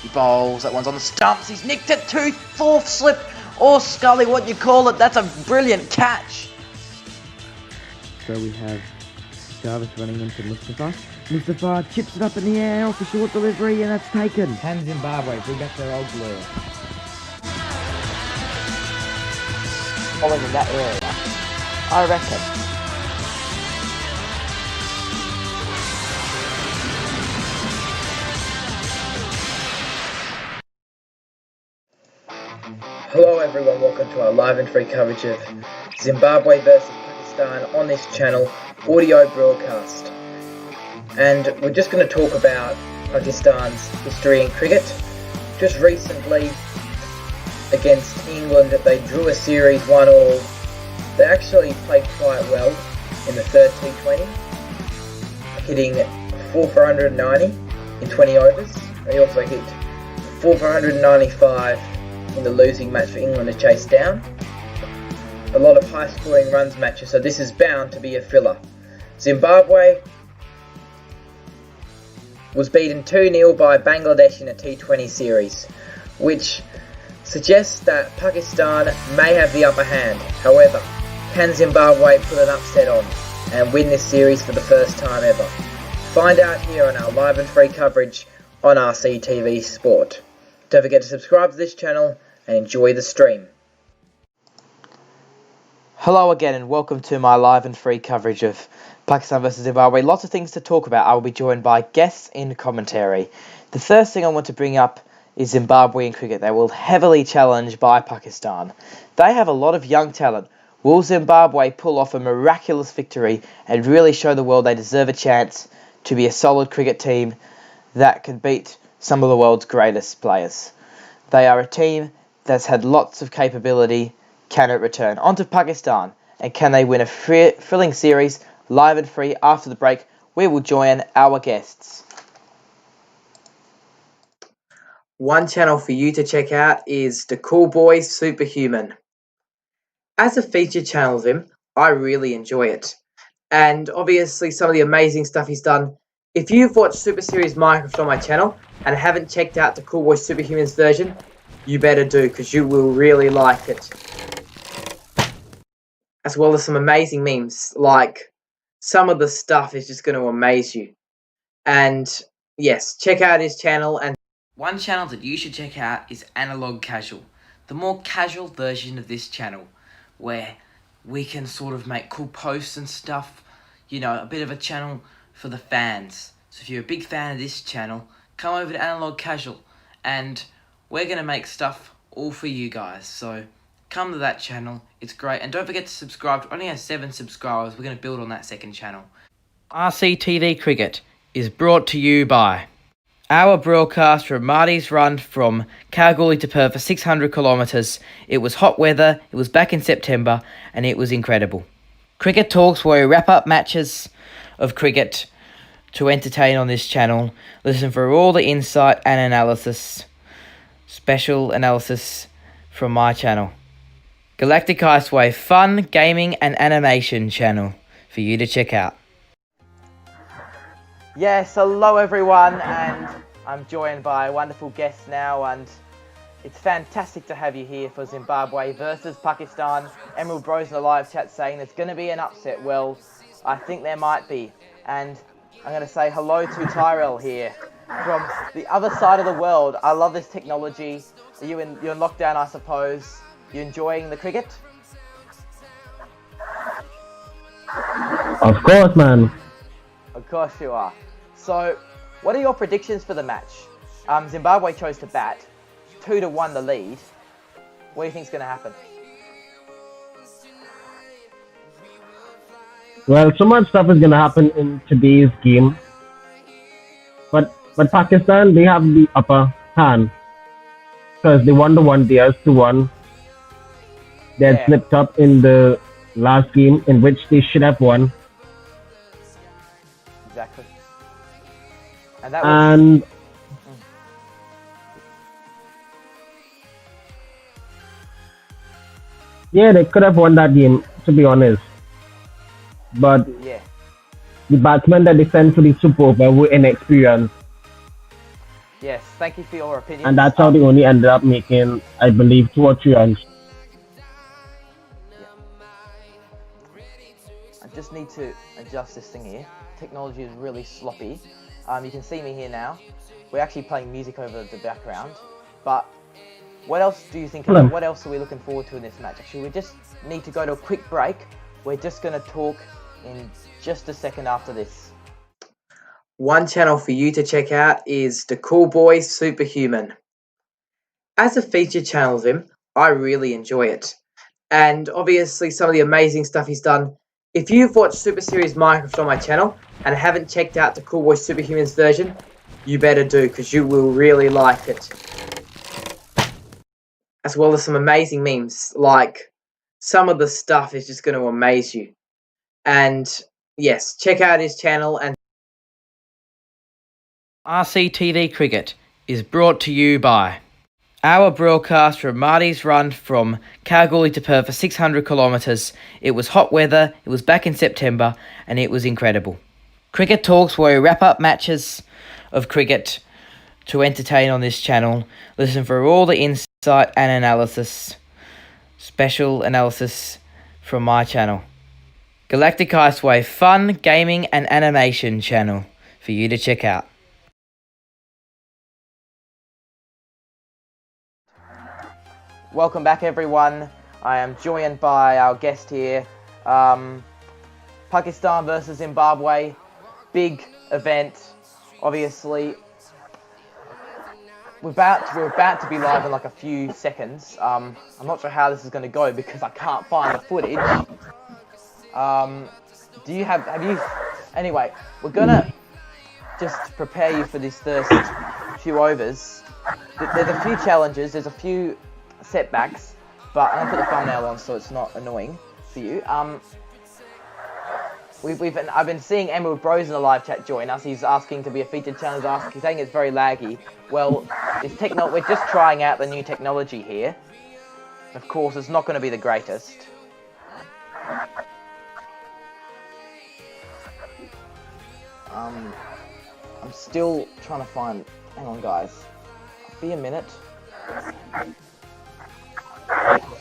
He bowls, that one's on the stumps, he's nicked it to fourth slip, or scully, what you call it. That's a brilliant catch. So we have Jarvis running into Mustafa. Mustafa chips it up in the air off a short delivery, and that's taken. Can Zimbabwe bring back their old glory? Falling in that area, I reckon. Hello everyone, welcome to our live and free coverage of Zimbabwe versus Pakistan on this channel, audio broadcast. And we're just going to talk about Pakistan's history in cricket. Just recently, against England, they drew a series 1-1. They actually played quite well in the third T20, hitting 4 for 190 in 20 overs. They also hit 4 for 195 in the losing match for England to chase down. A lot of high scoring runs matches, so this is bound to be a filler. Zimbabwe was beaten 2-0 by Bangladesh in a T20 series, which suggests that Pakistan may have the upper hand. However, can Zimbabwe put an upset on and win this series for the first time ever? Find out here on our live and free coverage on RCTV Sport. Don't forget to subscribe to this channel and enjoy the stream. Hello again and welcome to my live and free coverage of Pakistan versus Zimbabwe. Lots of things to talk about. I will be joined by guests in commentary. The first thing I want to bring up is Zimbabwean cricket. They will heavily challenged by Pakistan. They have a lot of young talent. Will Zimbabwe pull off a miraculous victory and really show the world they deserve a chance to be a solid cricket team that can beat some of the world's greatest players? They are a team that's had lots of capability. Can it return? On to Pakistan. And can they win a thrilling series live and free? After the break, we will join our guests. One channel for you to check out is the Cool Boys Superhuman. As a featured channel of him, I really enjoy it. And obviously some of the amazing stuff he's done. If you've watched Super Series Minecraft on my channel and haven't checked out the Cool Boys Superhumans version, you better do, because you will really like it. As well as some amazing memes, like some of the stuff is just going to amaze you. And yes, check out his channel. And one channel that you should check out is Analog Casual, the more casual version of this channel, where we can sort of make cool posts and stuff, you know, a bit of a channel for the fans. So if you're a big fan of this channel, come over to Analog Casual and we're going to make stuff all for you guys. So come to that channel, it's great. And don't forget to subscribe. It only has 7 subscribers. We're going to build on that second channel. RCTV Cricket is brought to you by our broadcast from Marty's run from Kalgoorlie to Perth for 600 kilometres. It was hot weather, it was back in September, and it was incredible. Cricket Talks, where we wrap up matches of cricket to entertain on this channel. Listen for all the insight and analysis, special analysis from my channel. Galactic Icewave, fun, gaming and animation channel for you to check out. Yes, hello everyone, and I'm joined by a wonderful guest now, and it's fantastic to have you here for Zimbabwe versus Pakistan. Emerald Bros in the live chat saying there's going to be an upset. Well, I think there might be, and I'm going to say hello to Tyrell here from the other side of the world. I love this technology. You're in lockdown, I suppose. You enjoying the cricket? Of course, man. Of course you are. So, what are your predictions for the match? Zimbabwe chose to bat, 2-1 the lead. What do you think is going to happen? Well, so much stuff is going to happen in today's game. But Pakistan, they have the upper hand. Because they won the one day as 2-1. They had slipped up in the last game in which they should have won. Exactly. And that was... Yeah, they could have won that game, to be honest. But the batsmen that they sent for the Super Over were inexperienced. Yes, thank you for your opinions. And that's how they only ended up making, I believe, 2 or 3 runs. I just need to adjust this thing here. Technology is really sloppy. You can see me here now. We're actually playing music over the background. But what else do you think of? What else are we looking forward to in this match? Actually, we just need to go to a quick break. We're just going to talk in just a second after this. One channel for you to check out is the Cool Boy Superhuman. As a featured channel of him, I really enjoy it. And obviously some of the amazing stuff he's done. If you've watched Super Series Minecraft on my channel and haven't checked out the Cool Boy Superhumans version, you better do, because you will really like it. As well as some amazing memes, like some of the stuff is just going to amaze you. And yes, check out his channel. And RCTV Cricket is brought to you by our broadcast from Marty's run from Kalgoorlie to Perth for 600 kilometres. It was hot weather, it was back in September, and it was incredible. Cricket Talks, where we wrap up matches of cricket to entertain on this channel. Listen for all the insight and analysis, special analysis from my channel. Galactic Icewave, fun, gaming and animation channel for you to check out. Welcome back, everyone. I am joined by our guest here. Pakistan versus Zimbabwe. Big event, obviously. We're about to be live in like a few seconds. I'm not sure how this is going to go because I can't find the footage. Do you have you? Anyway, we're gonna just prepare you for this first few overs. There's a few challenges. There's a few setbacks, but I'm gonna put the thumbnail on so it's not annoying for you. I've been seeing Emerald Bros in the live chat join us. He's asking to be a featured channel. He's saying it's very laggy. Well, we're just trying out the new technology here. Of course, it's not going to be the greatest. I'm still trying to find. Hang on, guys. Be a minute.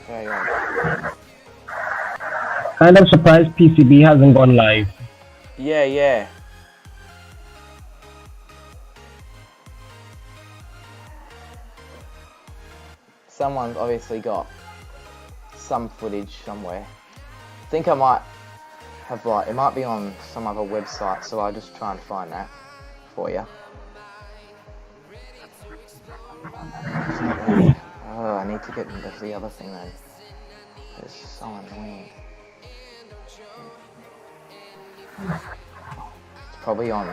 Carry on. Kind of surprised PCB hasn't gone live. Yeah. Someone's obviously got some footage somewhere. I think I might have it might be on some other website, so I'll just try and find that for you. Oh, I need to get rid of the other thing then. It's so annoying. It's probably on.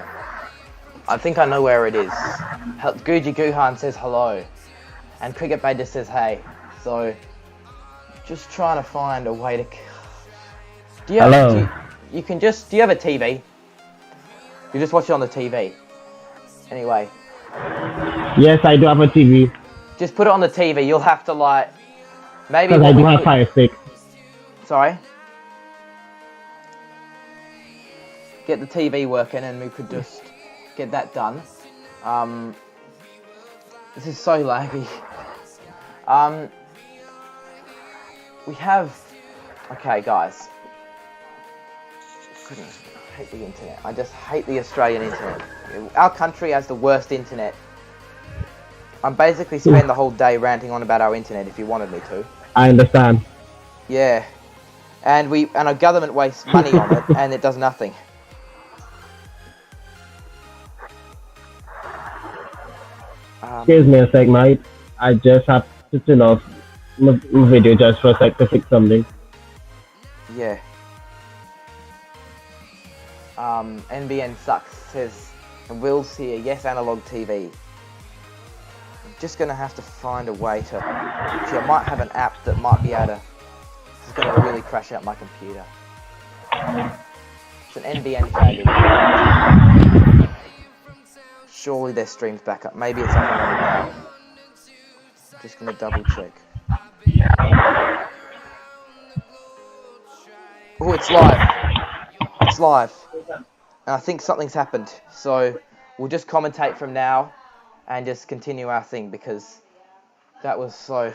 I think I know where it is. Guji Guhan says hello, and Cricket Bay just says hey. So, just trying to find a way to. Do you Hello. Do you have a TV? You just watch it on the TV. Anyway. Yes, I do have a TV. Just put it on the TV. You'll have to maybe. Because I do have Fire Stick. Sorry. Get the TV working and we could just get that done. This is so laggy. We have... Okay, guys. Goodness, I hate the internet. I just hate the Australian internet. Our country has the worst internet. I'm basically spending the whole day ranting on about our internet if you wanted me to. I understand. Yeah. And our government wastes money on it and it does nothing. Excuse me a sec, mate. I just have to turn off my video just for a sec to fix something. Yeah. NBN sucks says, and Will's here. Yes, analog TV. I'm just gonna have to find a way to. Actually, I might have an app that might be able to. This is gonna really crash out my computer. It's an NBN tag. Surely their stream's back up. Maybe it's up and running now. Just gonna double check. Oh, it's live. It's live. And I think something's happened. So we'll just commentate from now. and just continue our thing, because that was so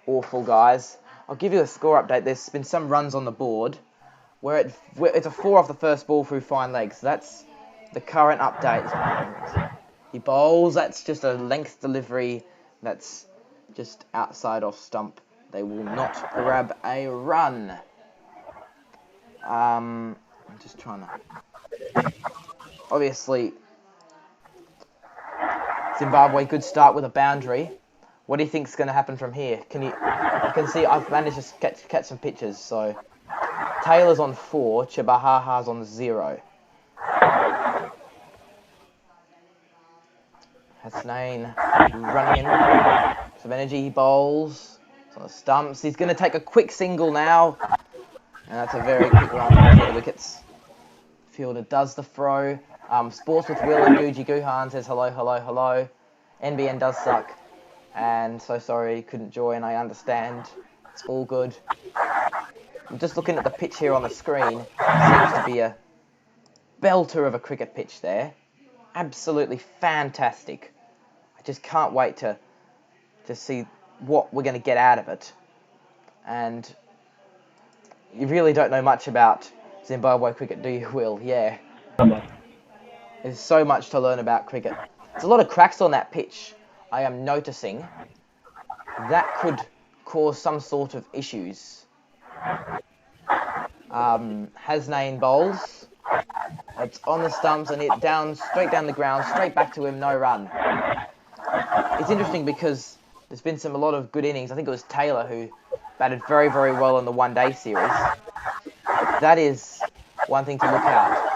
awful, guys. I'll give you a score update. There's been some runs on the board. It's a 4 off the first ball through fine legs. That's the current update. He bowls. That's just a length delivery. That's just outside off stump. They will not grab a run. I'm just trying to... Obviously, Zimbabwe could start with a boundary. What do you think's going to happen from here? I can see I've managed to catch some pictures. So Taylor's on 4, Chibahaha's on 0. Hasnain running in. Some energy, he bowls. It's on the stumps. He's going to take a quick single now. And that's a very quick run for the wickets. Fielder does the throw. Sports with Will and Guji Guhan says hello, hello, hello. NBN does suck. And so sorry, couldn't join, I understand. It's all good. I'm just looking at the pitch here on the screen. Seems to be a belter of a cricket pitch there. Absolutely fantastic. I just can't wait to see what we're going to get out of it. And you really don't know much about Zimbabwe cricket, do you, Will? Yeah. There's so much to learn about cricket. There's a lot of cracks on that pitch, I am noticing. That could cause some sort of issues. Hasnain bowls. It's on the stumps and it down, straight down the ground, straight back to him, no run. It's interesting because there's been a lot of good innings. I think it was Taylor who batted very, very well in the one-day series. That is one thing to look at.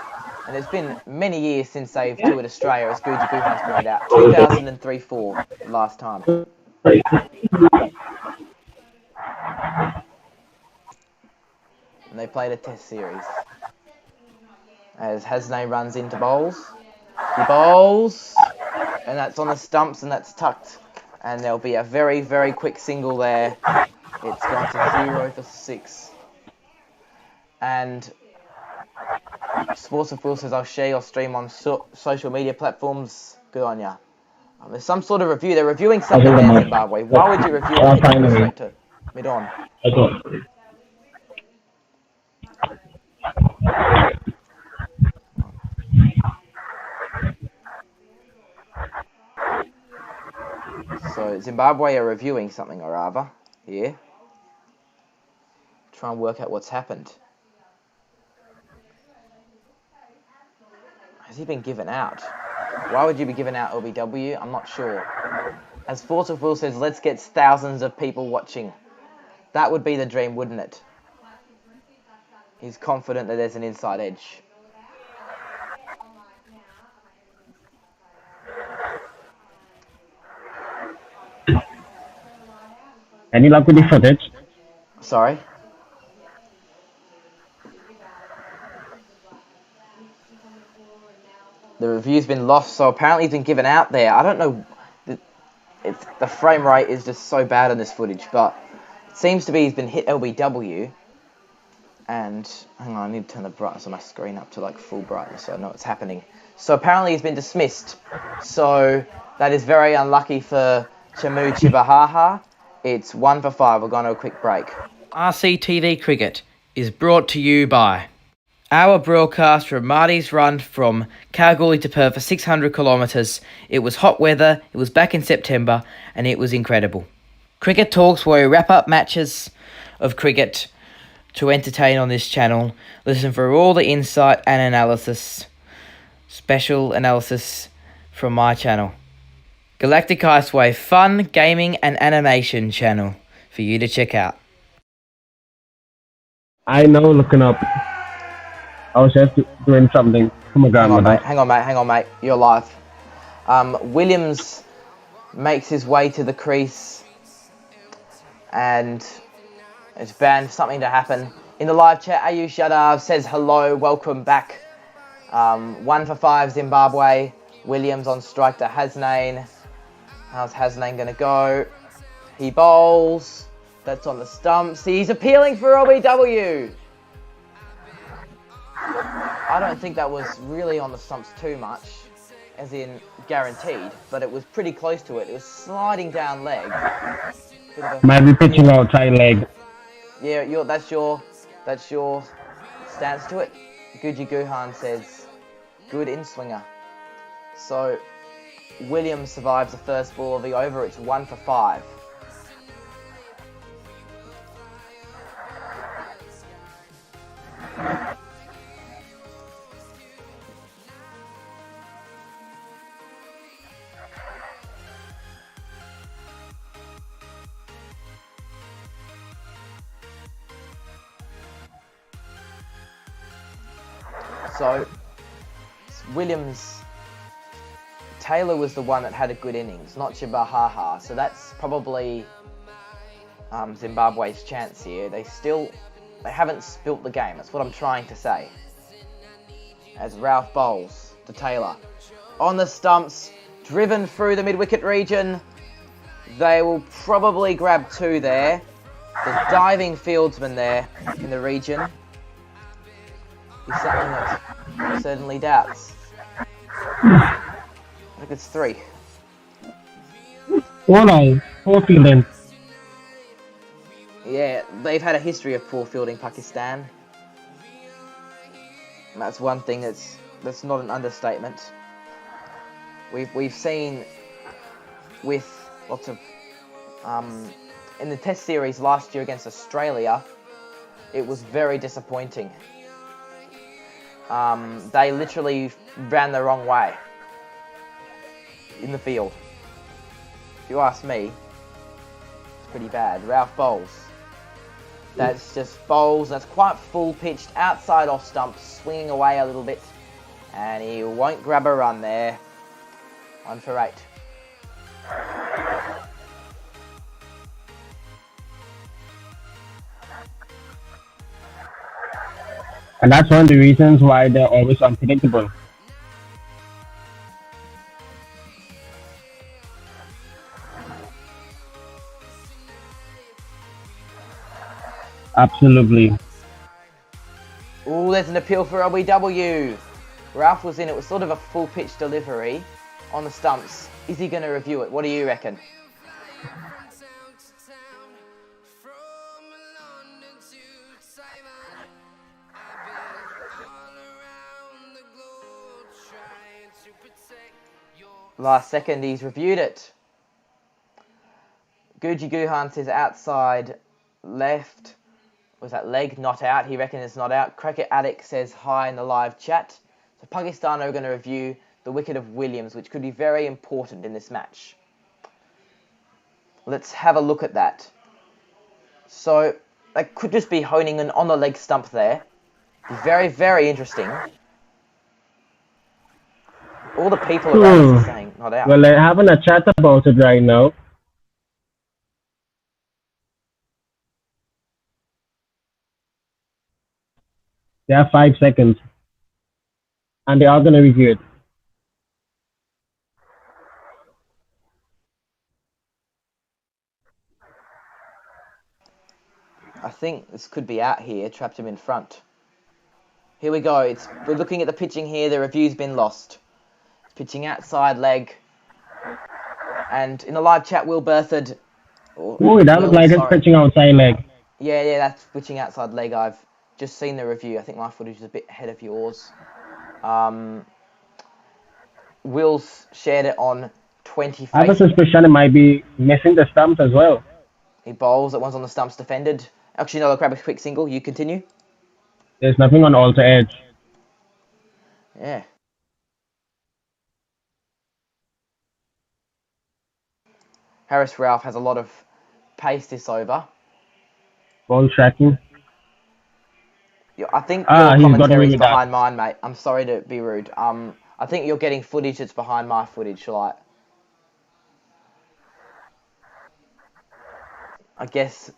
And it's been many years since they've toured Australia, as Guji Guhan's pointed out. 2003-04, last time. And they played a test series. As Hasnain runs into bowls. He bowls. And that's on the stumps and that's tucked. And there'll be a very, very quick single there. It's gone to 0 for 6. And Sports of Will says, I'll share your stream on social media platforms. Good on ya. There's some sort of review. They're reviewing something there in Zimbabwe. Why would you review it straight to mid-on? So Zimbabwe are reviewing something or other here. Try and work out what's happened. Has he been given out? Why would you be given out LBW? I'm not sure. As Sports of Will says, let's get thousands of people watching. That would be the dream, wouldn't it? He's confident that there's an inside edge. Any luck with the footage? Sorry? The review's been lost, so apparently he's been given out there. I don't know. The frame rate is just so bad on this footage, but it seems to be he's been hit LBW. And, hang on, I need to turn the brightness on my screen up to like full brightness so I know what's happening. So apparently he's been dismissed. So that is very unlucky for Chamu Chibahaha. It's 1 for 5. We're going to a quick break. RCTV Cricket is brought to you by our broadcast from Marty's run from Kalgoorlie to Perth for 600 kilometres. It was hot weather, it was back in September, and it was incredible. Cricket Talks, where we wrap up matches of cricket to entertain on this channel. Listen for all the insight and analysis, special analysis from my channel. Galactic Icewave, fun, gaming and animation channel for you to check out. I know, looking up. I was just doing something for my grandmother. Hang on, mate. You're live. Williams makes his way to the crease and it's bound something to happen. In the live chat, Ayush Yadav says hello, welcome back. 1 for 5 Zimbabwe. Williams on strike to Hasnain. How's Hasnain going to go? He bowls. That's on the stumps. He's appealing for LBW. I don't think that was really on the stumps too much. as in guaranteed, but it was pretty close to it. It was sliding down leg. Might be pitching outside leg. Yeah, that's your stance to it. Guji Guhan says, good in swinger. So Williams survives the first ball of the over. It's 1 for 5. So Taylor was the one that had a good innings, not Chibahaha. So that's probably Zimbabwe's chance here. They haven't spilt the game. That's what I'm trying to say. As Ralph bowls to Taylor. On the stumps, driven through the mid-wicket region. They will probably grab 2 there. The diving fieldsman there in the region is something that certainly doubts. I think it's 3. Oh, 4 fielding. Yeah, they've had a history of poor fielding, Pakistan. And that's one thing that's not an understatement. We've seen with lots of in the Test series last year against Australia, it was very disappointing. They literally ran the wrong way in the field. If you ask me, it's pretty bad. Ralph bowls. That's just bowls. That's quite full pitched outside off stump, swinging away a little bit, and he won't grab a run there. 1 for 8. And that's one of the reasons why they're always unpredictable. Absolutely. Oh, there's an appeal for OBW. Ralph was in. It was sort of a full pitch delivery on the stumps. Is he going to review it? What do you reckon? Last second, he's reviewed it. Guji Guhan says outside left. Was that leg not out? He reckons it's not out. Cricket Addict says hi in the live chat. So Pakistan are going to review the wicket of Williams, which could be very important in this match. Let's have a look at that. So they could just be honing in on the leg stump there. Be very, very interesting. All the people around us are saying not out. Well, they're having a chat about it right now. They have 5 seconds. And they are going to review it. I think this could be out here. Trapped him in front. Here we go. We're looking at the pitching here. The review's been lost. Pitching outside leg. And in the live chat, Will Berthard... Oh, that looks like it's pitching outside leg. Yeah, that's pitching outside leg. I've just seen the review. I think my footage is a bit ahead of yours. Will's shared it on 20 I have a suspicion it might be missing the stumps as well. He bowls. That one's on the stumps defended. Actually, no, I'll grab a quick single. You continue. There's nothing on alter edge. Yeah. Harris Ralph has a lot of pace this over. Ball tracking. Yeah, I think your commentary is behind that. mine, mate. I'm sorry to be rude. I think you're getting footage that's behind my footage, like. I guess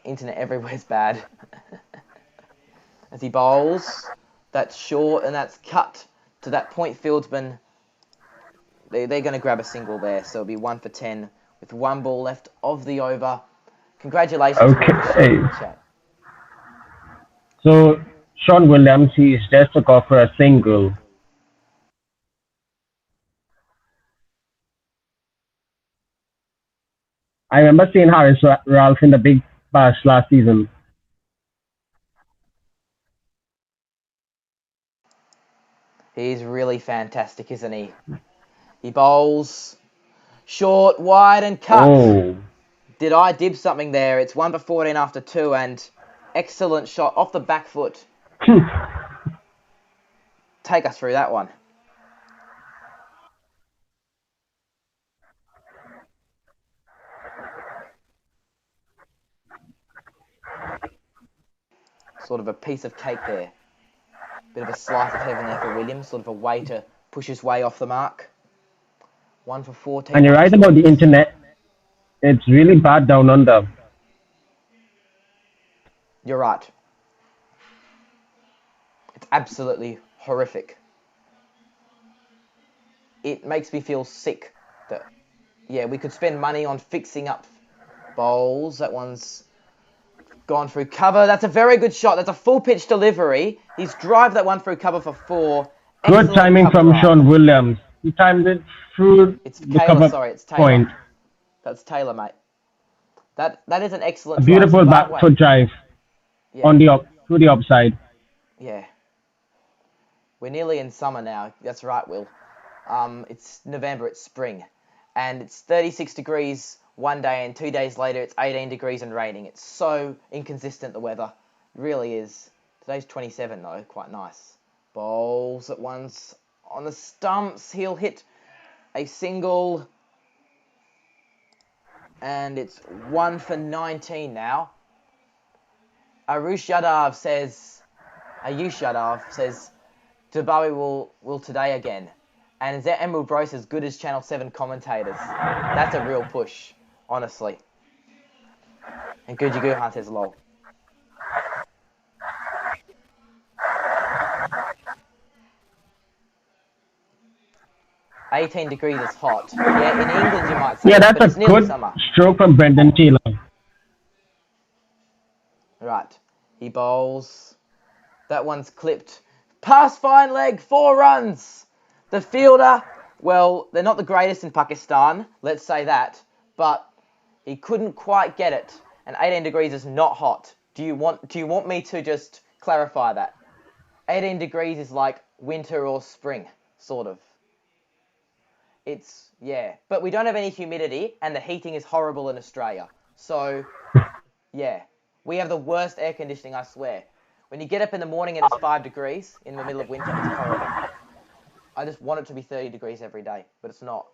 internet everywhere's bad. As he bowls, that's short and that's cut to that point fieldsman. They're going to grab a single there, so it'll be 1 for 10 with 1 ball left of the over. Congratulations. Okay. So Sean Williams, he is just took off for a single. I remember seeing Ralph in the Big Bash last season. He's really fantastic, isn't he? He bowls short, wide, and cut. Oh. Did I dib something there? It's 1 for 14 after 2, and excellent shot off the back foot. Take us through that one. Sort of a piece of cake there. Bit of a slice of heaven there for Williams. Sort of a way to push his way off the mark. 1 for 14. And you're right about the internet. It's really bad down under. You're right. It's absolutely horrific. It makes me feel sick that, yeah, we could spend money on fixing up bowls. That one's gone through cover. That's a very good shot. That's a full pitch delivery. He's drive that one through cover for 4. Good Excellent timing cover from drive. Sean Williams. He timed it through It's the Taylor, cover sorry, it's Taylor. point. That's Taylor, mate. That is an A excellent beautiful drive. back foot drive Yeah. on the through the upside. Yeah. We're nearly in summer now. That's right, Will. It's November, it's spring. And it's 36 degrees one day, and 2 days later it's 18 degrees and raining. It's so inconsistent, the weather. It really is. Today's 27, though. Quite nice. Bowls at once on the stumps. He'll hit a single. And it's 1 for 19 now. Ayush Yadav says, Zimbabwe will today again. And is that Emerald Bros as good as Channel 7 commentators? That's a real push, honestly. And Guji Guhan says lol. "18 degrees is hot." Yeah, in England you might say Yeah, that, but that's it's a nearly good summer. stroke from Brendan Taylor. Right. He bowls. That one's clipped. Pass fine leg, 4 runs. The fielder, well, they're not the greatest in Pakistan, let's say that, but he couldn't quite get it. And 18 degrees is not hot. Do you want me to just clarify that? 18 degrees is like winter or spring, sort of. It's, yeah. But we don't have any humidity, and the heating is horrible in Australia. So, yeah. We have the worst air conditioning, I swear. When you get up in the morning and it's 5 degrees in the middle of winter, it's horrible. I just want it to be 30 degrees every day, but it's not.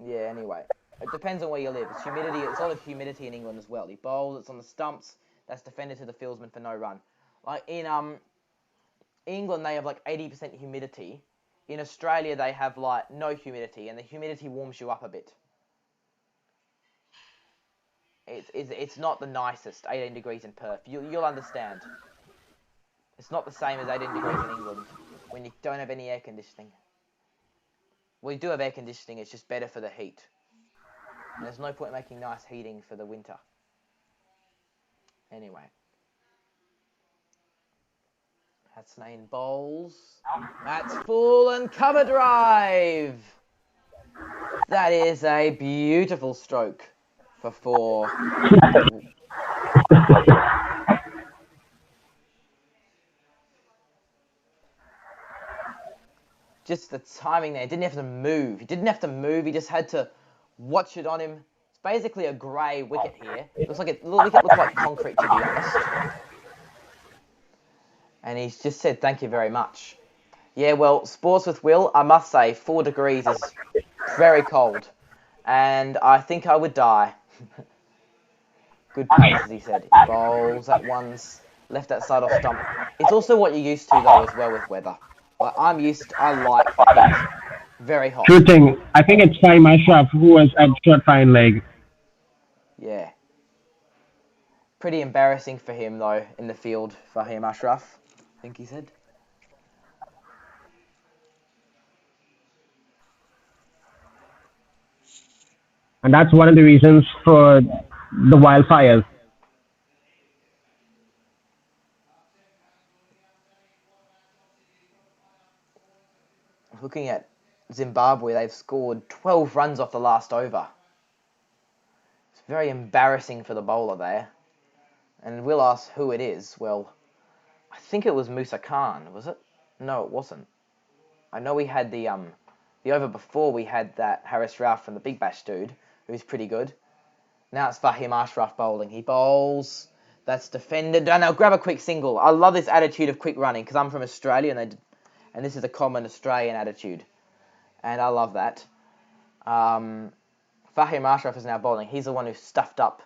Yeah, anyway. It depends on where you live. It's humidity. It's a lot of humidity in England as well. He bowls, it's on the stumps. That's defended to the fieldsman for no run. Like in England, they have like 80% humidity. In Australia, they have like no humidity, and the humidity warms you up a bit. It's not the nicest, 18 degrees in Perth. You'll understand. It's not the same as 18 degrees in England when you don't have any air conditioning. We do have air conditioning, it's just better for the heat. And there's no point making nice heating for the winter. Anyway. Hasnain bowls. That's full and cover drive. That is a beautiful stroke for 4. Just the timing there. He didn't have to move. He just had to watch it on him. It's basically a grey wicket here. The wicket looks like concrete, to be honest. And he's just said thank you very much. Yeah, well, Sports with Will, I must say, 4 degrees is very cold. And I think I would die. Good pace, as he said. He bowls that one's left that side off stump. It's also what you're used to, though, as well with weather. Like, I like the heat. Very hot. True thing. I think it's Fahim Ashraf who was at short fine leg. Yeah. Pretty embarrassing for him, though, in the field, Fahim Ashraf, I think he said. And that's one of the reasons for the wildfires. Looking at Zimbabwe, they've scored 12 runs off the last over. It's very embarrassing for the bowler there. And we'll ask who it is. Well, I think it was Musa Khan, was it? No, it wasn't. I know we had the over before, we had that Harris Ralph from the Big Bash dude, who's pretty good. Now it's Fahim Ashraf bowling. He bowls. That's defended. And I'll grab a quick single. I love this attitude of quick running because I'm from Australia and this is a common Australian attitude. And I love that. Fahim Ashraf is now bowling. He's the one who stuffed up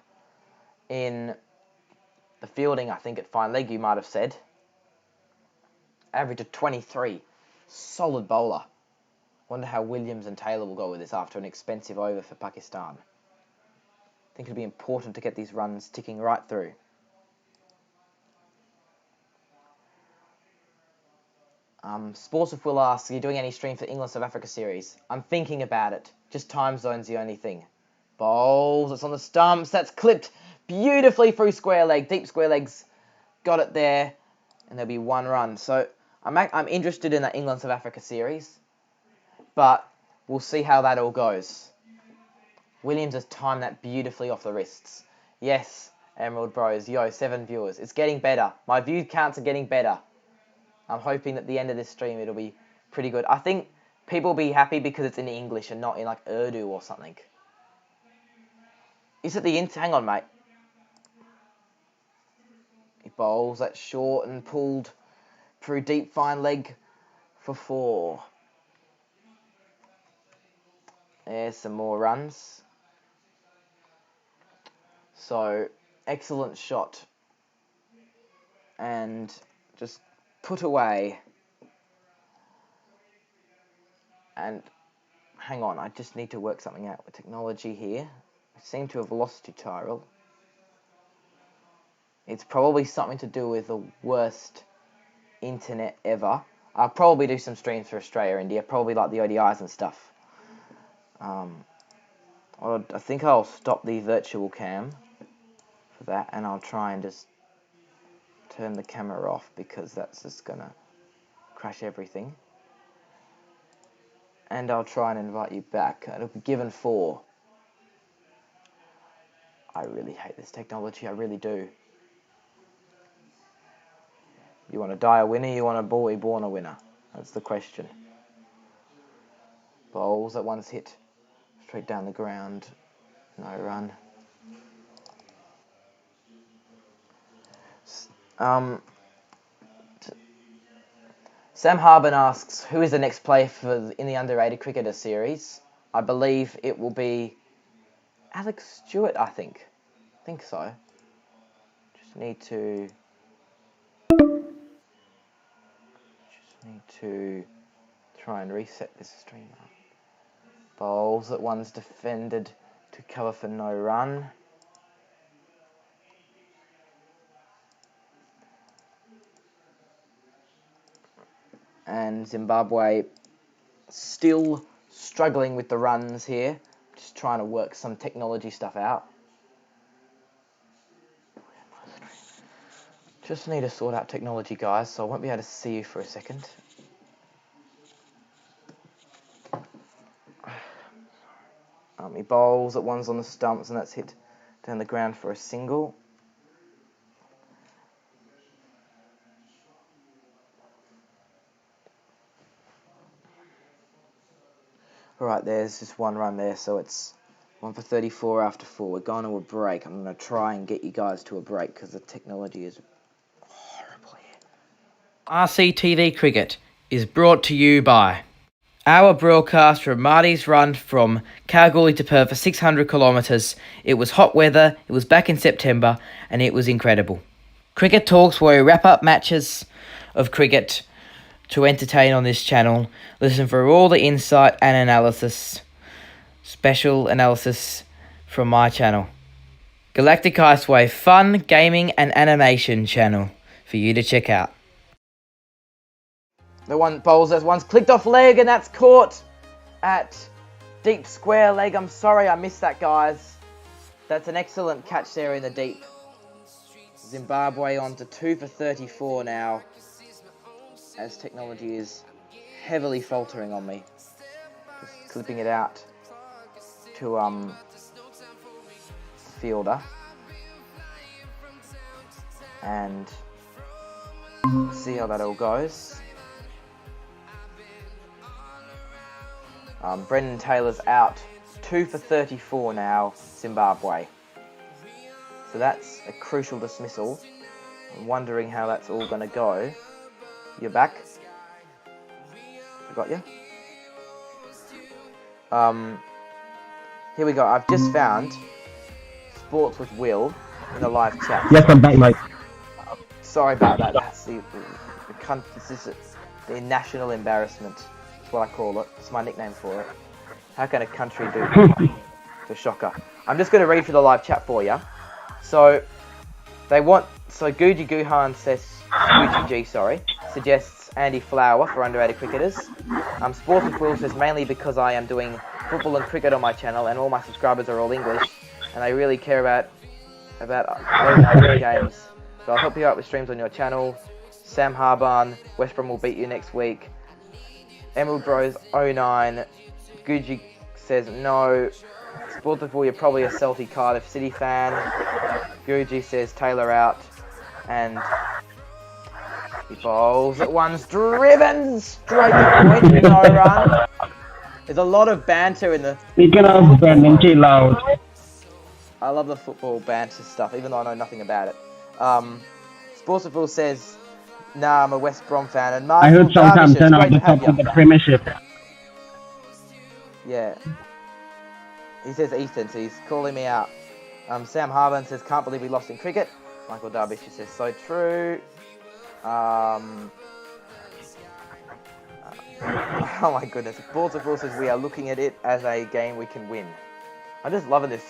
in the fielding, I think, at fine leg, you might have said. Average of 23. Solid bowler. Wonder how Williams and Taylor will go with this after an expensive over for Pakistan. I think it'll be important to get these runs ticking right through. Sportswolf will ask, are you doing any stream for England South Africa series? I'm thinking about it. Just time zone's the only thing. Bowls, it's on the stumps. That's clipped beautifully through square leg. Deep square legs got it there. And there'll be one run. So I'm interested in that England South Africa series. But we'll see how that all goes. Williams has timed that beautifully off the wrists. Yes, Emerald Bros. Yo, 7 viewers. It's getting better. My view counts are getting better. I'm hoping at the end of this stream it'll be pretty good. I think people will be happy because it's in English and not in like Urdu or something. Is it the hang on, mate. He bowls that short and pulled through deep fine leg for 4. There's some more runs. So, excellent shot. And just put away. And hang on, I just need to work something out with technology here. I seem to have lost you, Tyrell. It's probably something to do with the worst internet ever. I'll probably do some streams for Australia, India, probably like the ODIs and stuff. I think I'll stop the virtual cam for that, and I'll try and just turn the camera off because that's just gonna crash everything. And I'll try and invite you back. It'll be given 4. I really hate this technology, I really do. You want to die a winner, you want to be born a winner? That's the question. Bowls that one's hit straight down the ground. No run. Sam Harbin asks, who is the next player in the underrated cricketer series? I believe it will be Alex Stewart, I think. I think so. Just need to try and reset this stream up. Bowls that one's defended to cover for no run. And Zimbabwe still struggling with the runs here. Just trying to work some technology stuff out. Just need to sort out technology, guys, so I won't be able to see you for a second. He bowls at one's on the stumps, and that's hit down the ground for a single. Alright, there's just one run there, so it's 1 for 34 after 4. We're going to a break. I'm going to try and get you guys to a break because the technology is horrible here. RCTV Cricket is brought to you by our broadcast from Marty's run from Kalgoorlie to Perth for 600 kilometres. It was hot weather, it was back in September, and it was incredible. Cricket Talks, where we wrap up matches of cricket to entertain on this channel. Listen for all the insight and analysis, special analysis from my channel. Galactic Icewave, fun, gaming and animation channel for you to check out. The one bowls, there's one's clicked off leg and that's caught at deep square leg. I'm sorry I missed that, guys. That's an excellent catch there in the deep. Zimbabwe on to 2 for 34 now, as technology is heavily faltering on me. clipping it out to fielder, and see how that all goes. Brendan Taylor's out, 2 for 34 now, Zimbabwe. So that's a crucial dismissal. I'm wondering how that's all going to go. You're back? I got you? Here we go. I've just found Sports with Will in the live chat. Yes, I'm back, mate. Sorry about that. That's the national embarrassment. That's what I call it. It's my nickname for it. How can a country do that? It's a shocker. I'm just going to read through the live chat for you. So Guji Guhan says, Guji G, sorry, suggests Andy Flower for underrated cricketers. Sports with Will says, mainly because I am doing football and cricket on my channel and all my subscribers are all English and I really care about over games. So I'll help you out with streams on your channel. Sam Harban, West Brom will beat you next week. Emerald Bros 09, Guji says no. Sports with Will, you're probably a Celtic Cardiff City fan. Guji says Taylor out. And he bowls at one's driven straight to point, no run. There's a lot of banter in the... Speaking of Brendan Taylor, I love the football banter stuff, even though I know nothing about it. Sports with Will says, nah, I'm a West Brom fan. And I heard Southampton are the top of the Premiership. Yeah. He says Eastern, so he's calling me out. Sam Harban says, can't believe we lost in cricket. Michael Derbyshire says, so true. Oh my goodness. Sports with Will says, we are looking at it as a game we can win. I'm just loving this.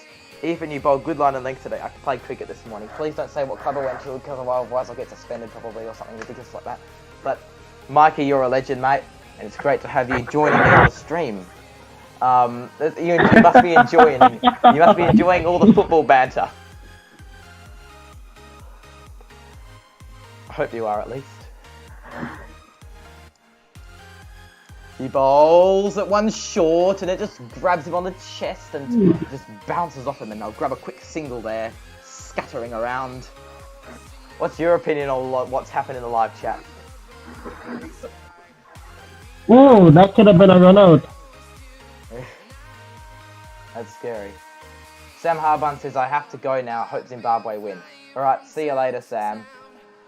Ethan, you bowled good line and length today. I played cricket this morning. Please don't say what club I went to, because otherwise I'll get suspended probably or something ridiculous like that. But Mikey, you're a legend, mate, and it's great to have you joining me on the stream. You must be enjoying all the football banter. I hope you are, at least. He bowls at one short and it just grabs him on the chest and just bounces off him, and they'll grab a quick single there, scattering around. What's your opinion on what's happened in the live chat? Oh, that could have been a run out. That's scary. Sam Harban says, I have to go now. Hope Zimbabwe win. Alright, see you later, Sam.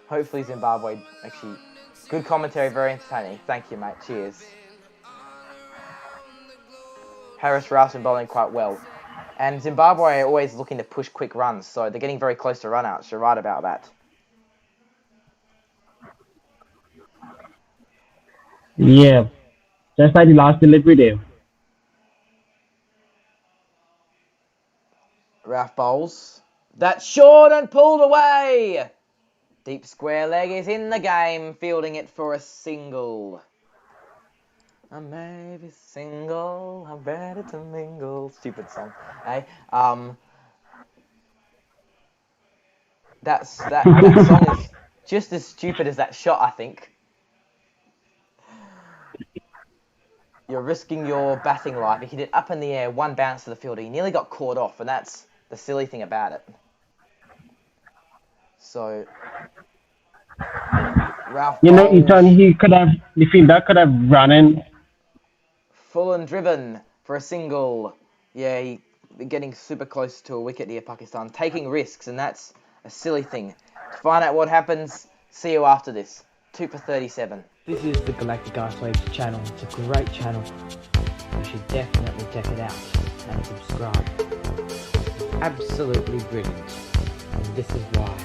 Hopefully Zimbabwe, actually, good commentary, very entertaining. Thank you, mate. Cheers. Harris Rouse bowling quite well. And Zimbabwe are always looking to push quick runs, so they're getting very close to run-outs. You're right about that. Yeah. Just like the last delivery day. Ralph bowls. That's short and pulled away! Deep square leg is in the game, fielding it for a single. I may be single, I'm ready to mingle. Stupid song, eh? That song is just as stupid as that shot, I think. You're risking your batting life. You hit it up in the air, one bounce to the fielder. You nearly got caught off, and that's the silly thing about it. So, Ralph, you know, Ethan, the fielder could have run in. Full and driven for a single. Yeah, getting super close to a wicket here, Pakistan. Taking risks, and that's a silly thing. To find out what happens, see you after this. 2 for 37. This is the Galactic Ice Waves channel. It's a great channel. You should definitely check it out and subscribe. It's absolutely brilliant. And this is why.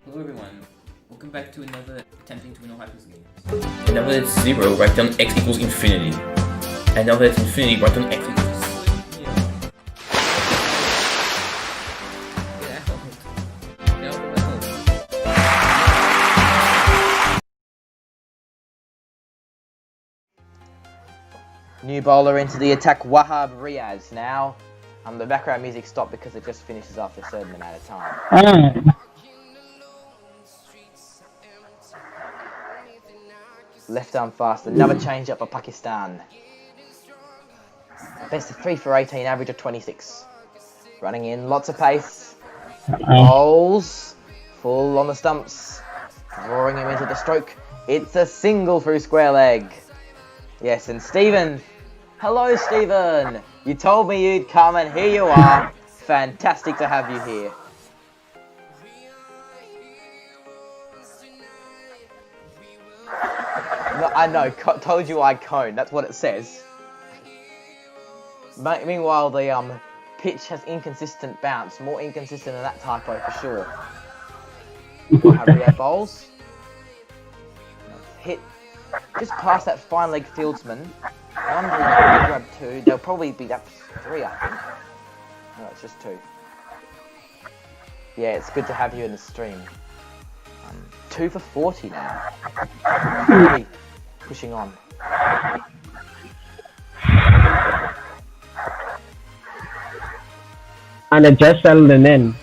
Hello everyone, welcome back to another attempting to win all hypers game. And now that it's 0, write down x equals infinity. And now that it's infinity, write down x equals 0. New bowler into the attack, Wahab Riaz. Now, the background music stopped because it just finishes after a certain amount of time. Left arm fast, another change up for Pakistan. Best of 3 for 18, average of 26. Running in, lots of pace. Bowls, full on the stumps. Drawing him into the stroke. It's a single through square leg. Yes, and Stephen. Hello, Stephen. You told me you'd come, and here you are. Fantastic to have you here. No, I know, told you I'd cone. That's what it says. Meanwhile, the pitch has inconsistent bounce. More inconsistent than that typo for sure. We'll have Rio bowls. Hit just past that fine leg fieldsman. Wondering if they grab 2. They'll probably be up 3, I think. No, it's just 2. Yeah, it's good to have you in the stream. 2 for 40 now. Really pushing on. And it just settled in.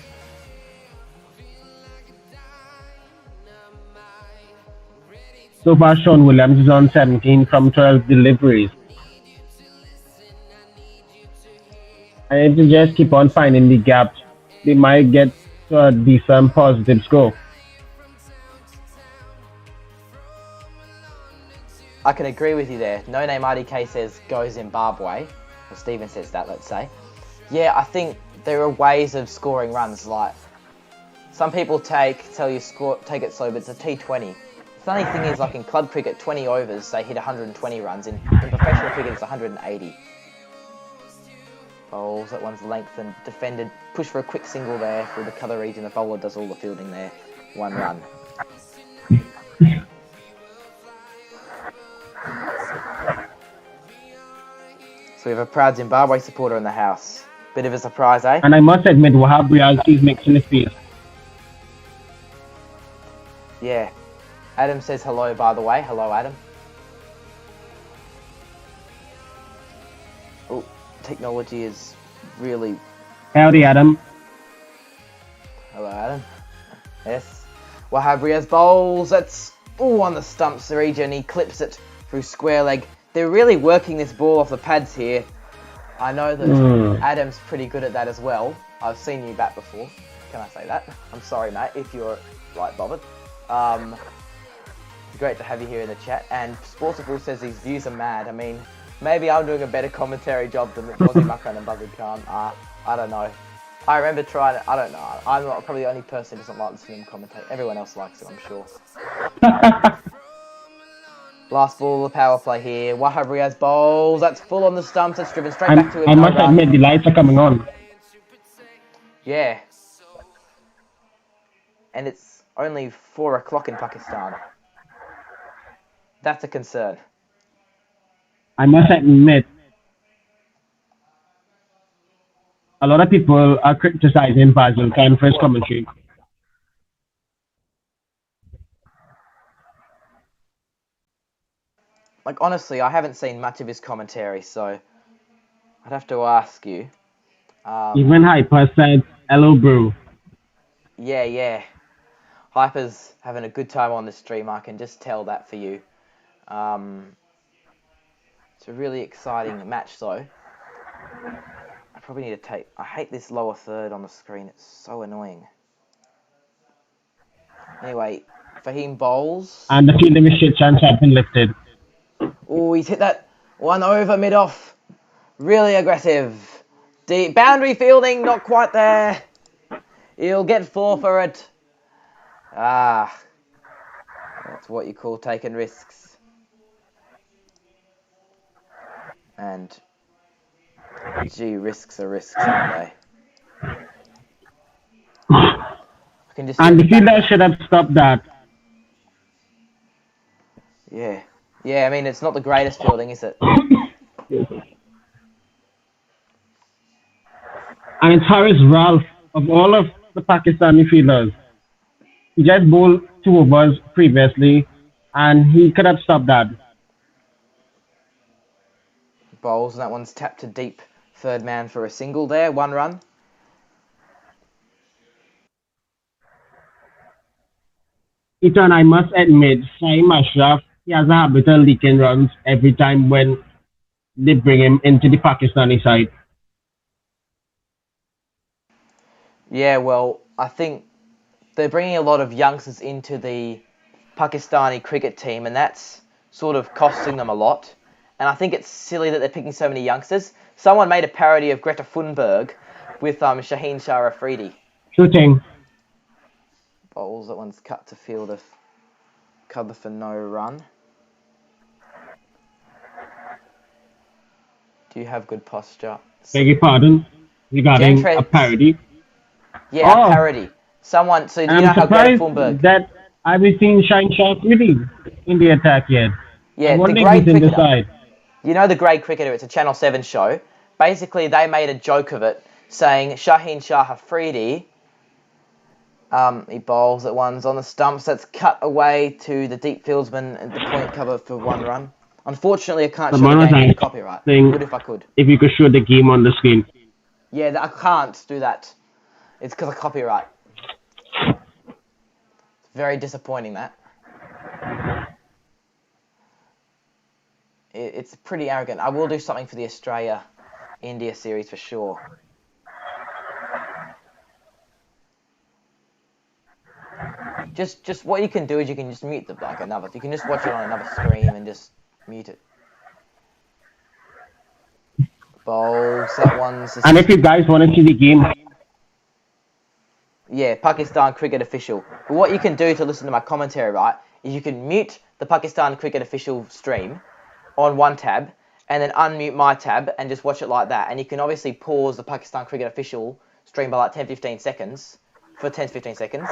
So far, Sean Williams is on 17 from 12 deliveries. And if they just keep on finding the gaps, they might get to a decent positive score. I can agree with you there. No Name RDK says go Zimbabwe. Or Stephen says that, let's say. Yeah, I think there are ways of scoring runs. Like some people take it slow, but it's a T20. The funny thing is, like in club cricket, 20 overs, they hit 120 runs. In professional cricket, it's 180. Bowls at one's length and defended. Push for a quick single there through the colour region. The bowler does all the fielding there. 1 run. So we have a proud Zimbabwe supporter in the house. Bit of a surprise, eh? And I must admit, Wahab Riaz is mixing his field. Yeah. Adam says hello, by the way. Hello, Adam. Oh, technology is really... Howdy, Adam. Hello, Adam. Yes. Wahab Riaz bowls. That's on the stumps region. He clips it through square leg. They're really working this ball off the pads here. I know that Adam's pretty good at that as well. I've seen you bat before. Can I say that? I'm sorry, mate, if you're right bothered. It's great to have you here in the chat. And Sportsable says his views are mad. I mean, maybe I'm doing a better commentary job than Aussie Muckran and Buzzard Khan. I don't know. I remember trying it. I don't know. I'm not probably the only person who doesn't like listening to him commentate. Everyone else likes it, I'm sure. Last ball of the power play here. Wahab Riaz bowls. That's full on the stumps. It's driven straight back to him. I must admit, the lights are coming on. Yeah. And it's only 4 o'clock in Pakistan. That's a concern. I must admit, a lot of people are criticizing Basil Khan for his commentary. Like, honestly, I haven't seen much of his commentary, so I'd have to ask you. Even Hyper said, hello, bro. Yeah. Hyper's having a good time on the stream, I can just tell that for you. It's a really exciting match, though. I probably need to take... I hate this lower third on the screen, it's so annoying. Anyway, Fahim bowls. And the fielding shit chance have been lifted. Oh, he's hit that one over mid-off. Really aggressive. Deep boundary fielding, not quite there. He'll get 4 for it. That's what you call taking risks. And gee, risks are risks, aren't they? And the fielder should have stopped that. Yeah, I mean, it's not the greatest fielding, is it? And it's Haris Ralph, of all of the Pakistani fielders. He just bowled 2 overs previously, and he could have stopped that. Bowls, and that one's tapped to deep. Third man for a single there, 1 run. Ethan, I must admit, Saeem Ashraf, he has a habit of leaking runs every time when they bring him into the Pakistani side. Yeah, well, I think they're bringing a lot of youngsters into the Pakistani cricket team, and that's sort of costing them a lot. And I think it's silly that they're picking so many youngsters. Someone made a parody of Greta Thunberg with Shaheen Shah Afridi. Shooting. Bowls, that one's cut to field of cover for no run. Do you have good posture? Beg your pardon. Regarding a parody. Yeah, a parody. Someone, so do you know how Greta Thunberg... that I haven't seen Shine Sharp really in the attack yet. Yeah, I'm the wondering grade who's in the cricketer. side. You know the Grade Cricketer, it's a Channel 7 show. Basically, they made a joke of it, saying Shaheen Shah Afridi, he bowls at ones on the stumps, that's cut away to the deep fieldsman at the point cover for 1 run. Unfortunately, I can't show the game for copyright. Would if I could. If you could show the game on the screen. Yeah, I can't do that. It's because of copyright. It's very disappointing, that. It's pretty arrogant. I will do something for the Australia-India series for sure. Just what you can do is you can just mute the you can just watch it on another screen and just mute it. Bowls, that one's... And if you guys want to see the game... Yeah, Pakistan cricket official. But what you can do to listen to my commentary, right, is you can mute the Pakistan cricket official stream on one tab, and then unmute my tab and just watch it like that. And you can obviously pause the Pakistan cricket official stream by like 10-15 seconds, for 10-15 seconds,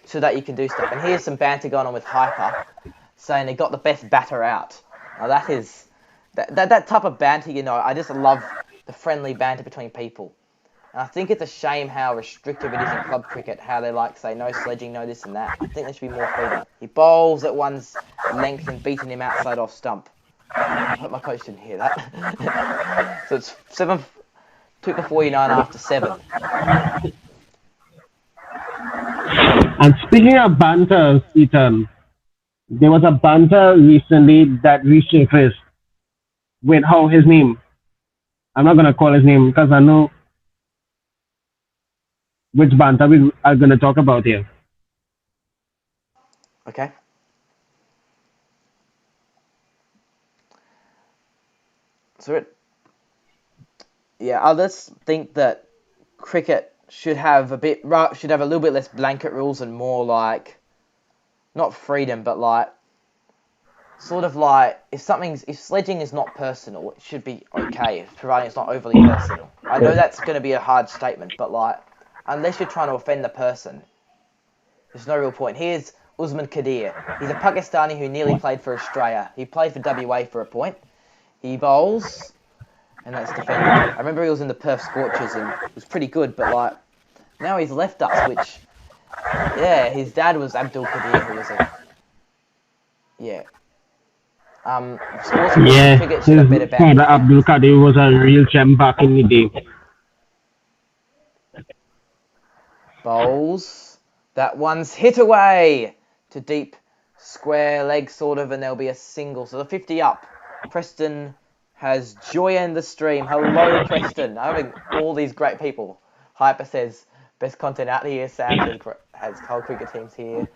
so that you can do stuff. And here's some banter going on with Hyper, saying they got the best batter out. Now that is, that type of banter, you know, I just love the friendly banter between people. And I think it's a shame how restrictive it is in club cricket, how they like say no sledging, no this and that. I think there should be more freedom. He bowls at one's length and beating him outside off stump. I hope my coach didn't hear that. So it's 2 for 49 after 7. And speaking of banter, Ethan, there was a banter recently that resurfaced with how his name. I'm not gonna call his name because I know which banter we are gonna talk about here. Okay. So I just think that cricket should have a little bit less blanket rules and more like, not freedom, but like, sort of like, if sledging is not personal, it should be okay, providing it's not overly personal. I know that's going to be a hard statement, but like, unless you're trying to offend the person, there's no real point. Here's Usman Khadir. He's a Pakistani who nearly played for Australia. He played for WA for a point. He bowls, and that's defended. I remember he was in the Perth Scorchers and was pretty good, but like, now he's left us, which, yeah, his dad was Abdul Qadir, who was a, yeah. Sports cricket should have better father Abdul Qadir was a real champ back in the day. Bowls. That one's hit away to deep square leg, sort of, and there'll be a single. So the 50 up. Preston has joined the stream. Hello, Preston. I'm having all these great people. Hyper says, best content out here. Sam has whole cricket teams here.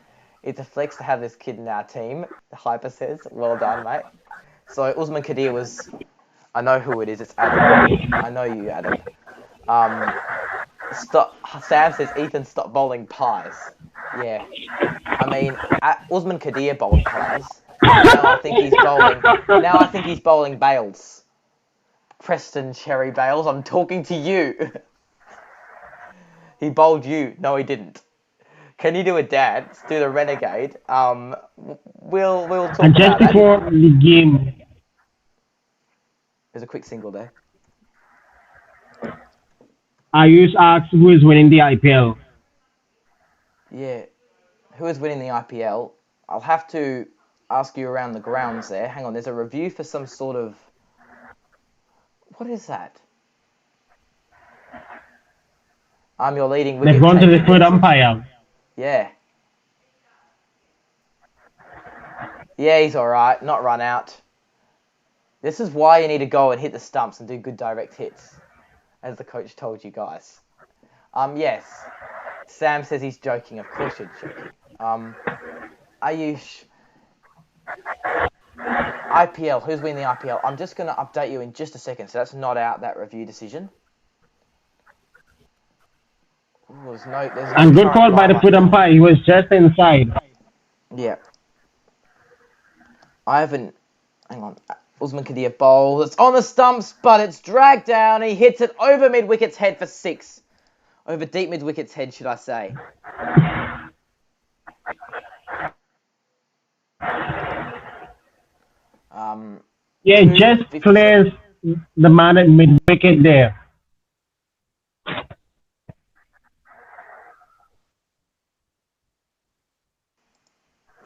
It's a flex to have this kid in our team. Hyper says, well done, mate. So Usman Khadir was, I know who it is. It's Adam. I know you, Adam. Sam says, Ethan, stop bowling pies. Yeah. I mean, Usman Khadir bowled pies. Now I think he's bowling Bales. Preston Cherry Bales, I'm talking to you. He bowled you. No, he didn't. Can you do a dance? Do the renegade. We'll talk and about just before the game, there's a quick single there. Ayush asked who is winning the IPL. Yeah, who is winning the IPL? I'll have to ask you around the grounds there. Hang on, there's a review for some sort of... What is that? I'm your leading wicket. They've gone to the third umpire. Yeah. Yeah, he's alright. Not run out. This is why you need to go and hit the stumps and do good direct hits, as the coach told you guys. Yes. Sam says he's joking. Of course you're joking. Ayush. IPL. Who's winning the IPL? I'm just going to update you in just a second. So that's not out, that review decision. Ooh, there's no And good call by the foot umpire. He was just inside. Yeah. Hang on. Usman Khadir bowl. It's on the stumps, but it's dragged down. He hits it over mid-wicket's head for 6. Over deep mid-wicket's head, should I say. Yeah, just clears the man at mid-wicket there.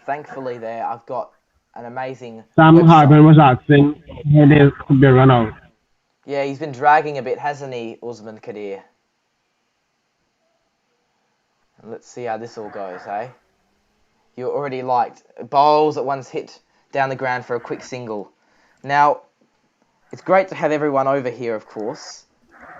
Thankfully there, I've got an amazing Sam website. Harper was asking who it is to be run out. Yeah, he's been dragging a bit, hasn't he, Usman Khadir? Let's see how this all goes, eh? You already liked bowls that once hit down the ground for a quick single. Now, it's great to have everyone over here, of course,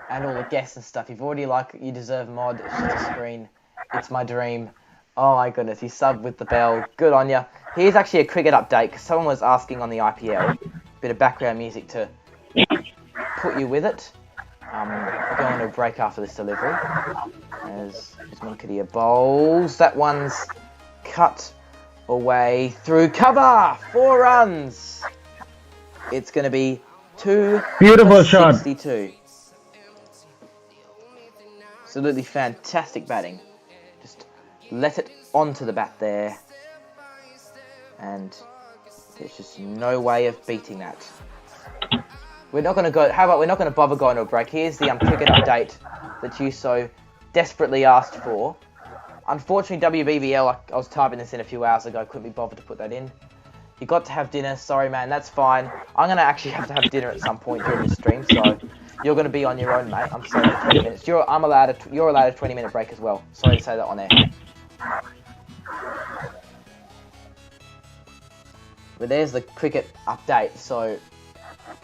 and all the guests and stuff. You've already you deserve mod, share screen, it's my dream. Oh my goodness, you subbed with the bell. Good on ya. Here's actually a cricket update, because someone was asking on the IPL. Bit of background music to put you with it. We're going to a break after this delivery. As Usman Khadir bowls. That one's cut away through cover. 4 runs. It's going to be 2 Beautiful shot. 62. Absolutely fantastic batting. Just let it onto the bat there. And there's just no way of beating that. We're not going to go. How about we're not going to bother going to a break? Here's the cricket update that you so desperately asked for. Unfortunately, WBBL, I was typing this in a few hours ago. Couldn't be bothered to put that in. You got to have dinner. Sorry, man. That's fine. I'm going to actually have to have dinner at some point during the stream. So you're going to be on your own, mate. I'm sorry for 20 minutes. You're allowed a 20-minute break as well. Sorry to say that on air. But there's the cricket update. So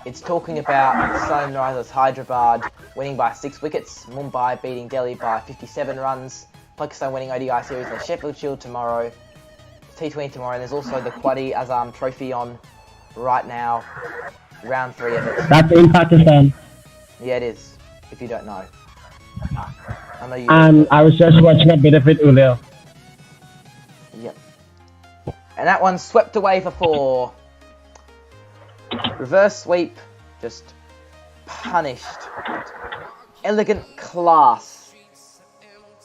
it's talking about Sunrisers Hyderabad winning by 6 wickets, Mumbai beating Delhi by 57 runs, Pakistan winning ODI series in the Sheffield Shield tomorrow, T20 tomorrow, and there's also the Quadi Azam Trophy on right now, round 3 of it. That's in Pakistan. Yeah, it is, if you don't know. I know you. I was just watching a bit of it earlier. Yep. And that one swept away for 4. Reverse sweep, just punished. Elegant class.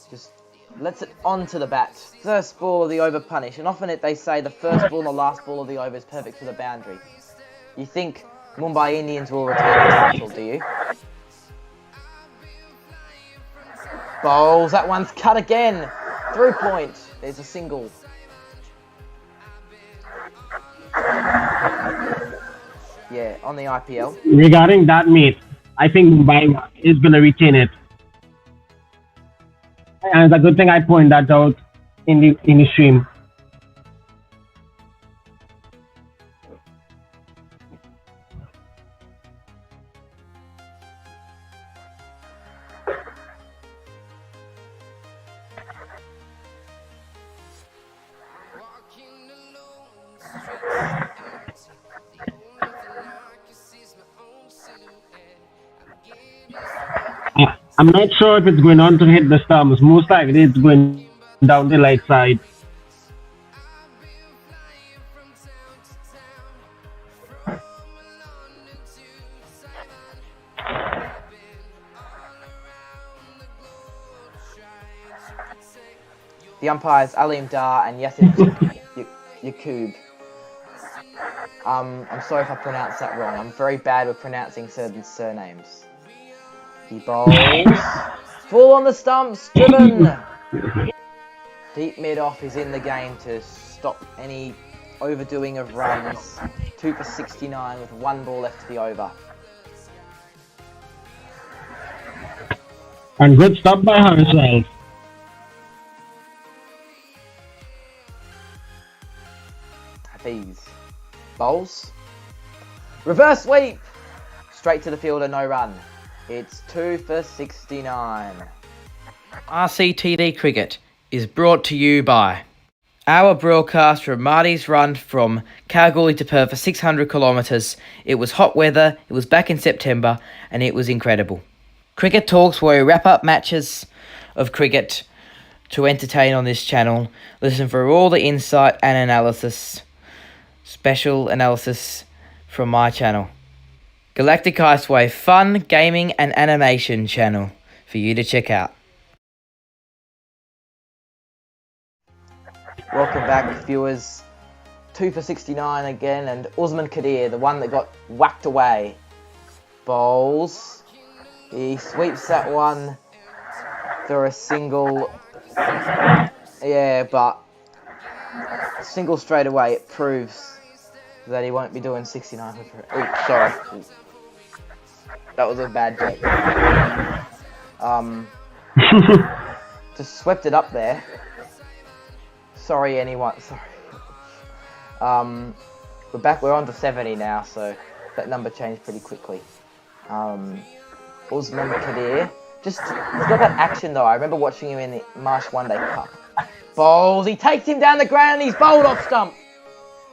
Just lets it onto the bat. First ball of the over punish. And often they say the first ball and the last ball of the over is perfect for the boundary. You think Mumbai Indians will retain the title, do you? Bowls, that one's cut again. Through point. There's a single. Yeah, on the IPL. Regarding that meet, I think Mumbai is going to retain it. And it's a good thing I point that out in the stream. I'm not sure if it's going on to hit the stumps. Most likely it's going down the light side. The umpires Alim Dar and Yasir Yaqub. I'm sorry if I pronounced that wrong. I'm very bad with pronouncing certain surnames. He bowls. Full on the stumps, driven. Deep mid off is in the game to stop any overdoing of runs. 2 for 69 with 1 ball left to the over. And good stop by herself. Hafiz bowls. Reverse sweep! Straight to the fielder, no run. It's 2 for 69. RCTD Cricket is brought to you by our broadcast from Marty's run from Kalgoorlie to Perth for 600 kilometres. It was hot weather, it was back in September, and it was incredible. Cricket Talks, where we wrap up matches of cricket to entertain on this channel. Listen for all the insight and analysis, special analysis from my channel. Galactic Icewave, fun, gaming and animation channel for you to check out. Welcome back, viewers. 2 for 69 again, and Usman Khadir, the one that got whacked away. Bowls. He sweeps that one for a single. Yeah, but single straight away, it proves that he won't be doing 69 for. Oh, sorry. That was a bad joke. Just swept it up there. Sorry, anyone. Sorry. We're back. We're on to 70 now, so that number changed pretty quickly. Usman Khadir. He's got that action though. I remember watching him in the Marsh One Day Cup. Bowls. He takes him down the ground and he's bowled off stump.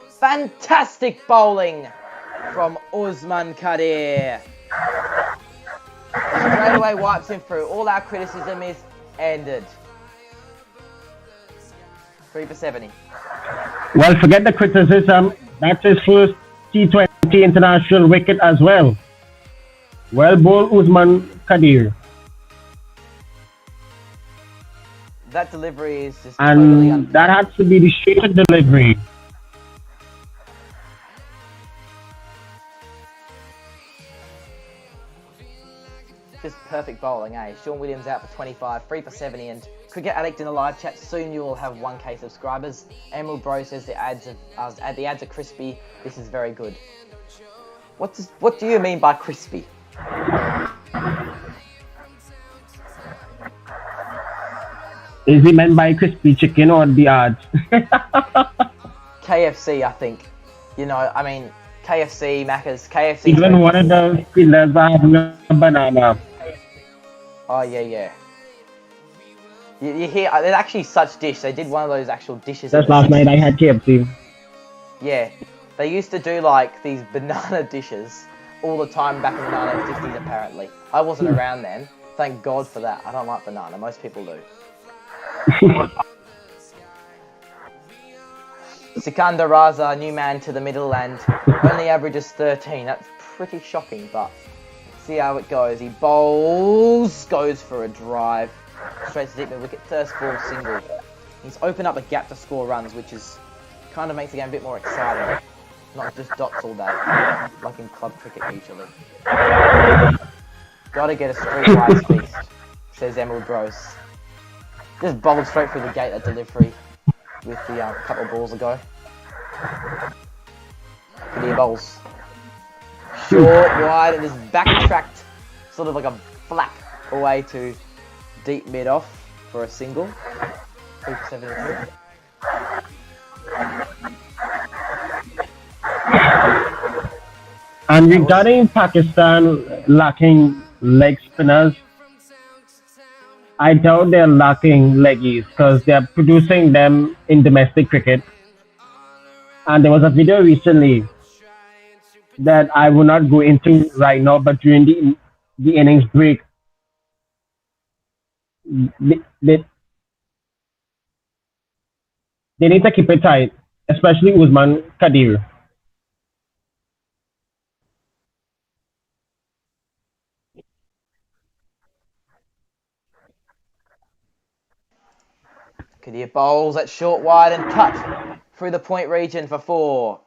Fantastic bowling from Usman Khadir. Straight away wipes him through. All our criticism is ended. 3 for 70. Well, forget the criticism. That's his first T20 international wicket as well. Well bowled, Usman Khadir. That delivery is just totally And that has to be the straight delivery. just perfect bowling, eh? Sean Williams out for 25, 3 for 70, and Cricket Addict in the live chat. Soon you will have 1k subscribers. Emerald Bro says the ads are crispy. This is very good. What do you mean by crispy? Is he meant by crispy chicken or the ads? KFC, I think. You know, I mean, KFC, Macca's, KFC. Even one of the fillers are having a banana. Oh, yeah. You hear, there's actually such dish. They did one of those actual dishes. Just last night I had KFC. Yeah. They used to do like these banana dishes all the time back in the 1950s apparently. I wasn't around then. Thank God for that. I don't like banana. Most people do. Sikandar Raza, new man to the middle and only averages 13. That's pretty shocking, but see how it goes. He bowls, goes for a drive. Straight to deep mid wicket, first ball single. He's opened up a gap to score runs, which is kind of makes the game a bit more exciting. Not just dots all day, like in club cricket usually. Gotta get a streetwise feast, says Emerald Bros. Just bowled straight through the gate at delivery with the couple of balls ago. Clear bowls. Short, wide, and just backtracked, sort of like a flap away to deep mid off for a single. 3 for 72. And regarding Pakistan lacking leg spinners, I doubt they're lacking leggies because they're producing them in domestic cricket. And there was a video recently that I will not go into right now, but during the innings break, they need to keep it tight, especially Usman Khadir. Khadir bowls at short, wide and cut through the point region for 4.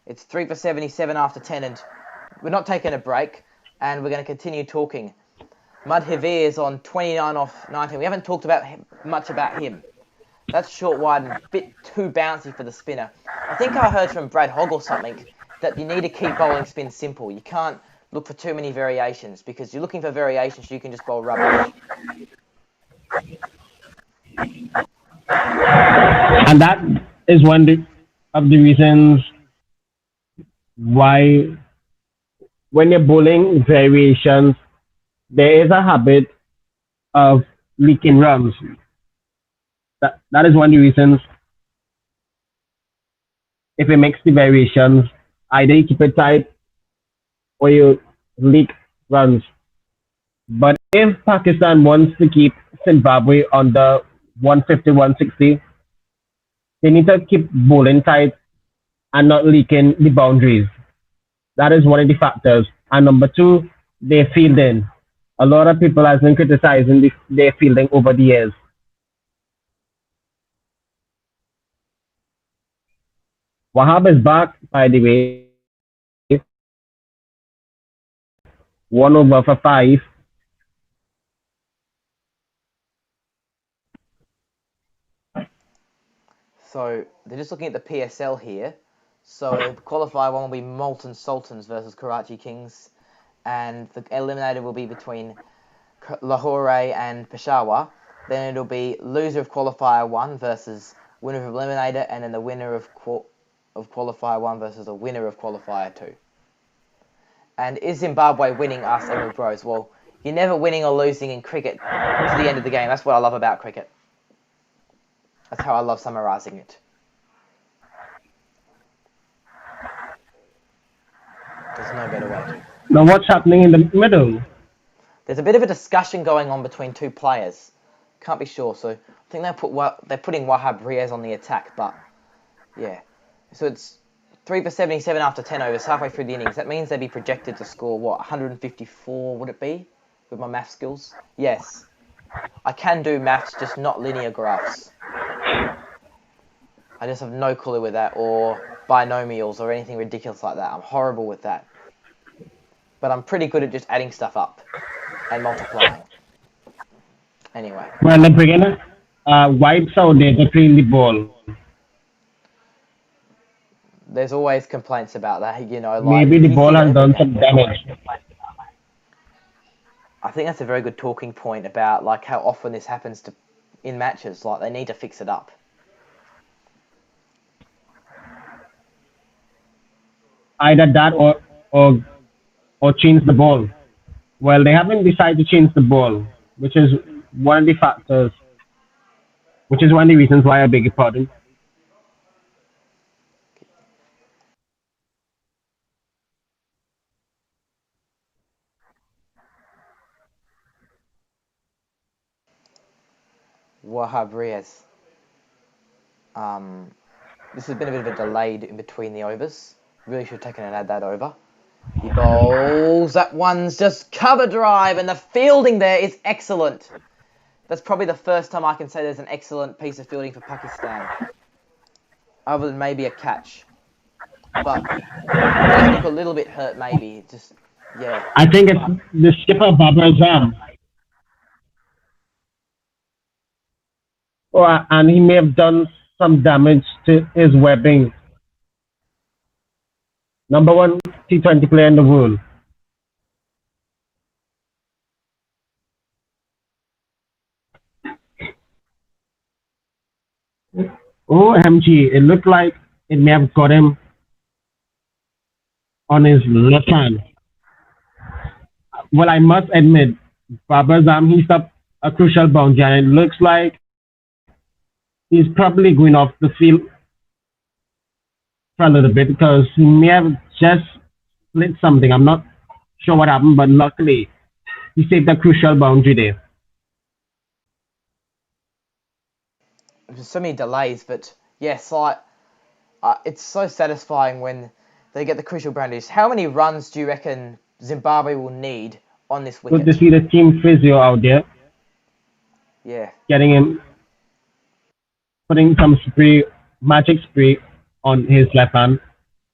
It's 3 for 77 after 10 and we're not taking a break and we're going to continue talking. Mudhavir is on 29 off 19. We haven't talked much about him. That's short, wide and a bit too bouncy for the spinner. I think I heard from Brad Hogg or something that you need to keep bowling spin simple. You can't look for too many variations because you're looking for variations you can just bowl rubbish. And that is one of the reasons why when you're bowling variations, there is a habit of leaking runs. That is one of the reasons if you mix the variations, either you keep it tight or you leak runs. But if Pakistan wants to keep Zimbabwe under 150, 160, they need to keep bowling tight and not leaking the boundaries. That is one of the factors. And number two, their fielding. A lot of people have been criticizing their fielding over the years. Wahab is back, by the way. 1 over for 5. So they're just looking at the PSL here. So qualifier one will be Molten Sultans versus Karachi Kings, and the eliminator will be between Lahore and Peshawar. Then it'll be loser of qualifier one versus winner of eliminator, and then the winner of qualifier one versus the winner of qualifier two. And is Zimbabwe winning? Asked Emerald Bros. Well, you're never winning or losing in cricket to the end of the game. That's what I love about cricket. That's how I love summarising it. There's no better way to. Now, what's happening in the middle? There's a bit of a discussion going on between two players. Can't be sure, so I think they're putting Wahab Riaz on the attack, but yeah. So it's 3 for 77 after 10 overs, halfway through the innings. That means they'd be projected to score, what, 154, would it be? With my math skills? Yes. I can do maths, just not linear graphs. I just have no clue with that, or binomials, or anything ridiculous like that. I'm horrible with that. But I'm pretty good at just adding stuff up and multiplying. Anyway. Well, the beginner wipes out there to clean the ball. There's always complaints about that, you know. Like, Maybe the ball has done some damage. I think that's a very good talking point about like how often this happens in matches. Like, they need to fix it up. Either that or change the ball. Well, they haven't decided to change the ball, which is one of the factors, which is one of the reasons why I beg your pardon. Wahab Riaz. This has been a bit of a delayed in between the overs. Really should have taken and add that over. He bowls. That one's just cover drive, and the fielding there is excellent. That's probably the first time I can say there's an excellent piece of fielding for Pakistan. Other than maybe a catch. But it does look a little bit hurt, maybe. Just, yeah. I think it's the skipper Babar Azam. Oh, and he may have done some damage to his webbing. Number one T20 player in the world. OMG, it looked like it may have got him on his left hand. Well, I must admit, Babar Azam, he stopped a crucial boundary, and it looks like he's probably going off the field for a little bit because he may have just split something. I'm not sure what happened, but luckily he saved a crucial boundary there. There's so many delays, but yes, like it's so satisfying when they get the crucial boundaries. How many runs do you reckon Zimbabwe will need on this wicket? Good to see the team physio out there. Yeah. Getting him, putting some spray, magic spray on his left hand.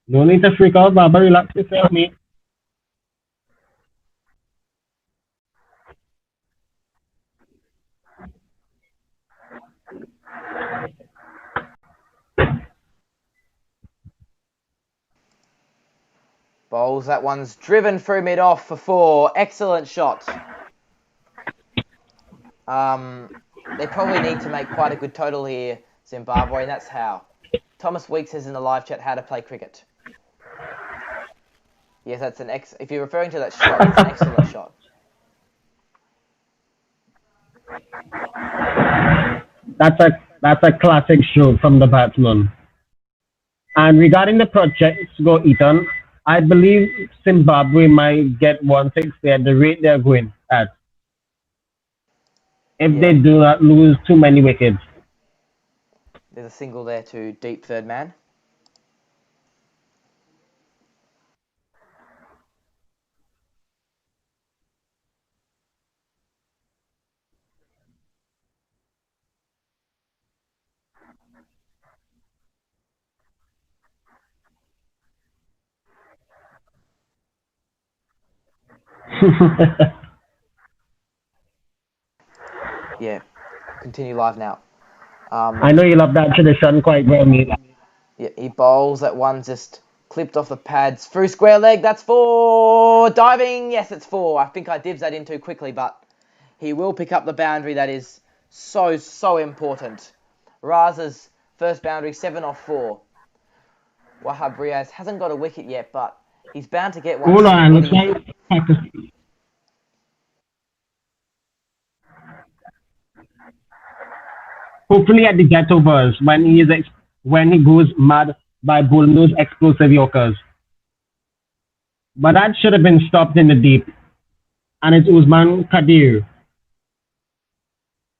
No need to freak out, Baba. Relax yourself, mate. Bowls, that one's driven through mid-off for 4. Excellent shot. They probably need to make quite a good total here, Zimbabwe, and that's how. Thomas Weeks says in the live chat how to play cricket. Yes, that's an if you're referring to that shot, it's an excellent shot. That's a classic stroke from the batsman. And regarding the projects go Ethan, I believe Zimbabwe might get 160 at the rate they're going at if Yeah. they do not lose too many wickets. There's a single there to deep third man. Yeah, continue live now. I know you love that tradition quite well, mate. Yeah, he bowls. That one just clipped off the pads. Through square leg. That's 4. Diving. Yes, it's 4. I think I divs that in too quickly, but he will pick up the boundary. That is so important. Raza's first boundary, 7 off 4. Wahab Riaz hasn't got a wicket yet, but he's bound to get one. Hold on, let's try. Hopefully at the get-overs when he goes mad by bowling those explosive Yorkers. But that should have been stopped in the deep. And it's Usman Kadir,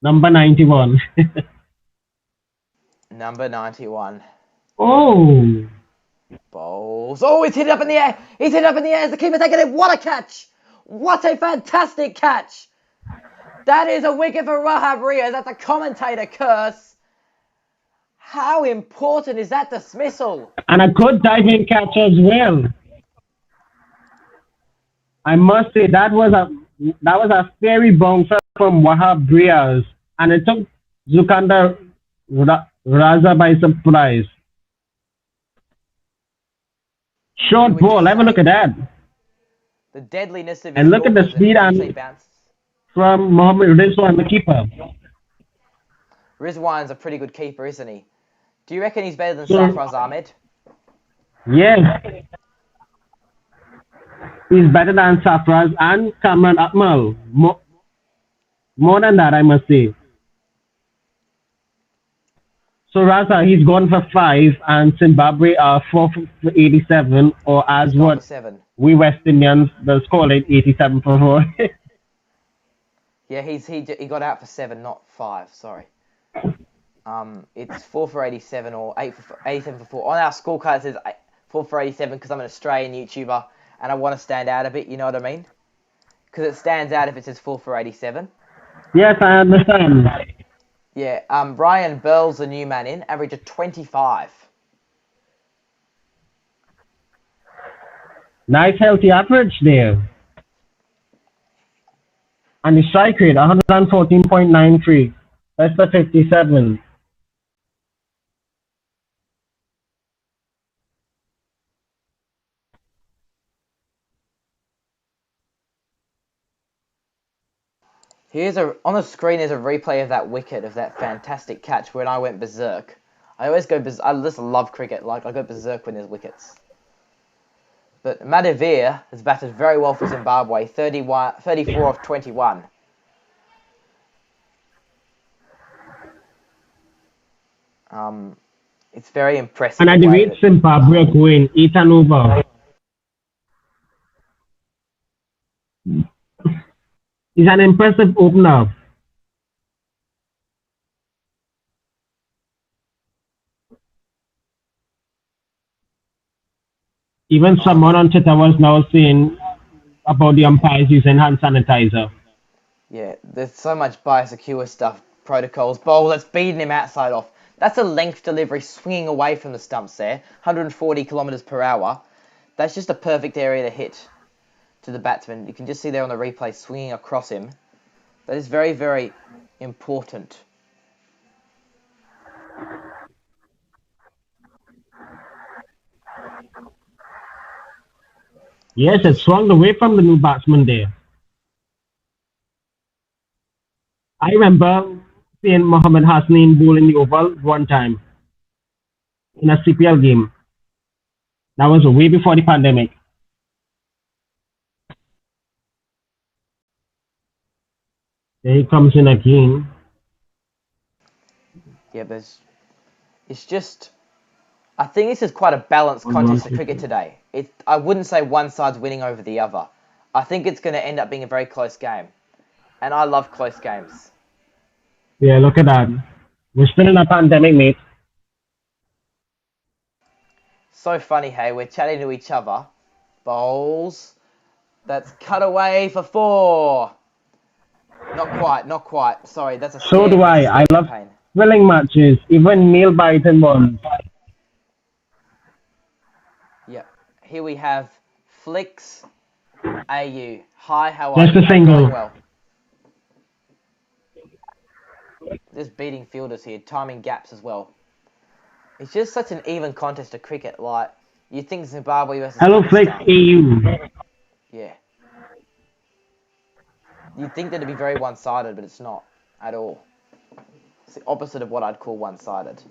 number 91. Number 91. Oh! Bowls. Oh, he's hit it up in the air. He's hit it up in the air. Is the keeper taking it? What a catch. What a fantastic catch. That is a wicket for Wahab Riaz. That's a commentator curse. How important is that dismissal? And a good diving catch as well. I must say that was a fairy bouncer from Wahab Riaz, and it took Zukandar Raza by surprise. Short ball, have a look at that. The deadliness of and look at the speed from Mohammad Rizwan, the keeper. Rizwan's a pretty good keeper, isn't he? Do you reckon he's better than Sarfraz Ahmed? Yes. He's better than Sarfraz and Kamran Akmal. More than that, I must say. So Raza, he's gone for 5, and Zimbabwe are 4 for 87, or as what we West Indians does call it, 87 for 4. Yeah, he got out for 7, not 5. Sorry. It's 4 for 87 or 87 for 4. On our scorecard it says 4 for 87 because I'm an Australian YouTuber and I want to stand out a bit. You know what I mean? Because it stands out if it says 4 for 87. Yes, I understand. Yeah. Ryan Bell's the new man in, average of 25. Nice healthy average there. And the strike rate 114.93. That's for 57. On the screen there's a replay of that wicket, of that fantastic catch when I went berserk. I always go berserk. I just love cricket. Like, I go berserk when there's wickets. But Madivir has batted very well for Zimbabwe, 34 off 21. It's very impressive. And at the rate Zimbabwe are going 8 and over. He's an impressive opener. Even someone on Twitter was now saying about the umpires using hand sanitizer. Yeah, there's so much biosecure stuff, protocols. Bowl that's beating him outside off. That's a length delivery swinging away from the stumps there, 140 kilometres per hour. That's just a perfect area to hit to the batsman. You can just see there on the replay swinging across him. That is very, very important. Yes, it swung away from the new batsman there. I remember seeing Mohammad Hasnain bowl in the oval one time in a CPL game. That was way before the pandemic. There he comes in again. Yeah, it's just, I think this is quite a balanced contest of cricket today. I wouldn't say one side's winning over the other. I think it's going to end up being a very close game. And I love close games. Yeah, look at that. We're still in a pandemic, mate. So funny, hey, we're chatting to each other. Bowls. That's cut away for 4. Not quite. Sorry, that's a So do I. I love campaign. thrilling matches, even nail biting ones. Yep. Here we have Flicks AU. Hi, how are Just you? a single. Going well. Just beating fielders here, timing gaps as well. It's just such an even contest of cricket. Like, you think Zimbabwe versus Hello, Flicks Pakistan. AU. Yeah. You'd think that it'd be very one-sided, but it's not at all. It's the opposite of what I'd call one-sided.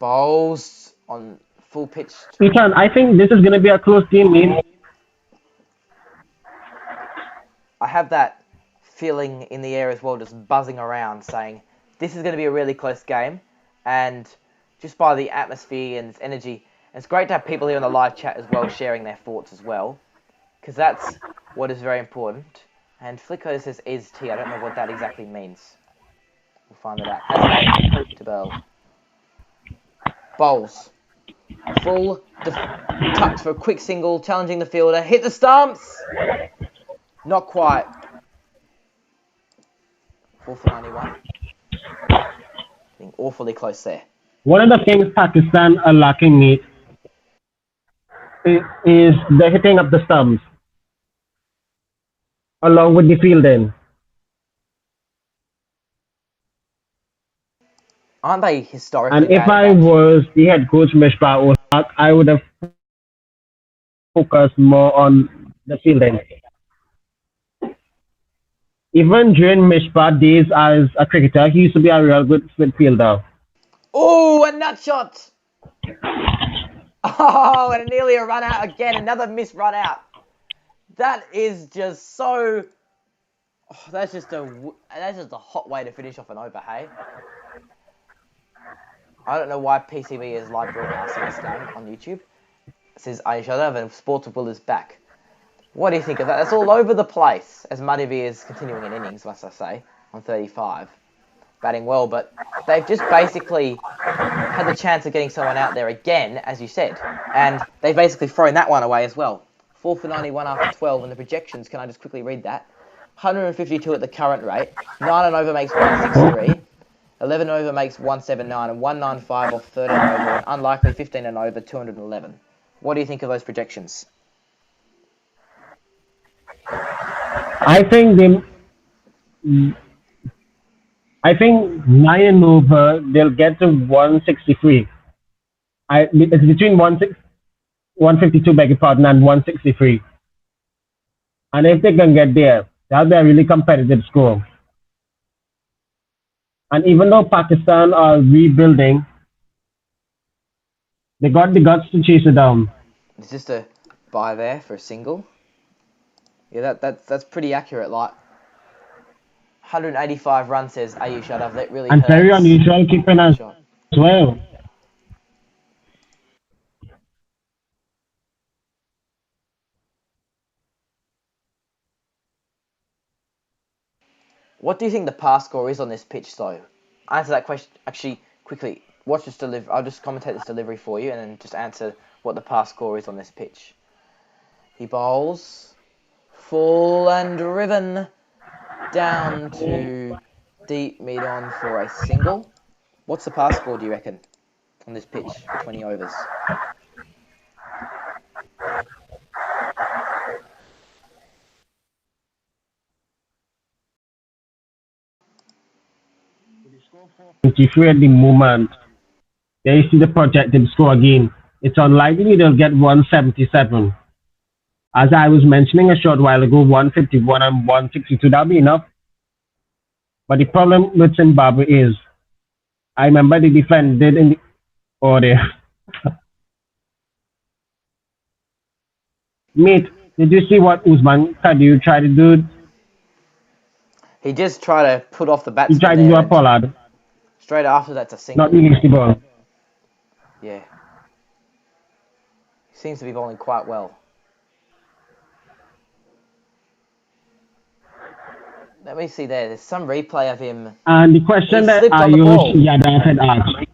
Bowls on full pitch. Ethan, I think this is going to be a close game, mate. I have that feeling in the air as well, just buzzing around, saying this is going to be a really close game. And just by the atmosphere and its energy, it's great to have people here in the live chat as well, sharing their thoughts as well, because that's what is very important. And Flicko says is T. I don't know what that exactly means. We'll find it out. Hasn't to Bell. Bowls. Full tucked for a quick single, challenging the fielder. Hit the stumps! Not quite. 4 for 91. Being awfully close there. One of the things Pakistan are lacking, mate, is the hitting of the stumps, along with the fielding. Aren't they historically And if bad I at that? was the head coach, Mishbah Ulhaq, I would have focused more on the fielding. Even during Mishbah days as a cricketer, he used to be a real good split fielder. Oh, a nut shot! Oh, and nearly a run out again. Another missed run out. That is just so... Oh, that's just a hot way to finish off an over, hey? I don't know why PCB is live broadcasting this game on YouTube. It says Aisha and Sports Will is back. What do you think of that? That's all over the place, as Madivi is continuing in innings, must I say, on 35. Batting well, but they've just basically had the chance of getting someone out there again, as you said. And they've basically thrown that one away as well. 4 for 91 after 12, and the projections, can I just quickly read that? 152 at the current rate, 9 and over makes 163, 11 over makes 179, and 195 off 13 over, and unlikely 15 and over, 211. What do you think of those projections? I think 9 and over, they'll get to 163. It's between 152, beg your pardon, and 163. And if they can get there, that'll be a really competitive score. And even though Pakistan are rebuilding, they got the guts to chase it down. It's just a buy there for a single. Yeah, that's pretty accurate. Like 185 runs says Ayush Shadav. That really And hurts. very unusual keeping as well. What do you think the pass score is on this pitch, though? Answer that question actually quickly. Watch this delivery. I'll just commentate this delivery for you, and then just answer what the pass score is on this pitch. He bowls full and driven down to deep mid on for a single. What's the pass score, do you reckon, on this pitch for 20 overs? If you at the moment, there you see the projected score again. It's unlikely they'll get 177. As I was mentioning a short while ago, 151 and 162, that'll be enough. But the problem with Zimbabwe is, I remember the defended in the order. Mate, did you see what Usman Kadir tried to do He just tried to put off the He batsman tried to do there, a and Pollard, straight after that's a single. not release the ball. Yeah. He seems to be bowling quite well. Let me see there. There's some replay of him. And the question He that slipped on the Ayush ball. Yadav had asked.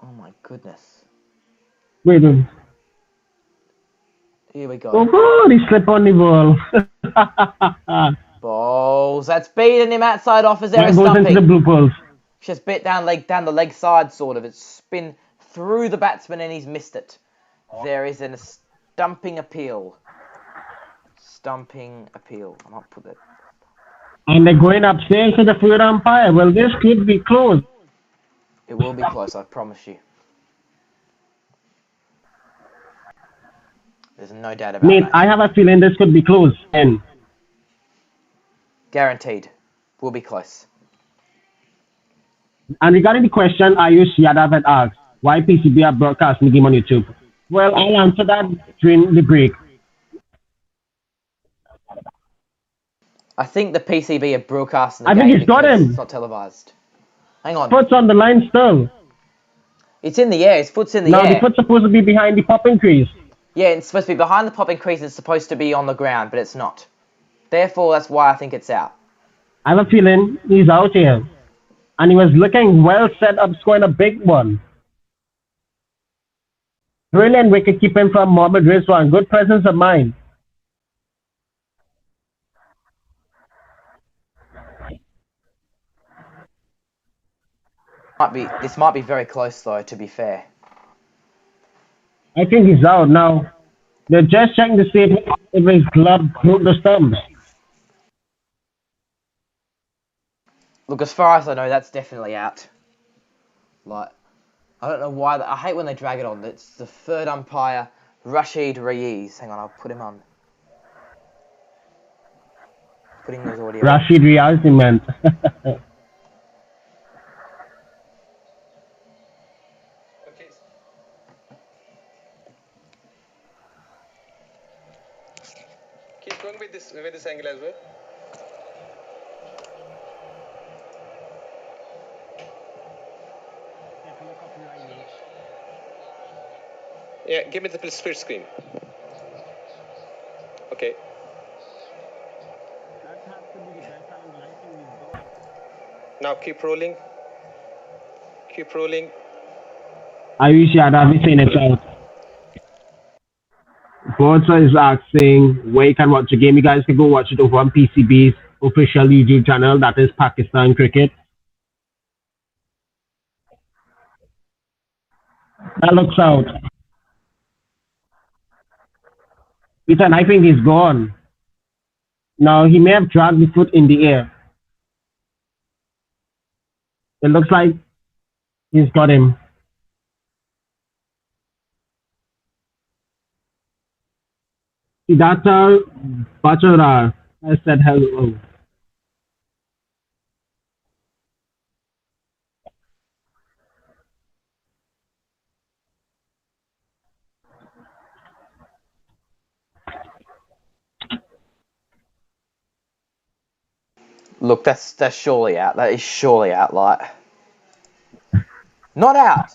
Oh my goodness. Wait, wait. Here we go. Oh, he slipped on the ball. Balls. That's beaten him outside off. Is there a That goes into the stumping? blue poles. Just bit down the leg side, sort of. It's spin through the batsman and he's missed it. There is a stumping appeal. Stumping appeal. I might put that. And they're going upstairs to the third umpire. Well, this could be close. It will be close, I promise you. There's no doubt about Mate, that. I have a feeling this could be close. And Guaranteed. Will be close. regarding the question Ayush Yadav had asked, why PCB are broadcasting the game on YouTube? Well, I'll answer that during the break. I think the PCB are broadcasting the I game think he's got because him. it's not televised. Hang on. Foot's on the line still. It's in the air. His foot's in the Now, air. the foot's supposed to be behind the popping crease. Yeah, it's supposed to be behind the popping crease. It's supposed to be on the ground, but it's not. Therefore, that's why I think it's out. I have a feeling he's out here. And he was looking well set up, scoring a big one. Brilliant wicket keeping from Mohammad Rizwan. Good presence of mind. This might be very close though, to be fair. I think he's out now. They're just checking to see if his glove broke the stumps. Look, as far as I know, that's definitely out. Like, I don't know why. I hate when they drag it on. It's the third umpire, Rashid Reyes. Hang on, I'll put him on. Putting his audio. Rashid Riaz, he meant. Keep going with this angle as well. Yeah, give me the split screen. Okay. Now keep rolling. Keep rolling. Ayush Yadav is saying it's out. Borsa is asking where you can watch the game. You guys can go watch it over on PCB's official YouTube channel. That is Pakistan Cricket. That looks out. Ethan, I think he's gone. Now, he may have dragged the foot in the air. It looks like he's got him. Siddhartha Bachara has said hello. Look, that's surely out. That is surely out. Like, not out.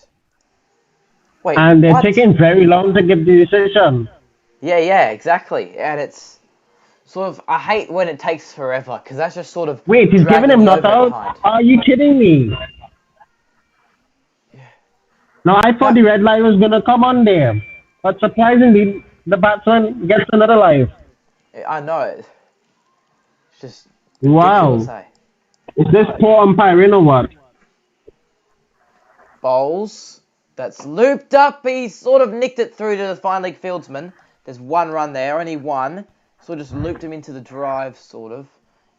Wait, And they're what? taking very long to give the decision. Yeah, exactly. And it's sort of, I hate when it takes forever because that's just sort of. Wait, he's giving him not out? behind. Are you kidding me? No, I thought the red light was going to come on there. But surprisingly, the batsman gets another life. I know it. It's just. Wow. ridiculous, eh? Is this poor umpiring or what? Bowls. That's looped up. He sort of nicked it through to the fine leg fieldsman. There's one run there, only one. Sort of just looped him into the drive, sort of.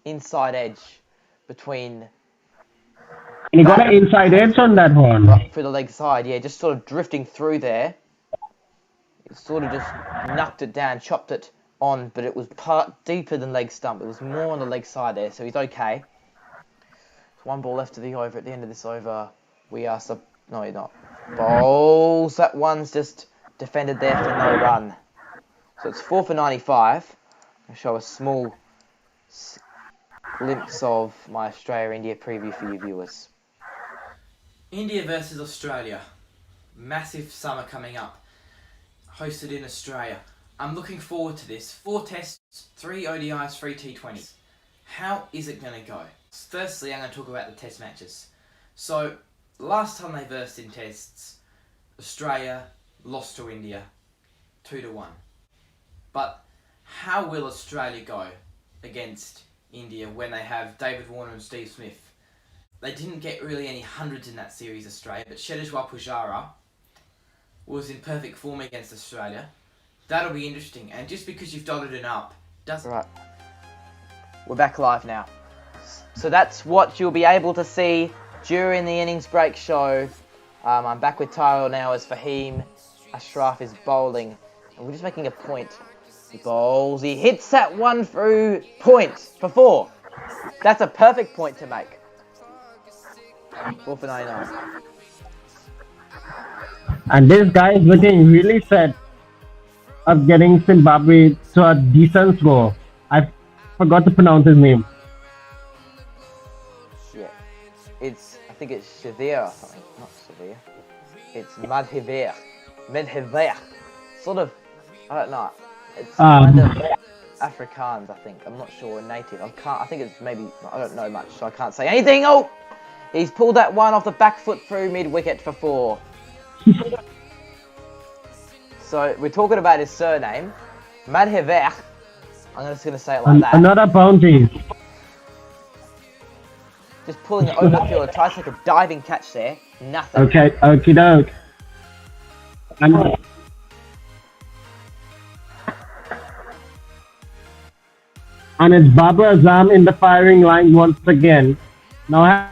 Inside edge between. And he got an inside edge on that one. Right through the leg side, yeah, just sort of drifting through there. It sort of just knucked it down, chopped it on, but it was deeper than leg stump. It was more on the leg side there, so he's okay. There's one ball left to the over. At the end of this over, we are no, you're not. Bowls. That one's just defended there for no run. So it's 4 for 95. I'll show a small glimpse of my Australia-India preview for you viewers. India versus Australia. Massive summer coming up. Hosted in Australia. I'm looking forward to this. 4 tests, 3 ODIs, 3 T20s. How is it going to go? Firstly, I'm going to talk about the test matches. So, last time they versed in tests, Australia lost to India 2-1. But how will Australia go against India when they have David Warner and Steve Smith? They didn't get really any hundreds in that series, Australia, but Cheteshwar Pujara was in perfect form against Australia. That'll be interesting, and just because you've dotted it up doesn't... Right. We're back live now. So that's what you'll be able to see during the innings break show. I'm back with Tyrell now as Fahim Ashraf is bowling. And we're just making a point. He bowls, he hits that one through point for 4. That's a perfect point to make. 4 for 99. And this guy is looking really set of getting Zimbabwe to a decent score. I forgot to pronounce his name. Yeah. I think it's Shavir or something. Not Shavir. It's Madhiver. Medhiver. Sort of, I don't know. It's kind of Afrikaans, I think. I'm not sure, native. I think it's maybe, I don't know much, so I can't say anything. Oh! He's pulled that one off the back foot through mid-wicket for 4. So, we're talking about his surname. Madhiver. I'm just going to say it like that. Another boundary. Just pulling it over the field. Tries to take a diving catch there. Nothing. Okay, okie doke. And it's Babar Azam in the firing line once again. Now,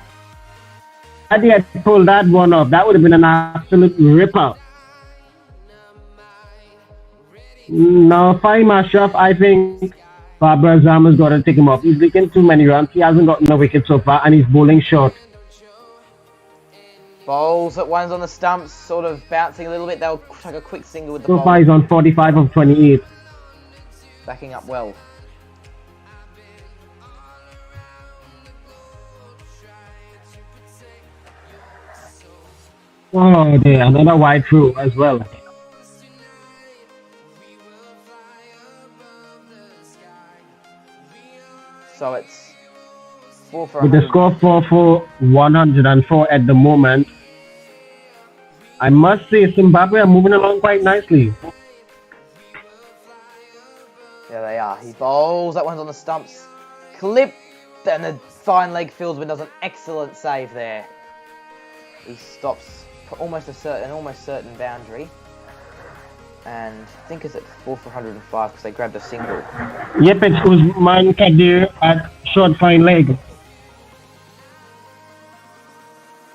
had he had pulled that one off, that would have been an absolute ripper. Now, Fahim Ashraf, I think Babar Azam has got to take him off. He's making too many runs. He hasn't gotten a wicket so far, and he's bowling short. Bowls at ones on the stumps, sort of bouncing a little bit. They'll take a quick single with the So bowl. far, he's on 45 of 28. Backing up well. Oh, dear, another wide through as well. So it's 4 for With the score 4 for 104 at the moment, I must say Zimbabwe are moving along quite nicely. There they are. He bowls. That one's on the stumps. Clipped. And the fine leg fieldsman does an excellent save there. He stops for almost certain boundary. And I think it's at 4 for 105 because they grabbed a single. Yep, it's Usman Kadir at short fine leg.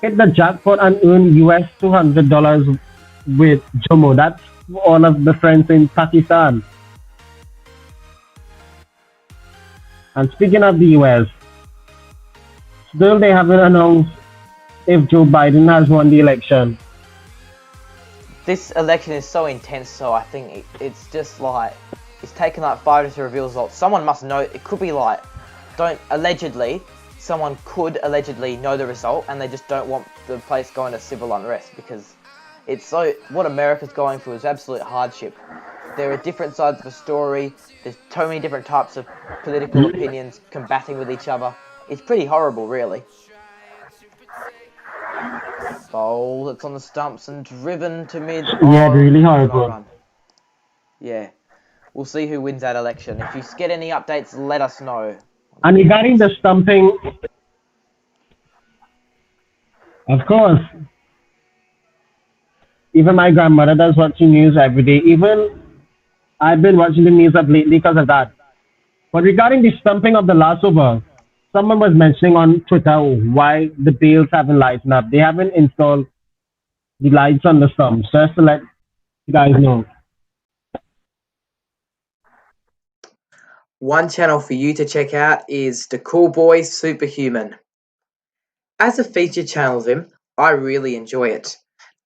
Hit the jackpot and earn US $200 with Jomo. That's all of the friends in Pakistan. And speaking of the US, still they haven't announced if Joe Biden has won the election. This election is so intense, so I think it's just like, it's taken like 5 days to reveal results. Someone must know, it could be like, someone could allegedly know the result and they just don't want the place going to civil unrest because it's so, what America's going through is absolute hardship. There are different sides of a story, there's so many different types of political opinions combating with each other. It's pretty horrible, really. Bowl, it's on the stumps and driven to mid. Yeah, really horrible. Yeah. We'll see who wins that election. If you get any updates, let us know. And regarding the stumping, of course, even my grandmother does watch the news every day. Even I've been watching the news of lately because of that. But regarding the stumping of the last over, someone was mentioning on Twitter why the bails haven't lightened up. They haven't installed the lights on the stumps, just to let you guys know. One channel for you to check out is The Cool Boy Superhuman. As a featured channel of him, I really enjoy it.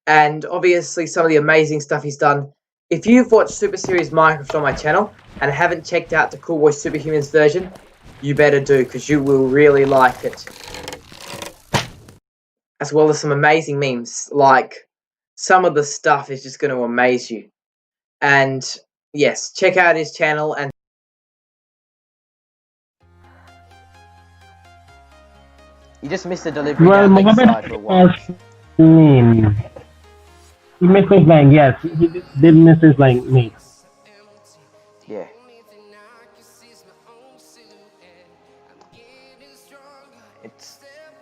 And obviously some of the amazing stuff he's done If you've watched Super Series Minecraft on my channel and haven't checked out the Cool Boy Superhumans version, you better do, because you will really like it. As well as some amazing memes, like some of the stuff is just going to amaze you. And yes, check out his channel. And you just missed the delivery down Lakeside for a while. He missed his line, yes. He did miss his line, mate. Yeah.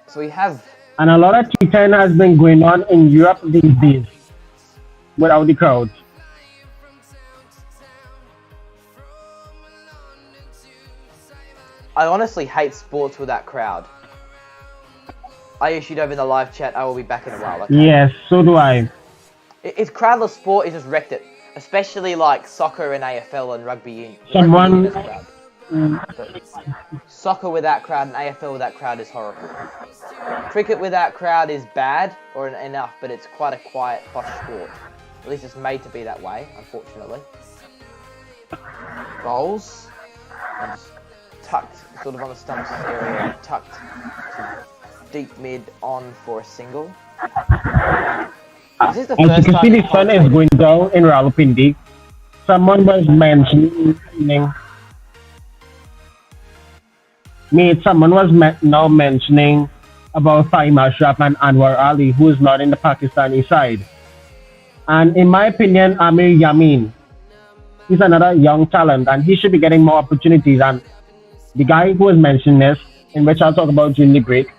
So we have... And a lot of T10 has been going on in Europe these days without the crowd. I honestly hate sports with that crowd. I issued over in the live chat, I will be back in a while. Okay? Yes, so do I. It's crowdless sport, it just wrecked it. Especially like soccer and AFL and rugby union. Someone... Soccer without crowd and AFL without crowd is horrible. Cricket without crowd is bad, or enough, but it's quite a quiet, posh sport. At least it's made to be that way, unfortunately. Bowls. And just tucked, sort of on the stumps area, tucked to deep mid on for a single. As you can see, the sun is going down in Rawalpindi. Someone was mentioning... someone was now mentioning about Fahim Ashraf and Anwar Ali, who is not in the Pakistani side. And in my opinion, Amir Yamin, he's another young talent and he should be getting more opportunities. And the guy who was mentioning this, in which I'll talk about during the break.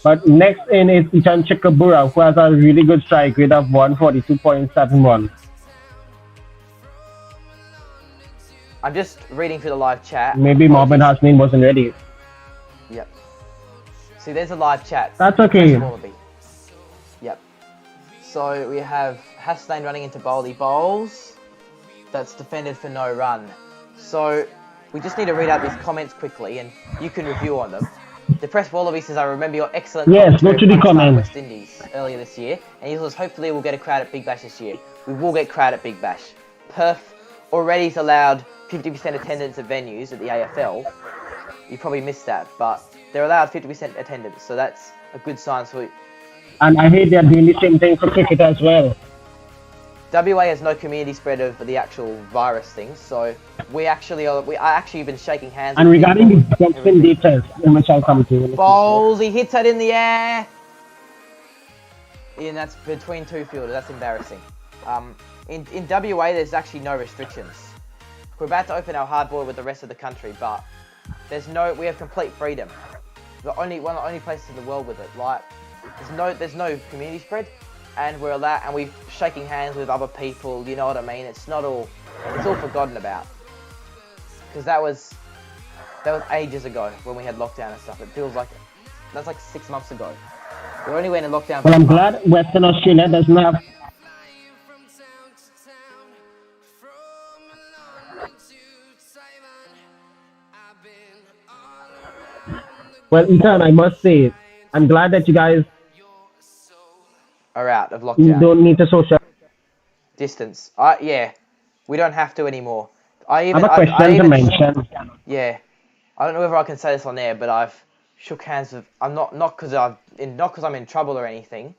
But next in is Ichan Chikabura, who has a really good strike rate of 142.71. I'm just reading through the live chat. Maybe Mohammed Hasnain wasn't ready. Yep. See, there's a live chat. That's okay. Yep. So we have Hasnain running into Boldy Bowls. That's defended for no run. So we just need to read out these comments quickly and you can review on them. Depressed Wallaby says, I remember your excellent go to the comments. West Indies earlier this year. And he says, hopefully we'll get a crowd at Big Bash this year. We will get crowd at Big Bash. Perth already is allowed 50% attendance at venues at the AFL. You probably missed that, but they're allowed 50% attendance, so that's a good sign. So and I hear they're doing the same thing for cricket as well. WA has no community spread of the actual virus things, so we actually been shaking hands. And regarding the Jackson data, in which I'll come to. Bowls, he hits it in the air. And that's between two fielders. That's embarrassing. In WA, there's actually no restrictions. We're about to open our hardball with the rest of the country, but we have complete freedom. One of the only places in the world with it. Like, there's no community spread, and we're allowed, and we're shaking hands with other people. You know what I mean? It's all forgotten about, because that was ages ago when we had lockdown and stuff. It feels like that's like 6 months ago. We only went in lockdown. Well, I'm glad Western Australia doesn't have. Well, Ethan, I must say, I'm glad that you guys are out of lockdown. You don't need to social distance. Yeah, we don't have to anymore. I have a question to mention. Yeah, I don't know whether I can say this on air, but I've shook hands with. I'm not because I'm in trouble or anything,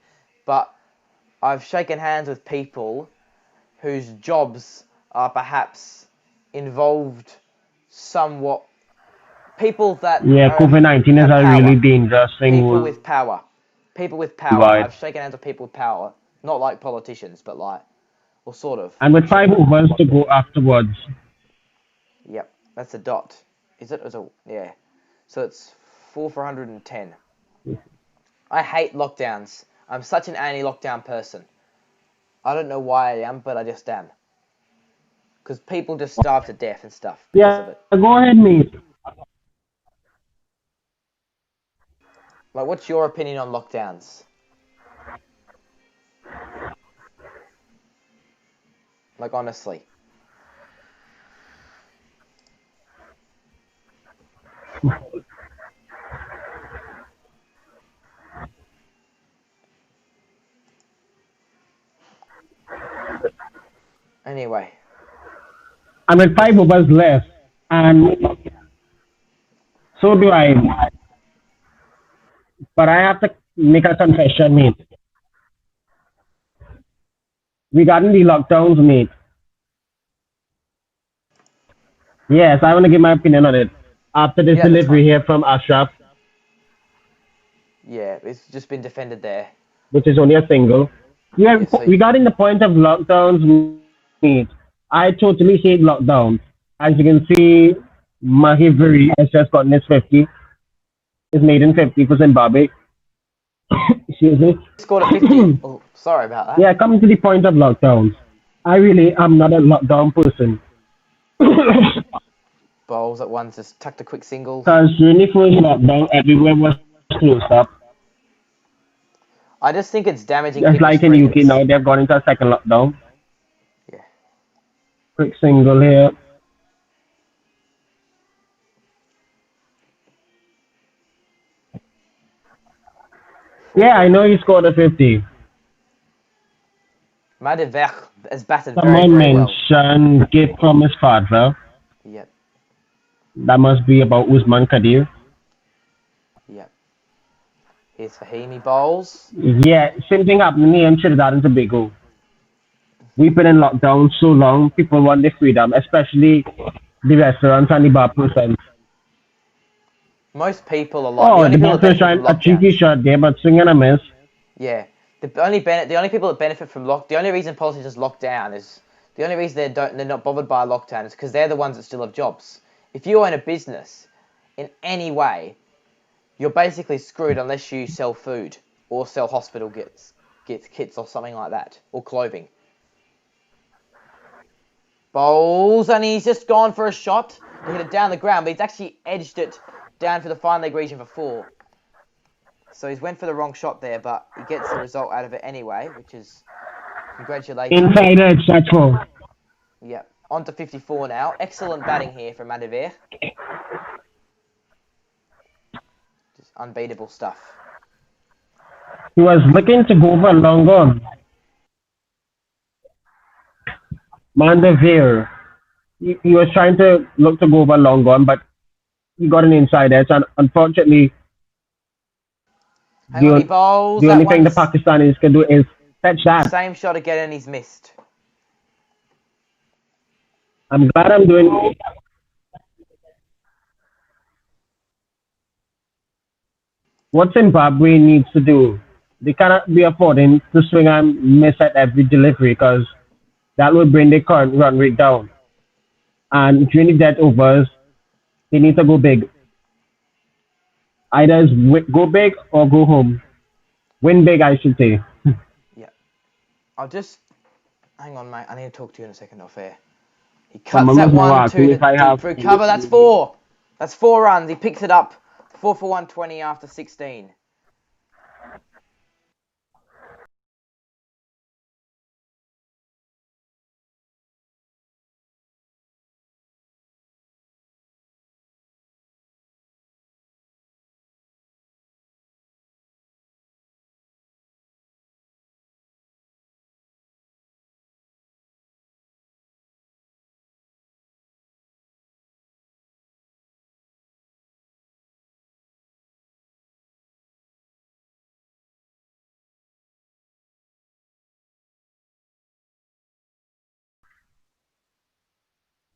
but I've shaken hands with people whose jobs are perhaps involved somewhat. People that COVID-19 is a really dangerous thing. People with power. Right. I've shaken hands with people with power, not like politicians, but like, or sort of. And with 5 overs to go afterwards. Yep, that's a dot. Is it? Yeah. So it's 4 for 110. I hate lockdowns. I'm such an anti-lockdown person. I don't know why I am, but I just am. Because people just starve to death and stuff. Yeah, go ahead, mate. Like, what's your opinion on lockdowns? Like, honestly. Anyway, I'm at 5 overs left, and so do I. But I have to make a confession, mate. Regarding the lockdowns, mate. Yes, I want to give my opinion on it. After this Yeah, that's delivery fine. here from Ashraf, Yeah, it's just been defended there. which is only a single. Yeah, Yeah, so regarding the point of lockdowns, mate, I totally hate lockdowns. As you can see, Mahiviri has just gotten his 50, his maiden 50 for Zimbabwe. Excuse me. scored a 50. Oh, sorry about that. Yeah, coming to the point of lockdowns, I really am not a lockdown person. Bowls at once, just tucked a quick single. Because during the first lockdown, everywhere was closed up. I just think it's damaging Just people's like in UK dreams. now, they've gone into a second lockdown. Yeah. Quick single here. Yeah, I know he scored a 50. Madevech has batted very, Someone very well. mentioned gift from his father. Yep, That must be about Usman Kadir. yep. Here's Fahimi bowls. Yeah, same thing happening here in Trinidad and Tobago. We've been in lockdown so long, people want their freedom, especially the restaurants and the bar persons. Most people are like Oh, the only the people that boxer benefit trying from a cheeky lockdowns. shot there, but swinging a miss. Yeah, the only people that benefit from the only reason politicians lock down is the only reason they're not bothered by a lockdown is because they're the ones that still have jobs. If you own a business in any way, you're basically screwed unless you sell food or sell hospital kits or something like that, or clothing. Bowls, and he's just gone for a shot to hit it down the ground, but he's actually edged it down for the fine leg region for 4. So he's went for the wrong shot there, but he gets the result out of it anyway, which is congratulations. Inside edge, that's all. Yep, on to 54 now. Excellent batting here from Madaver. Just unbeatable stuff. He was looking to go for a long on. Mandavir. He was trying to look to go for a long on, but he got an inside edge, and unfortunately, Hang on, he bowls. the That only thing the one's Pakistanis can do is fetch that. same shot again, and he's missed. I'm glad I'm doing. What Zimbabwe needs to do, they cannot be affording to swing and miss at every delivery because that will bring the current run rate down. And during the dead overs, they need to go big. Either go big or go home. Win big, I should say. Yeah. I'll just hang on, mate. I need to talk to you in a second off air. He cuts Someone that was one asking to if I the have- through cover. That's 4. That's 4 runs. He picks it up. 4 for 120 after 16.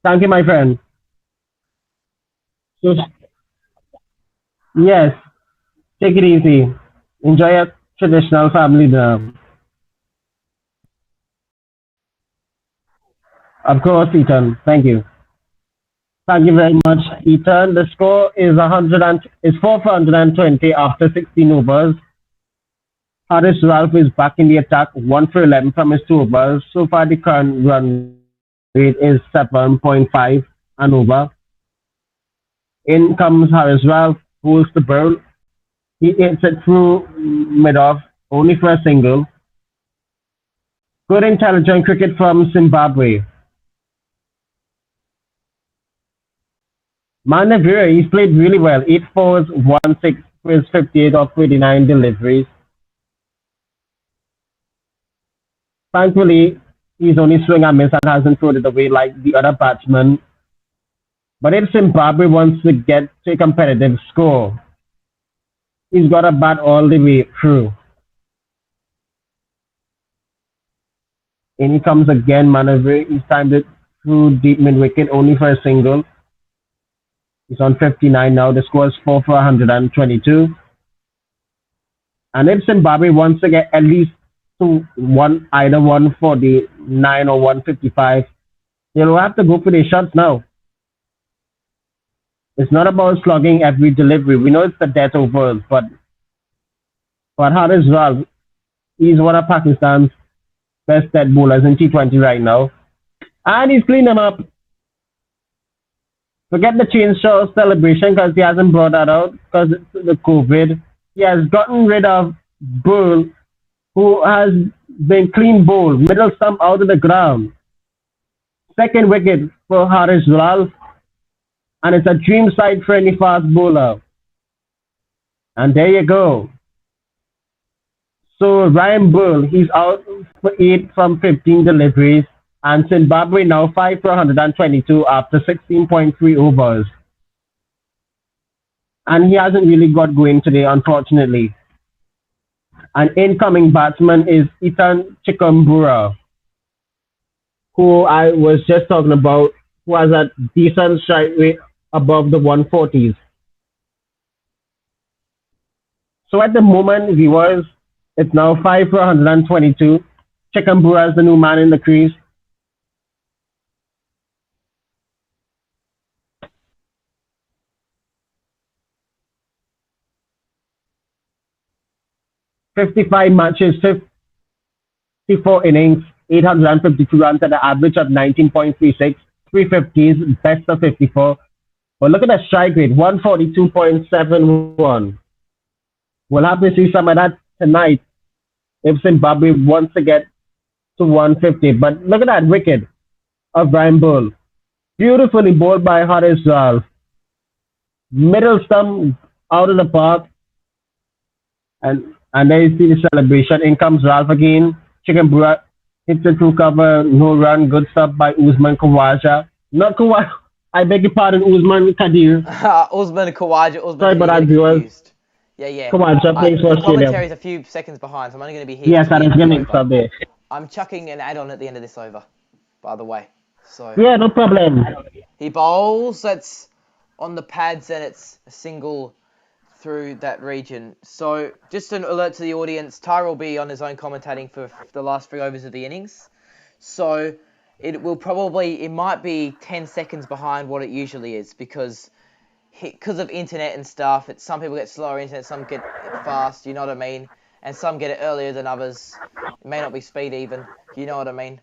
Thank you, my friend. So, yes, take it easy. Enjoy your traditional family dinner. Of course, Ethan. Thank you. Thank you very much, Ethan. The score is 4 for 120 after 16 overs. Haris Ralph is back in the attack, 1 for 11 from his 2 overs. So far, the current run rate is 7.5 and over. In comes Haris Ralph, pulls the ball. He hits it through mid-off, only for a single. Good intelligent cricket from Zimbabwe. Manavira, he's played really well. 8 fours, 1 6 for his 58 of 29 deliveries. Thankfully, He's only swing and miss and hasn't thrown it away like the other batsmen. But if Zimbabwe wants to get to a competitive score, he's got to bat all the way through. In he comes again, Manavri. He's timed it through deep mid wicket only for a single. He's on 59 now. The score is 4 for 122. And if Zimbabwe wants to get at least to either 149 or 155, they'll have to go for their shots now. It's not about slugging every delivery. We know it's the death overs, but Haris Ral, he's one of Pakistan's best dead bowlers in T20 right now. And he's cleaned them up. Forget the chainsaw celebration because he hasn't brought that out because it's the COVID. He has gotten rid of Bull, who has been clean bowled, middle stump out of the ground. Second wicket for Haris Ral. And it's a dream side for any fast bowler. And there you go. So Ryan Bull, he's out for 8 from 15 deliveries. And Zimbabwe now 5 for 122 after 16.3 overs. And he hasn't really got going today, unfortunately. An incoming batsman is Ethan Chikumbura, who I was just talking about, who has a decent strike rate above the 140s. So at the moment, viewers, it's now 5 for 122. Chikumbura is the new man in the crease. "55 matches, 54 innings, 852 runs at an average of 19.36, 350s, best of 54. But look at the strike rate, 142.71. We'll have to see some of that tonight if Zimbabwe wants to get to 150. But look at that wicket of Brian Bull. Beautifully bowled by Haris Ral. Middle stump out of the park. And there you see the celebration. In comes Ralph again. Chikumbura hits the through cover, no run. Good stuff by Usman Khawaja. Not Khawaja. I beg your pardon, Usman Kadir. Usman Khawaja. Usman Sorry about that, viewers. Yeah. Khawaja plays for the commentary Australia. is a few seconds behind, so I'm only going to be here. Yes, I was going to stop there. I'm chucking an add-on at the end of this over, by the way. So Yeah, no problem. he bowls. That's on the pads, and it's a single through that region. So just an alert to the audience, Tyra will be on his own commentating for the last 3 overs of the innings. So it might be 10 seconds behind what it usually is because of internet and stuff. Some people get slower internet, some get it fast, you know what I mean? And some get it earlier than others. It may not be speed even, you know what I mean?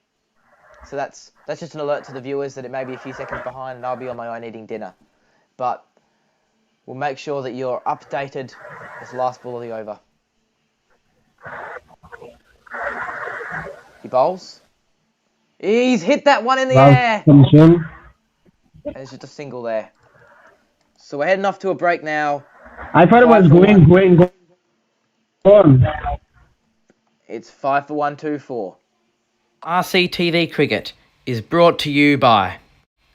So that's just an alert to the viewers that it may be a few seconds behind and I'll be on my own eating dinner. But we'll make sure that you're updated as last ball of the over. He bowls. He's hit that one in the air. And it's just a single there. So we're heading off to a break now. I thought it was going on. It's 5 for 124. RCTV Cricket is brought to you by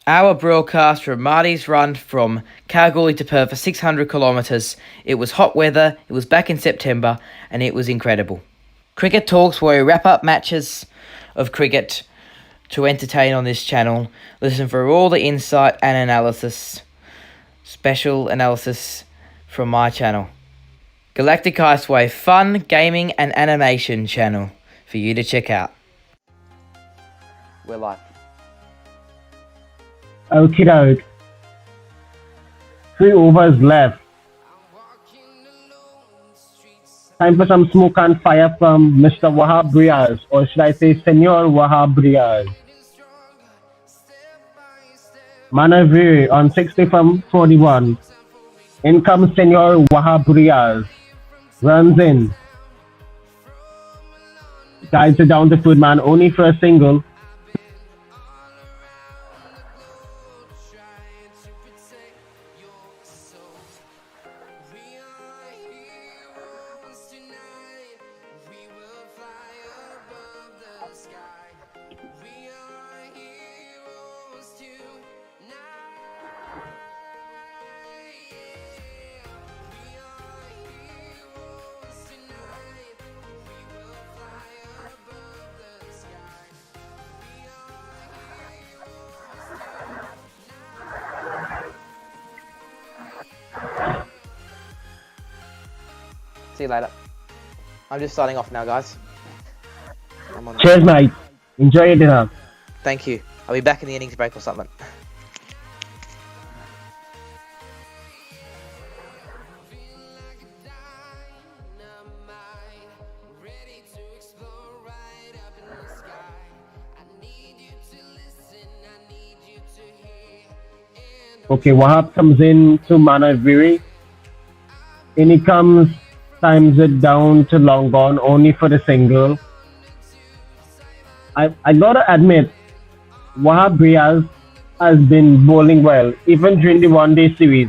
our broadcast from Marty's run from Kalgoorlie to Perth for 600 kilometres. It was hot weather, it was back in September, and it was incredible. Cricket Talks, where we wrap up matches of cricket to entertain on this channel. Listen for all the insight and analysis, special analysis from my channel. Galactic Icewave, fun, gaming and animation channel for you to check out. We're live. Okie doke. 3 overs left. Time for some smoke and fire from Mr. Wahab Riaz, or should I say Senor Wahab Riaz. Manaviri on 60 from 41. In comes Senor Wahab Riaz. Runs in. Guides it down to Foodman only for a single. See you later. I'm just signing off now, guys. Cheers, mate. Enjoy your dinner. Thank you. I'll be back in the innings break or something. Okay, Wahab comes in to Manaviri. And he times it down to long gone only for the single. I gotta admit, Wahab Riaz has been bowling well, even during the one-day series.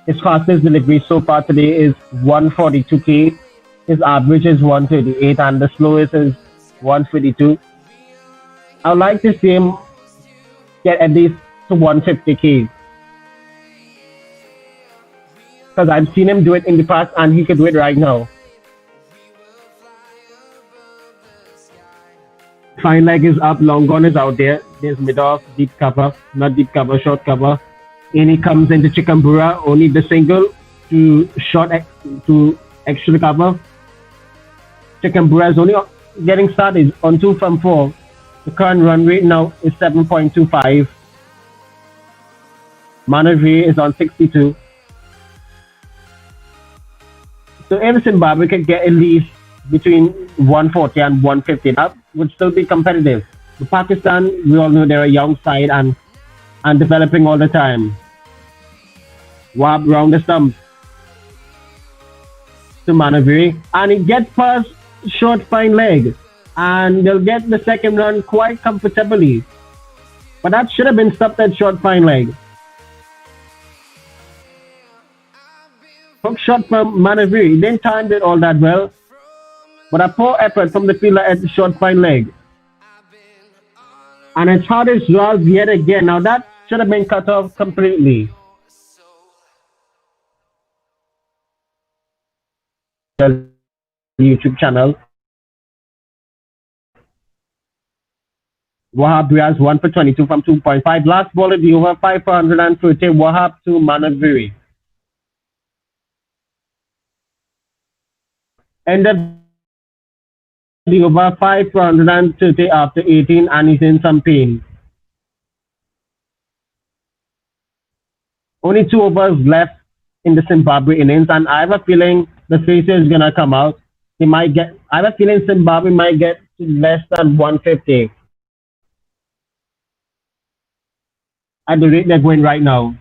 His fastest delivery so far today is 142k. His average is 138 and the slowest is 152. I would like to see him get at least to 150k. Because I've seen him do it in the past and he could do it right now. Fine leg is up, long gone is out there. There's mid-off, deep cover, not deep cover, short cover. And he comes into Chikambura, only the single to to extra cover. Chikambura is only getting started on 2 from 4. The current run rate now is 7.25. Manaviri is on 62. So if Zimbabwe can get at least between 140 and 150, that would still be competitive. But Pakistan, we all know they're a young side and developing all the time. Wahab round the stump to Manaviri, and he gets past short fine leg, and they'll get the second run quite comfortably. But that should have been stopped at short fine leg. Hook shot from Manaviri, didn't time it all that well, but a poor effort from the fielder at the short fine leg. And it's hard as well yet again. Now that should have been cut off completely. YouTube channel. Wahab Riaz 1 for 22 from 2.5. Last ball of the over 5 for 130. Wahab to Manaviri. End of the over 5 for 130 after 18, and he's in some pain. Only 2 overs left in the Zimbabwe innings, and I have a feeling the facer is gonna come out. I have a feeling Zimbabwe might get to less than 150 at the rate they're going right now.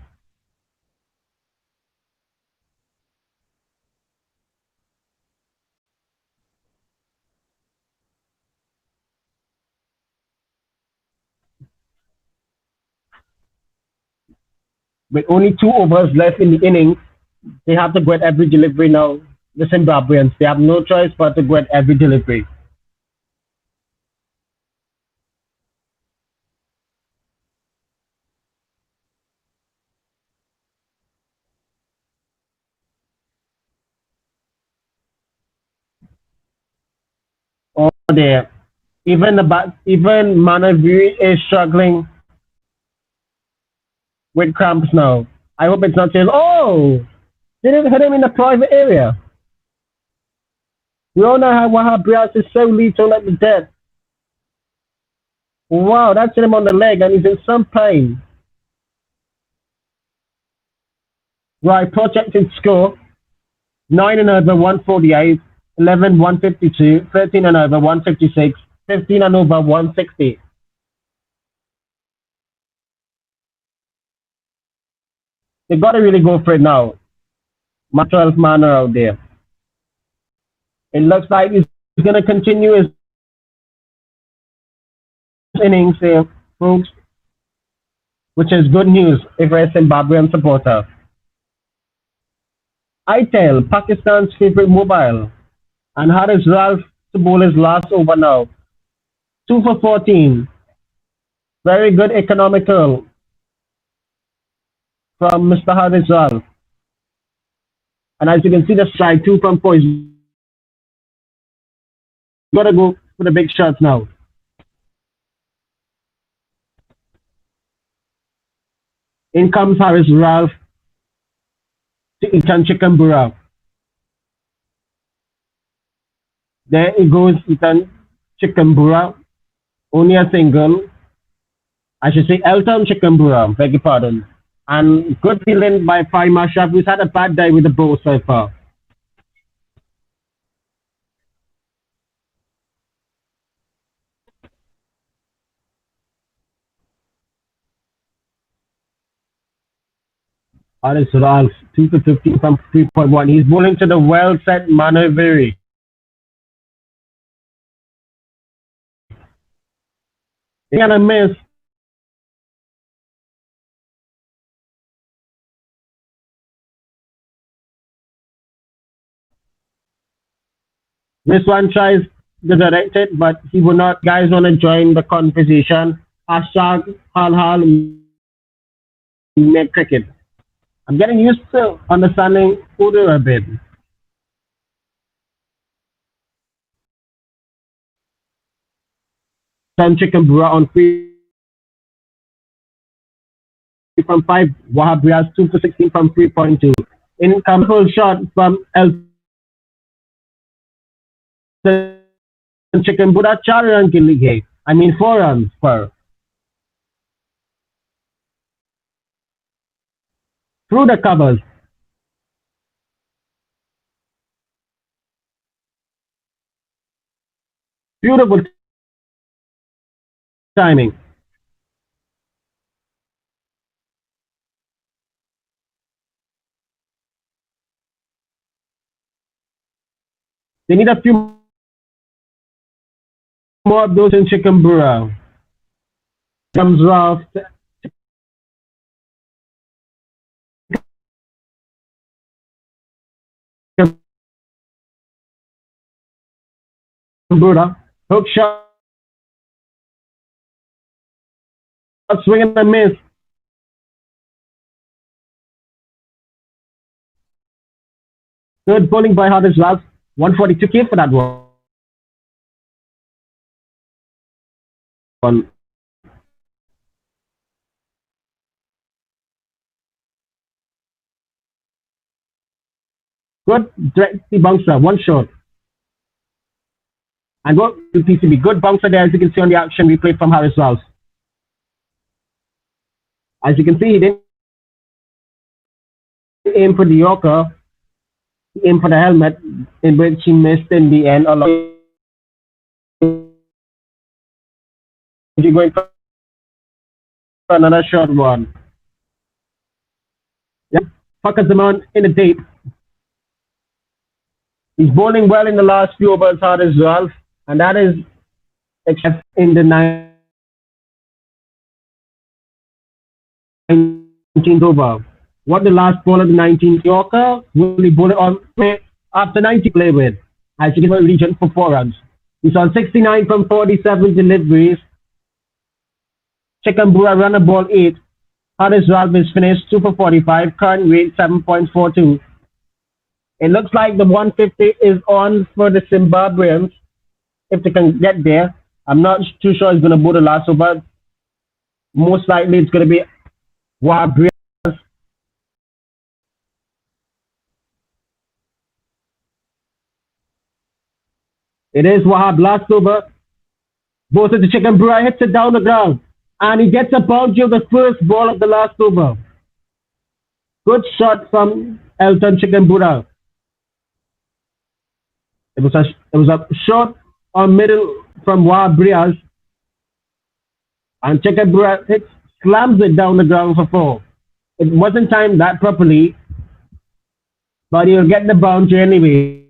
With only 2 overs left in the innings, they have to go at every delivery now. The Zimbabweans, they have no choice but to go at every delivery. Oh, there. Even Manaviri is struggling with cramps now. I hope it's not saying, oh, did it hit him in the private area? We all know how Wahab Riaz is so lethal at the death. Wow, that's hit him on the leg and he's in some pain. Right, projected score 9 and over 148, 11 152, 13 and over 156, 15 and over 160. They got to really go for it now. My 12th man are out there. It looks like he's going to continue his innings here, folks, which is good news if you're a Zimbabwean supporter. ITEL, Pakistan's favorite mobile, and Haris Ralph to bowl his last over now. 2 for 14. Very good economical from Mr. Haris Ralph. And as you can see, the strike 2 from 4 is got to go for the big shots now. In comes Haris Ralph to Itan Chikambura. There it goes, Ethan Chikambura. Only a single. I should say Elton Chikambura, beg your pardon. And good feeling by Faima Shaf, who's had a bad day with the ball so far. Aris Ralph, 2 for 15 from 3.1. He's bowling to the well set Manaveri. He's gonna miss. This one tries to direct it, but he will not. Guys want to join the conversation. Hashtag Hal make cricket. I'm getting used to understanding Urdu a bit. Some chicken bura on 3 from 5. Wahab Riaz 2 for 16 from 3.2. Income full shot from El Chicken Buddha 4 run ke liye. I mean 4 runs per. Through the covers. Beautiful timing. They need a few more of those in Chicken Bura. Comes off. Buddha. Hook shot. Swing and a miss. Good bowling by Hardis Ralph. 142k for that one. Good direct bouncer. One shot. And go to PCB. Good bouncer there, as you can see on the action replay from Harris Ralph. As you can see, he didn't aim for the Yorker. He aimed for the helmet, in which he missed in the end. You're going for another short one. Yeah, Fakar Zaman in the deep. He's bowling well in the last few overs, Harris Ralph, and that is except in the 19th over. What the last ball of the 19th Yorker will he bowl it on after 90 play with, as he can region for 4 runs. He's on 69 from 47 deliveries. Chikambura run a ball 8. Harris Ralph is finished 2 for 45. Current rate 7.42. It looks like the 150 is on for the Zimbabweans if they can get there. I'm not too sure he's going to bowl the last over. Most likely it's going to be Wabri. It is Wahab last over. Goes to the Chicken Brewer, hits it down the ground. And he gets a boundary of the first ball of the last over. Good shot from Elton Chicken Brewer. It was a shot on middle from Wahab Briaz. And Chicken Brewer slams it down the ground for 4. It wasn't timed that properly. But he'll get the boundary anyway.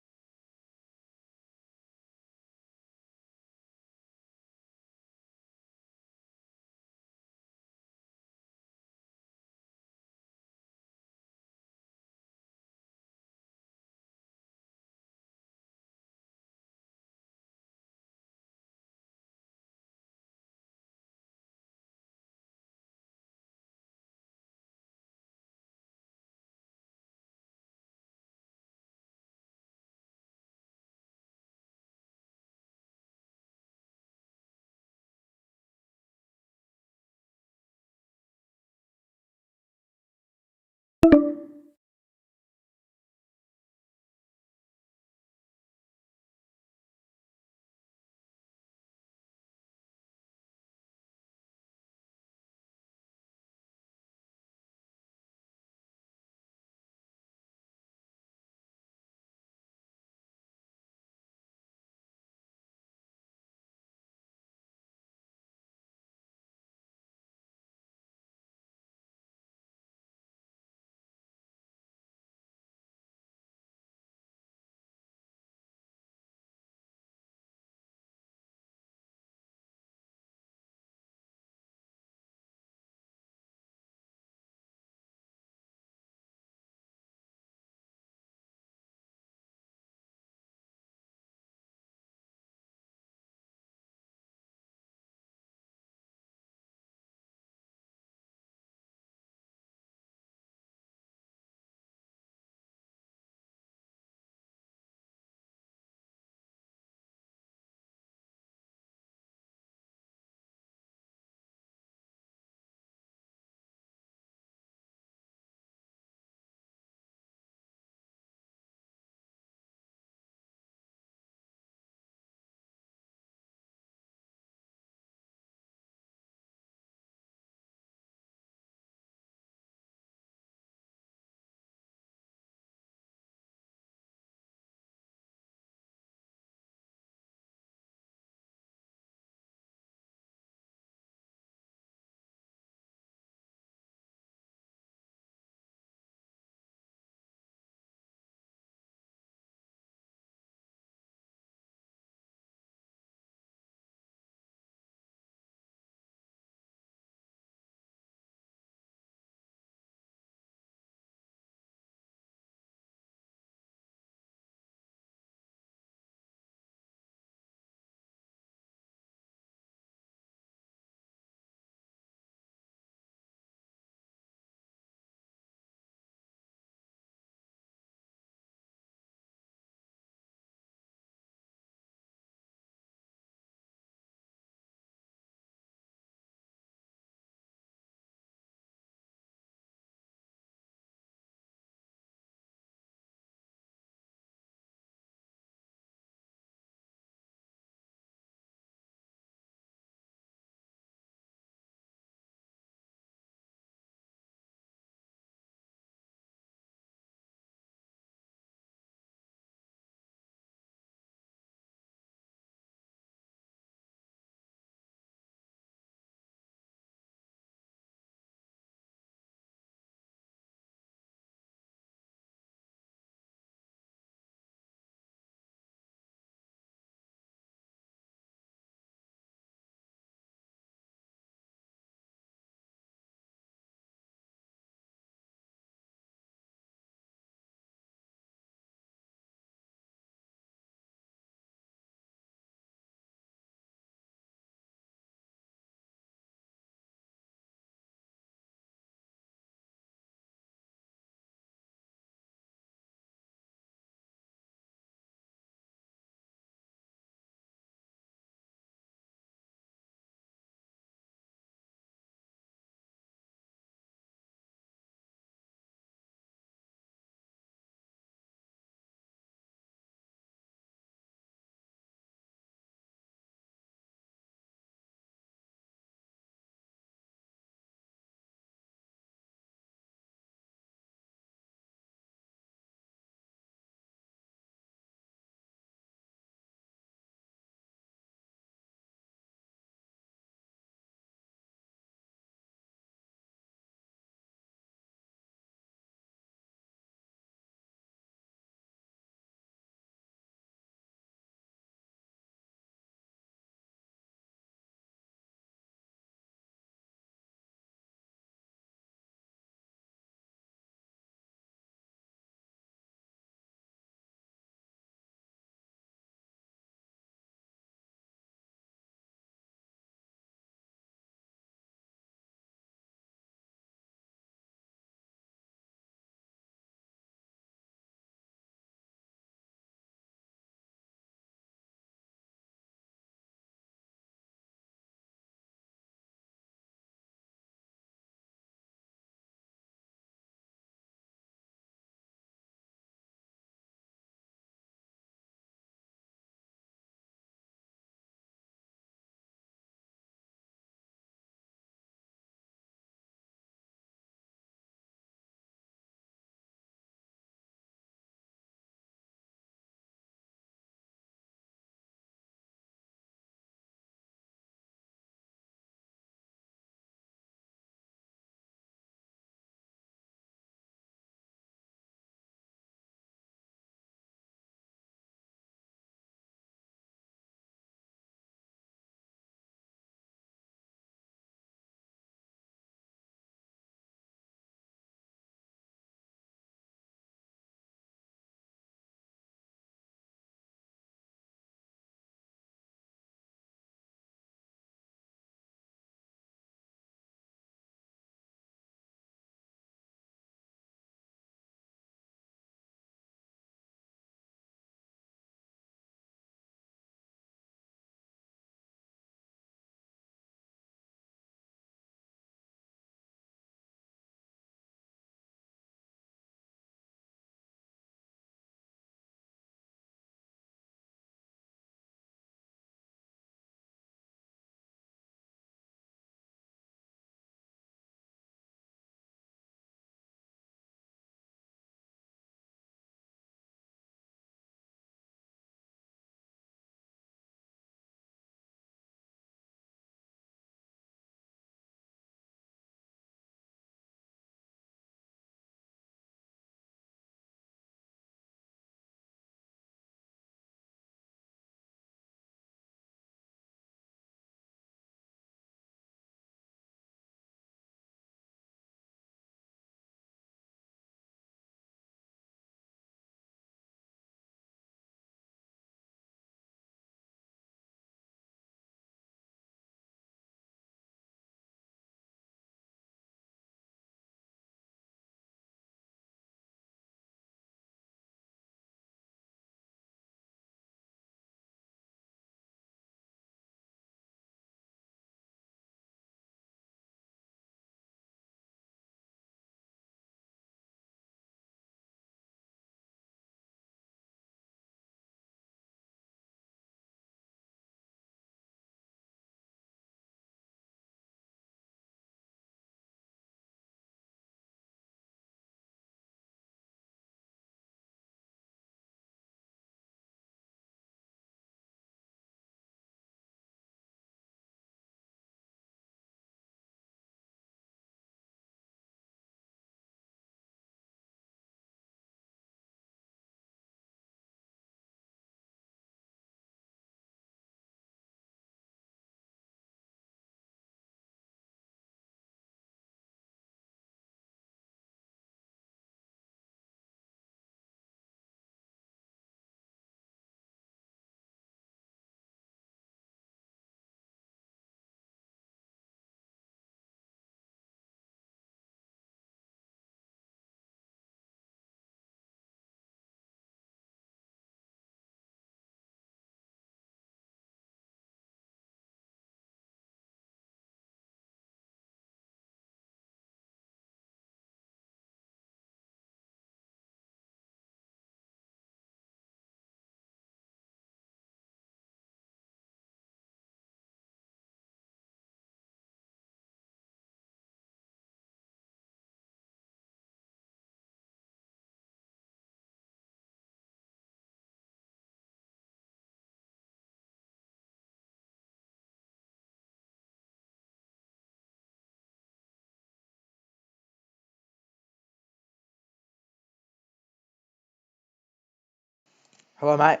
Hello, mate.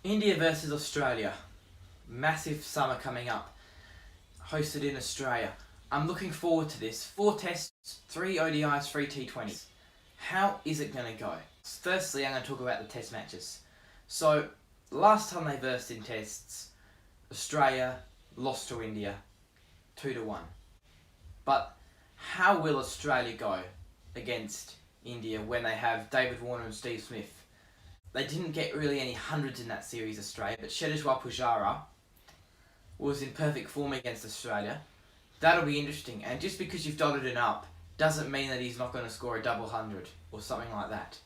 India versus Australia. Massive summer coming up. Hosted in Australia. I'm looking forward to this. 4 tests, 3 ODIs, 3 T20s. How is it going to go? Firstly, I'm going to talk about the test matches. So, last time they versed in tests, Australia lost to India 2-1. But how will Australia go against India when they have David Warner and Steve Smith? They didn't get really any hundreds in that series, Australia, but Shedishwar Pujara was in perfect form against Australia. That'll be interesting, and just because you've dotted it up doesn't mean that he's not going to score a double hundred or something like that.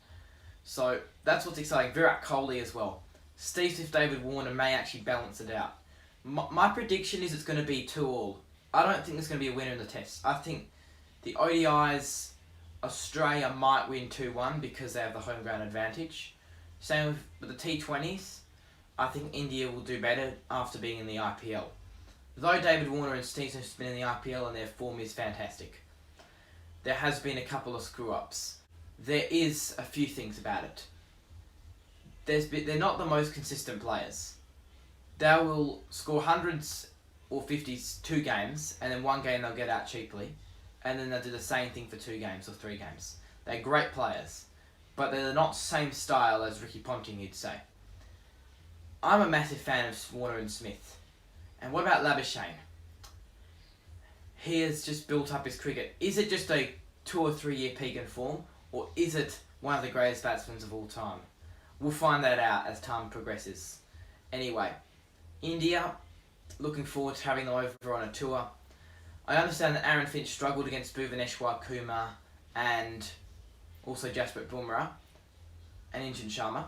So that's what's exciting. Virat Kohli as well. Steve Smith, David Warner may actually balance it out. My prediction is it's going to be 2-2. I don't think there's going to be a winner in the test. I think the ODIs, Australia might win 2-1 because they have the home ground advantage. Same with the T20s. I think India will do better after being in the IPL. Though David Warner and Steve Smith have been in the IPL and their form is fantastic, there has been a couple of screw-ups. There is a few things about it. They're not the most consistent players. They will score hundreds or 50s 2 games, and then 1 game they'll get out cheaply, and then they'll do the same thing for 2 games or 3 games. They're great players, but they're not the same style as Ricky Ponting, you'd say. I'm a massive fan of Warner and Smith. And what about Labuschagne? He has just built up his cricket. Is it just a 2 or 3 year peak in form, or is it one of the greatest batsmen of all time? We'll find that out as time progresses. Anyway, India, looking forward to having them over on a tour. I understand that Aaron Finch struggled against Bhuvaneshwar Kumar and also Jasprit Bumrah and Injit Sharma.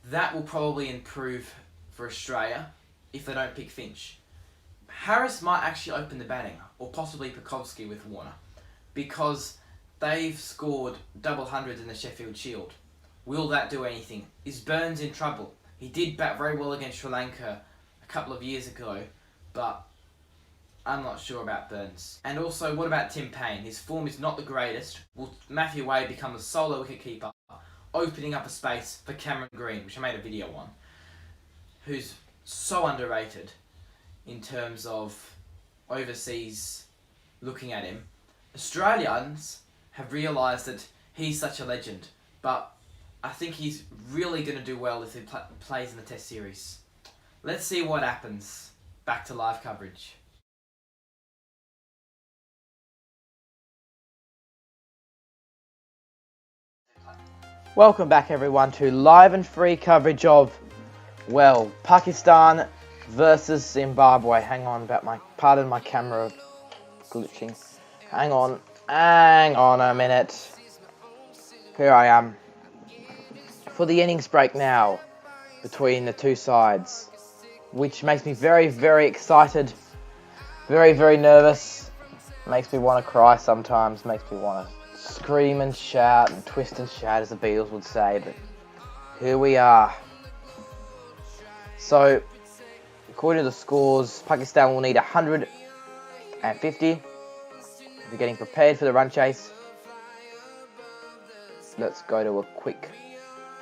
That will probably improve for Australia if they don't pick Finch. Harris might actually open the batting, or possibly Pukovski with Warner, because they've scored double hundreds in the Sheffield Shield. Will that do anything? Is Burns in trouble? He did bat very well against Sri Lanka a couple of years ago, but I'm not sure about Burns. And also, what about Tim Payne? His form is not the greatest. Will Matthew Wade become the solo wicketkeeper, opening up a space for Cameron Green, which I made a video on, who's so underrated in terms of overseas looking at him. Australians have realised that he's such a legend, but I think he's really going to do well if he plays in the Test series. Let's see what happens. Back to live coverage. Welcome back, everyone, to live and free coverage of, well, Pakistan versus Zimbabwe. Hang on, pardon my camera glitching. Hang on a minute. Here I am for the innings break now between the two sides, which makes me very, very excited, very, very nervous. Makes me want to cry sometimes, makes me want to scream and shout and twist and shout, as the Beatles would say, but here we are. So, according to the scores, Pakistan will need 150. They're getting prepared for the run chase. Let's go to a quick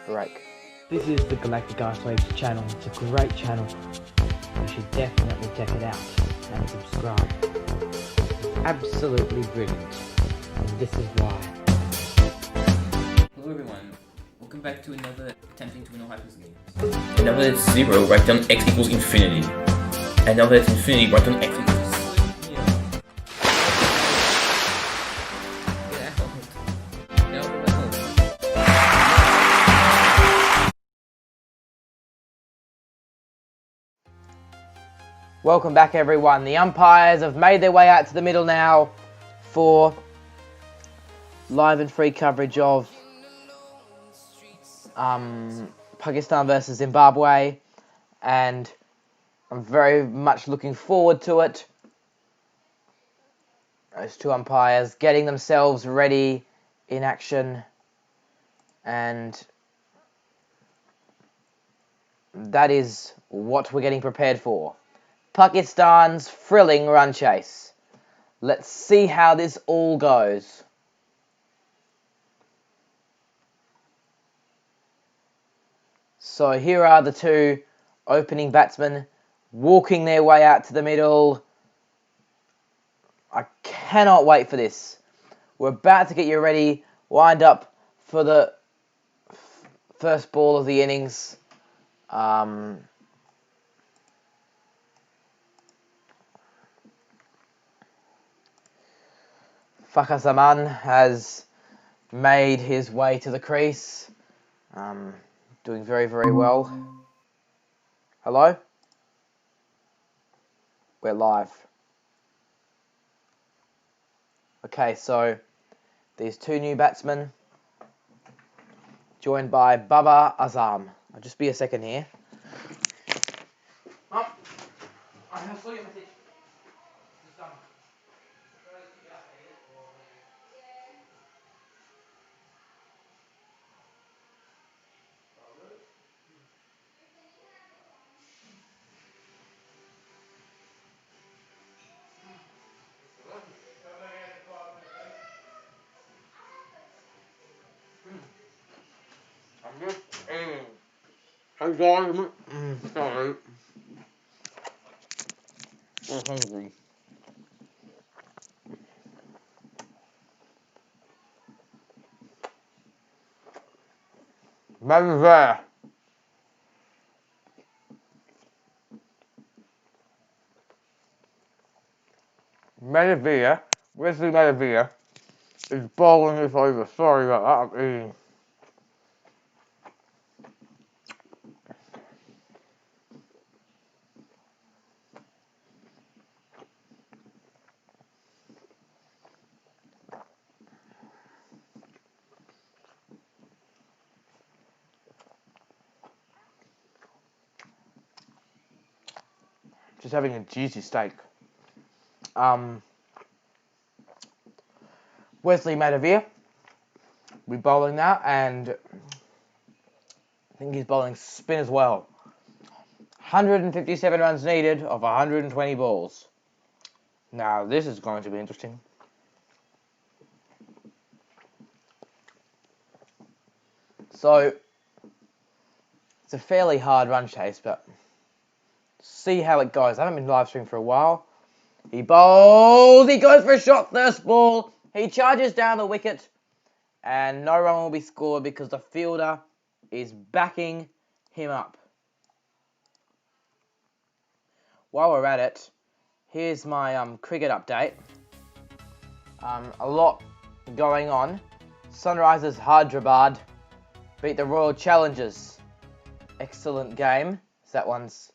break. This is the Galactic Ice Waves channel. It's a great channel. You should definitely check it out and subscribe. It's absolutely brilliant. And this is why. Hello everyone, welcome back to another attempting to win all hypers game. And now that it's 0, write down x equals infinity. And now that it's infinity, write down x equals... Welcome back, everyone. The umpires have made their way out to the middle now for live and free coverage of Pakistan versus Zimbabwe, and I'm very much looking forward to it. Those two umpires getting themselves ready in action, and that is what we're getting prepared for. Pakistan's thrilling run chase. Let's see how this all goes. So here are the two opening batsmen walking their way out to the middle. I cannot wait for this. We're about to get you ready, wind up for the first ball of the innings. Fakhar Zaman has made his way to the crease. Doing very, very well. Hello? We're live. Okay, so these two new batsmen, joined by Babar Azam. I'll just be a second here. I'm just eating. Hey guys, sorry. I'm hungry. Maybe there. Medavia, Wesley Medavia, is bowling this over. Sorry about that, I'm eating. Just having a juicy steak. Wesley Medavia will be bowling now, and I think he's bowling spin as well. 157 runs needed of 120 balls. Now this is going to be interesting. So it's a fairly hard run chase, but see how it goes. I haven't been live streaming for a while. He bowls, he goes for a shot, first ball. He charges down the wicket, and no run will be scored because the fielder is backing him up. While we're at it, here's my cricket update. A lot going on. Sunrisers Hyderabad beat the Royal Challengers. Excellent game. So that one's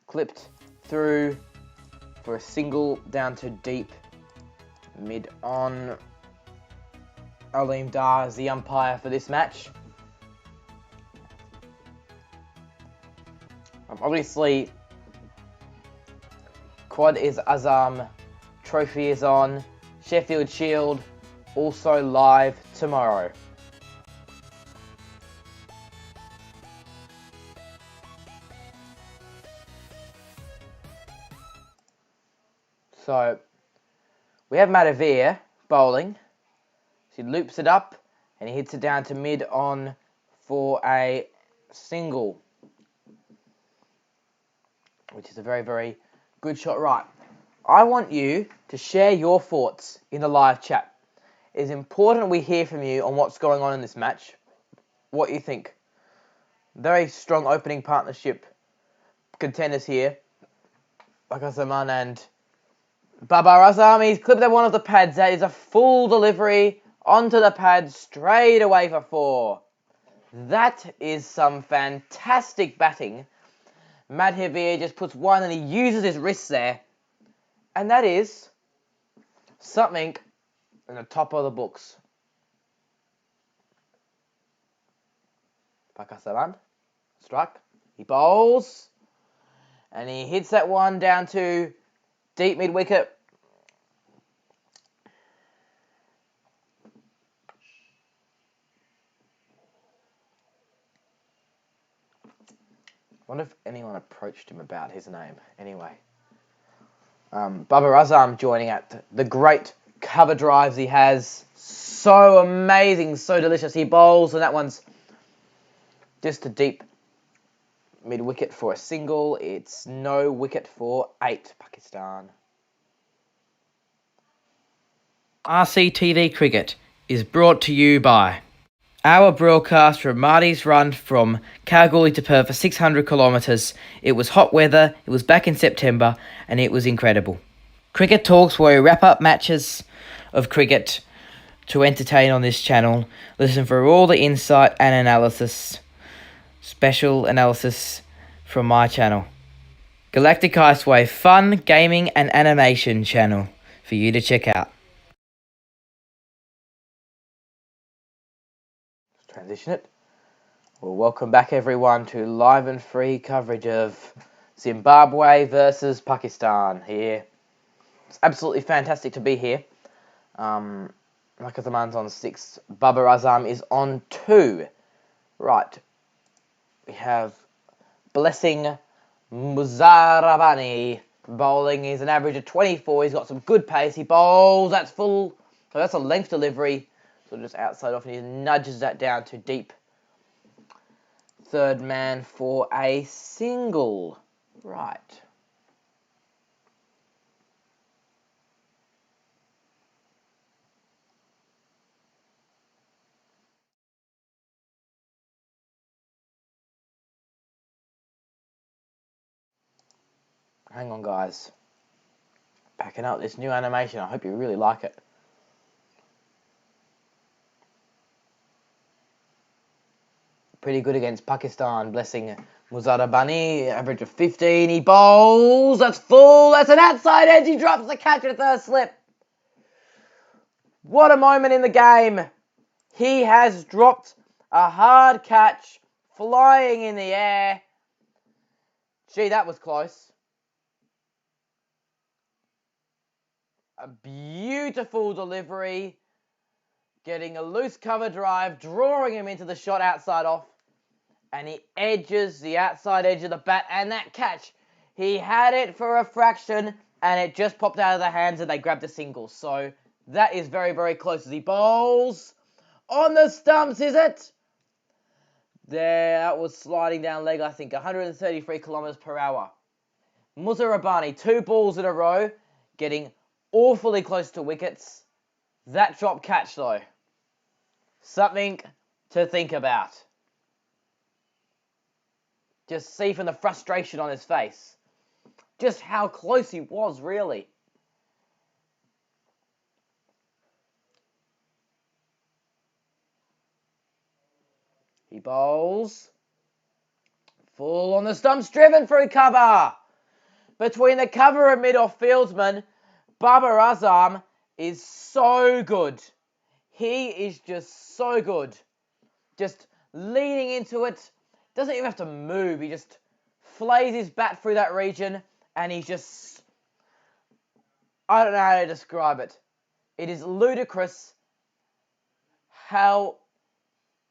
clipped through for a single down to deep mid on. Aleem Dar is the umpire for this match. Obviously, Quad is Azam, Trophy is on, Sheffield Shield also live tomorrow. So, we have Madavir bowling. So he loops it up and he hits it down to mid on for a single, which is a very, very good shot. Right, I want you to share your thoughts in the live chat. It's important we hear from you on what's going on in this match, what you think. Very strong opening partnership contenders here, Bakasaman and Babar Azam. He's clipped at one of the pads. That is a full delivery onto the pad straight away for 4. That is some fantastic batting. Madhavir just puts one and he uses his wrists there. And that is something in the top of the books. Pakasalan, strike. He bowls. And he hits that one down to deep mid-wicket. I wonder if anyone approached him about his name. Anyway, Bubba Azam joining at the great cover drives he has. So amazing, so delicious. He bowls, and that one's just a deep mid-wicket for a single. It's no wicket for 8, Pakistan. RCTV Cricket is brought to you by our broadcast from Marty's run from Kalgoorlie to Perth for 600 kilometres. It was hot weather, it was back in September, and it was incredible. Cricket Talks, where we wrap up matches of cricket to entertain on this channel. Listen for all the insight and analysis, special analysis from my channel. Galactic Icewave, fun, gaming and animation channel for you to check out. Transition it. Well, welcome back everyone to live and free coverage of Zimbabwe versus Pakistan here. It's absolutely fantastic to be here. Marcus Aman's on 6. Bubba Azam is on 2. Right. We have Blessing Muzarabani bowling. He's an average of 24. He's got some good pace. He bowls. That's full. So that's a length delivery. So just outside off, and he nudges that down to deep. Third man for a single. Right. Hang on, guys. Packing up this new animation. I hope you really like it. Pretty good against Pakistan. Blessing Muzarabani, average of 15. He bowls. That's full. That's an outside edge. He drops the catch at third slip. What a moment in the game. He has dropped a hard catch flying in the air. Gee, that was close. A beautiful delivery. Getting a loose cover drive, drawing him into the shot outside off. And he edges the outside edge of the bat, and that catch, he had it for a fraction, and it just popped out of the hands, and they grabbed a single. So that is very, very close as he bowls. On the stumps, is it? There, that was sliding down leg, I think, 133 kilometres per hour. Muzarabani, 2 balls in a row, getting awfully close to wickets. That drop catch, though, something to think about. Just see from the frustration on his face just how close he was, really. He bowls. Full on the stumps, driven through cover. Between the cover and mid-off fieldsman, Bubba Azam is so good. He is just so good. Just leaning into it. Doesn't even have to move. He just flays his bat through that region, and he just... I don't know how to describe it. It is ludicrous how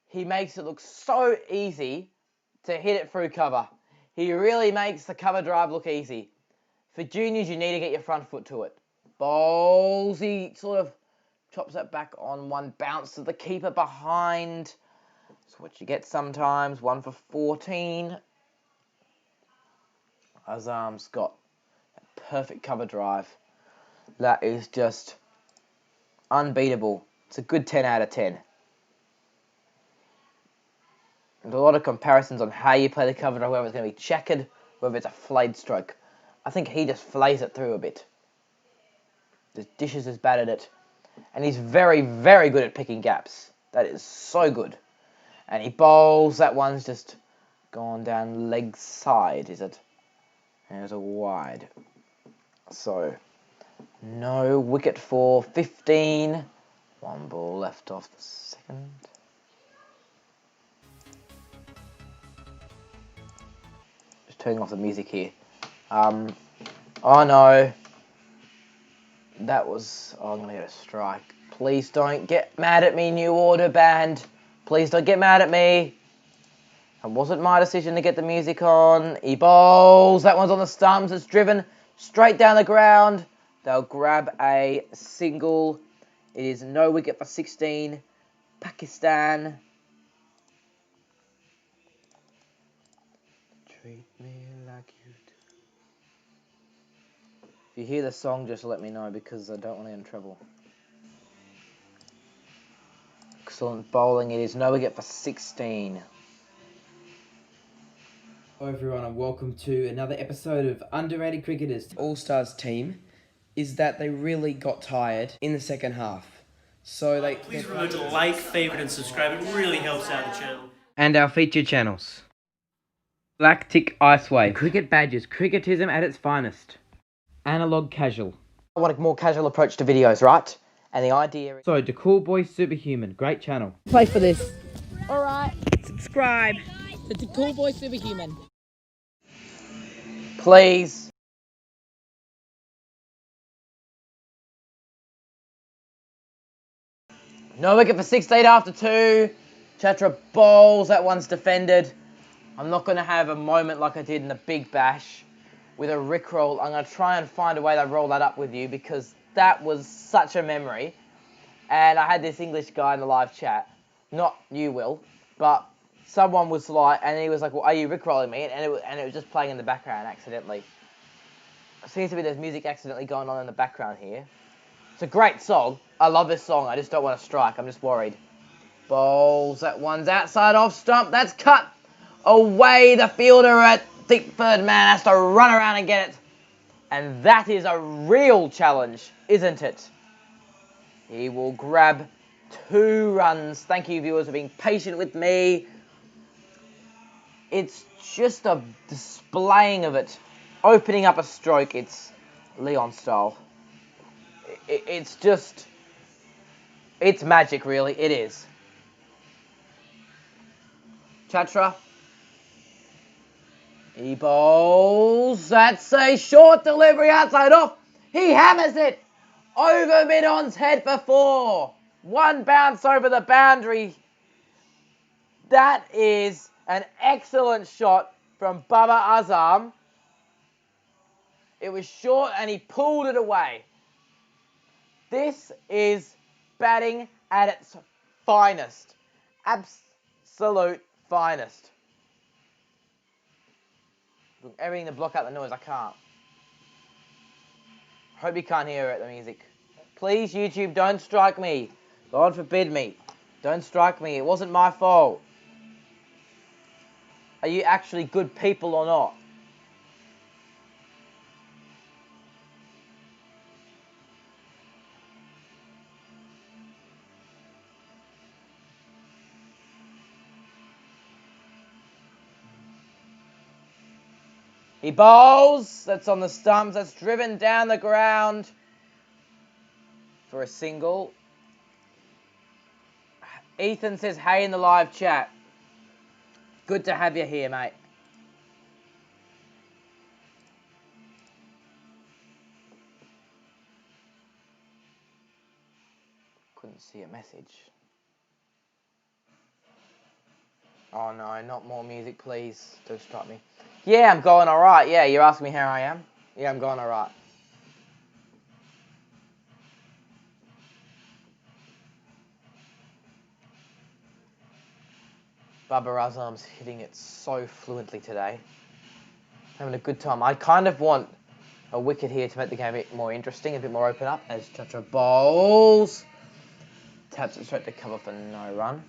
he makes it look so easy to hit it through cover. He really makes the cover drive look easy. For juniors, you need to get your front foot to it. Bowls, he sort of chops that back on one bounce to the keeper behind. That's what you get sometimes. 1 for 14. Azam's got a perfect cover drive. That is just unbeatable. It's a good 10 out of 10. There's a lot of comparisons on how you play the cover drive, whether it's going to be checkered, whether it's a flayed stroke. I think he just flays it through a bit. Just dishes his bat at it. And he's very, very good at picking gaps. That is so good. And he bowls. That one's just gone down leg side, is it? There's a wide. So, no wicket for 15. 1 ball left off the second. Just turning off the music here. Oh no. That was... Oh, I'm going to get a strike. Please don't get mad at me, New Order Band. Please don't get mad at me. It wasn't my decision to get the music on. He bowls. That one's on the stumps. It's driven straight down the ground. They'll grab a single. It is no wicket for 16. Pakistan. Treat me like you do. If you hear the song, just let me know because I don't want to get in trouble. Excellent bowling. It is no wicket for 16. Hello everyone and welcome to another episode of Underrated Cricketers. All-Stars team is that they really got tired in the second half. So Please remember to like, favorite and subscribe. It really helps out the channel. And our featured channels. Black Tick Icewave. Cricket Badges. Cricketism at its finest. Analog Casual. I want a more casual approach to videos, right? And the idea is... So, The Cool Boy Superhuman. Great channel. Play for this. Alright. Subscribe. To the Cool Boy Superhuman. Please. No wicket for 16 after 2. Chatra bowls. That one's defended. I'm not going to have a moment like I did in the Big Bash with a rickroll. I'm going to try and find a way to roll that up with you because that was such a memory. And I had this English guy in the live chat. Not you, Will, but someone was like, and he was like, well, are you rickrolling me? And it was just playing in the background accidentally. Seems to be there's music accidentally going on in the background here. It's a great song. I love this song. I just don't want to strike. I'm just worried. Bowls. That one's outside off stump. That's cut away. The fielder at thick third man has to run around and get it. And that is a real challenge, isn't it? He will grab 2 runs. Thank you, viewers, for being patient with me. It's just a displaying of it. Opening up a stroke. It's Leon style. It's just... It's magic, really. It is. Chatra. He bowls. That's a short delivery outside off. He hammers it. Over mid-on's head for 4. 1 bounce over the boundary. That is an excellent shot from Baba Azam. It was short and he pulled it away. This is batting at its finest. Absolute finest. Everything to block out the noise, I can't. Hope you can't hear it, the music. Please, YouTube, don't strike me. God forbid me. Don't strike me. It wasn't my fault. Are you actually good people or not? He bowls. That's on the stumps. That's driven down the ground for a single. Ethan says, hey in the live chat. Good to have you here, mate. Couldn't see a message. Oh no, not more music, please. Don't stop me. Yeah, I'm going alright. Yeah, you're asking me how I am? Yeah, I'm going alright. Baba Azam's hitting it so fluently today. Having a good time. I kind of want a wicket here to make the game a bit more interesting, a bit more open up. As Chatra bowls. Taps it straight to cover for no run.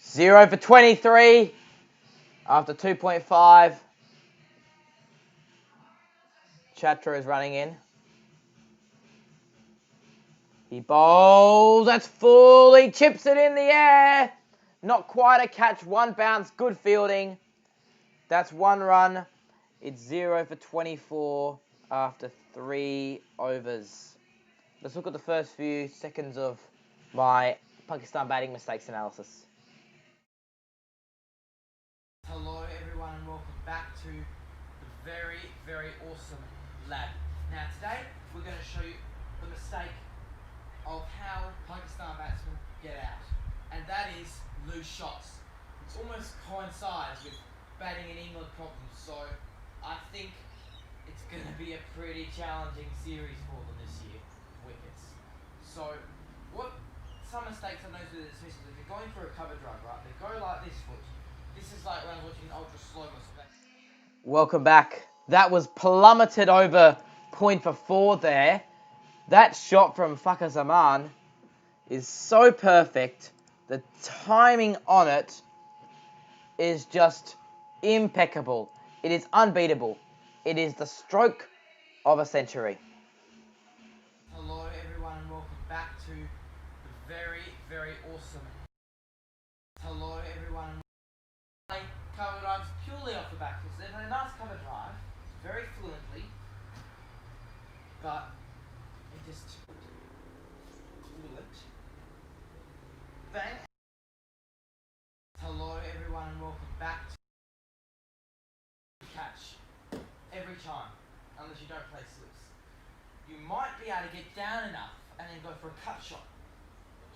Zero for 23 after 2.5. Chatra is running in. He bowls. That's full. He chips it in the air. Not quite a catch. 1 bounce. Good fielding. That's 1 run. It's 0 for 24. after 3 overs. Let's look at the first few seconds of my Pakistan batting mistakes analysis. Hello everyone and welcome back to the very, very awesome lab. Now today we're going to show you the mistake of how Pakistan batsmen get out. And that is loose shots. It almost coincides with batting in England problems. So I think it's going to be a pretty challenging series for them this year, wickets. So what some mistakes I noticed with the dismissals, if you're going for a cover drive, right, they go like this foot. This is like when I was watching ultra slow mo. Welcome back. That was plummeted over point for 4 there. That shot from Fakhar Zaman is so perfect. The timing on it is just impeccable. It is unbeatable. It is the stroke of a century. Hello everyone and welcome back to the very, very awesome. Hello everyone. Cover drives purely off the back foot. So they've had a nice cover drive, very fluently, but it just fluent. Bang. Hello everyone and welcome back to catch every time, unless you don't play slips. You might be able to get down enough and then go for a cut shot.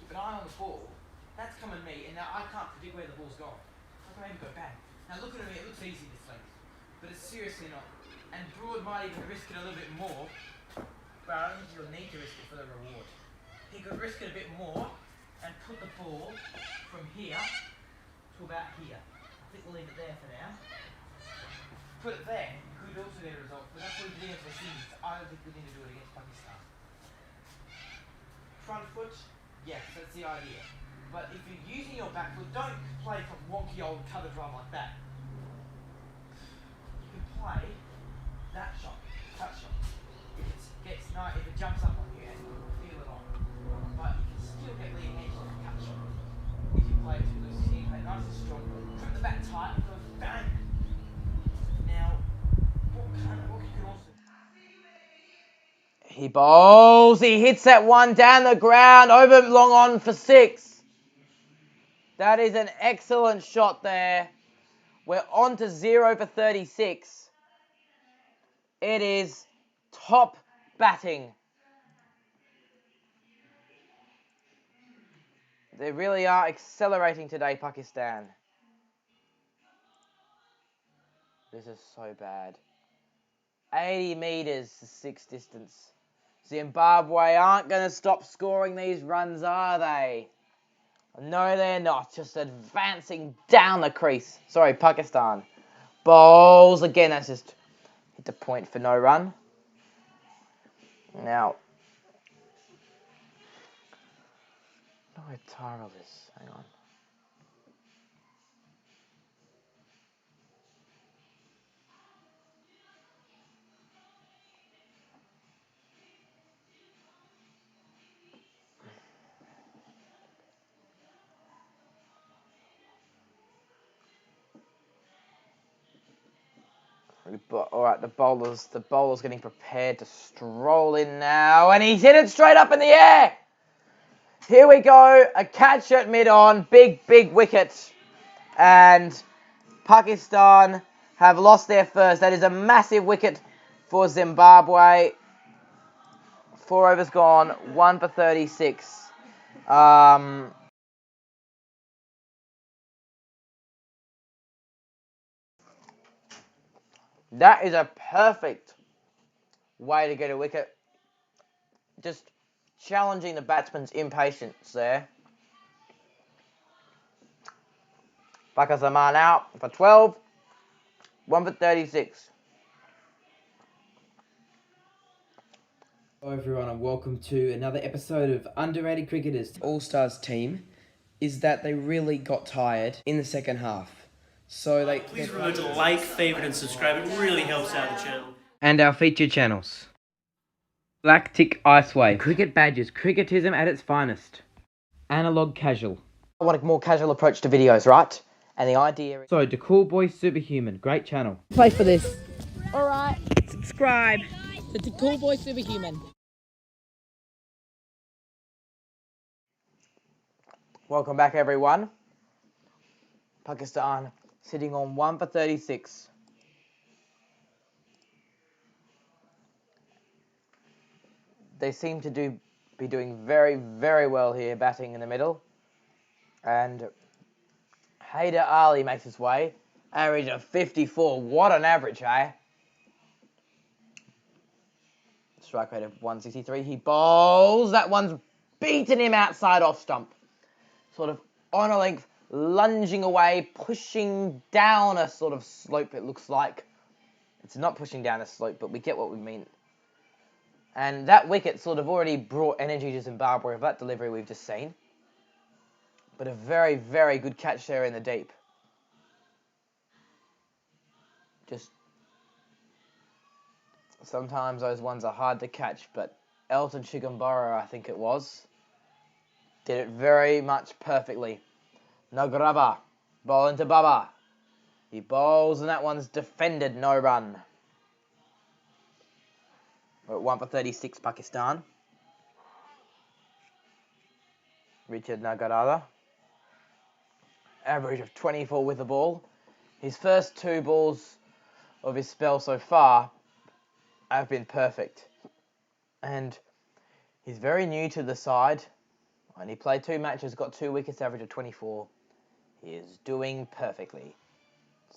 Keep an eye on the ball. That's coming me, and now I can't predict where the ball's going. I can maybe go bang. Now look at me, it looks easy this length, but it's seriously not. And Broad might even risk it a little bit more, but I don't think he'll need to risk it for the reward. He could risk it a bit more and put the ball from here to about here. I think we'll leave it there for now. Put it there, could also get a result, but that's what we did against the Seas. I don't think we need to do it against Pakistan. Front foot, yes, that's the idea. But if you're using your back foot, don't play from wonky old cover drive like that. You can play that shot, cut shot. If it jumps up on you and you feel it on. But you can still get leading edge of the cut shot. If you play it too loose, you play nice and strong. Grip the bat tight and go bang. Now, what you can also... He bowls, he hits that one down the ground, over long on for 6. That is an excellent shot there. We're on to 0 for 36. It is top batting. They really are accelerating today, Pakistan. This is so bad. 80 metres to 6 distance. Zimbabwe aren't going to stop scoring these runs, are they? No, they're not. Just advancing down the crease. Sorry, Pakistan. Bowls again. That's just hit the point for no run. Now, I don't know where Tyrell is. Hang on. Alright, the bowler's getting prepared to stroll in now, and he's hit it straight up in the air! Here we go, a catch at mid-on, big wicket, and Pakistan have lost their first. That is a massive wicket for Zimbabwe. 4 overs gone, 1 for 36. That is a perfect way to get a wicket. Just challenging the batsman's impatience there. Fakhar Zaman out for 12. 1 for 36. Hello everyone and welcome to another episode of Underrated Cricketers. All-Stars team is that they really got tired in the second half. So Please remember to like, favourite and subscribe. It really helps out the channel. And our featured channels. Black Tick Iceway. Cricket Badges. Cricketism at its finest. Analog Casual. I want a more casual approach to videos, right? And the idea is... So, The Cool Boy Superhuman. Great channel. Play for this. Alright. Subscribe. The cool boy superhuman. Welcome back, everyone. Pakistan sitting on 1 for 36. They seem to be doing very, very well here, batting in the middle. And Haider Ali makes his way. Average of 54. What an average, eh? Strike rate of 163. He bowls. That one's beaten him outside off stump. Sort of on a length, lunging away, pushing down a sort of slope, it looks like. It's not pushing down a slope, but we get what we mean. And that wicket sort of already brought energy to Zimbabwe of that delivery we've just seen. But a very, very good catch there in the deep. Just sometimes those ones are hard to catch, but Elton Chigumbura, I think it was, did it very much perfectly. Nagraba, ball into Baba. He bowls and that one's defended, no run. We're at 1 for 36, Pakistan. Richard Nagarada. Average of 24 with the ball. His first 2 balls of his spell so far have been perfect. And he's very new to the side. And he played 2 matches, got 2 wickets, average of 24. He is doing perfectly.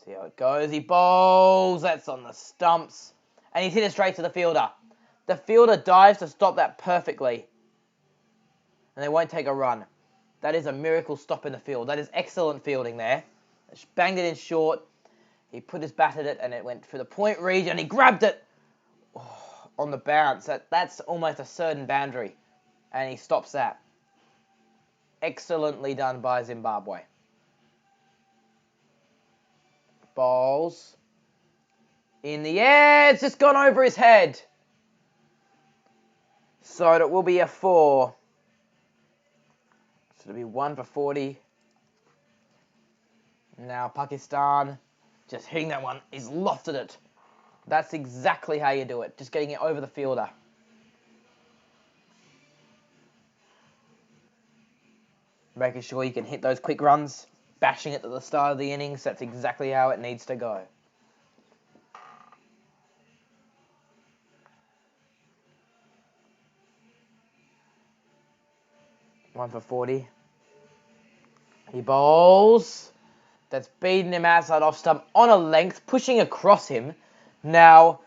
See how it goes. He bowls. That's on the stumps. And he's hit it straight to the fielder. The fielder dives to stop that perfectly. And they won't take a run. That is a miracle stop in the field. That is excellent fielding there. Just banged it in short. He put his bat at it and it went for the point region. He grabbed it on the bounce. That's almost a certain boundary. And he stops that. Excellently done by Zimbabwe. Bowls. In the air. It's just gone over his head. So it will be a 4. So it'll be 1 for 40. Now Pakistan just hitting that one. He's lofted it. That's exactly how you do it. Just getting it over the fielder. Making sure you can hit those quick runs. Bashing it at the start of the innings. That's exactly how it needs to go. One for 40. He bowls. That's beaten him outside off stump on a length, pushing across him. Now,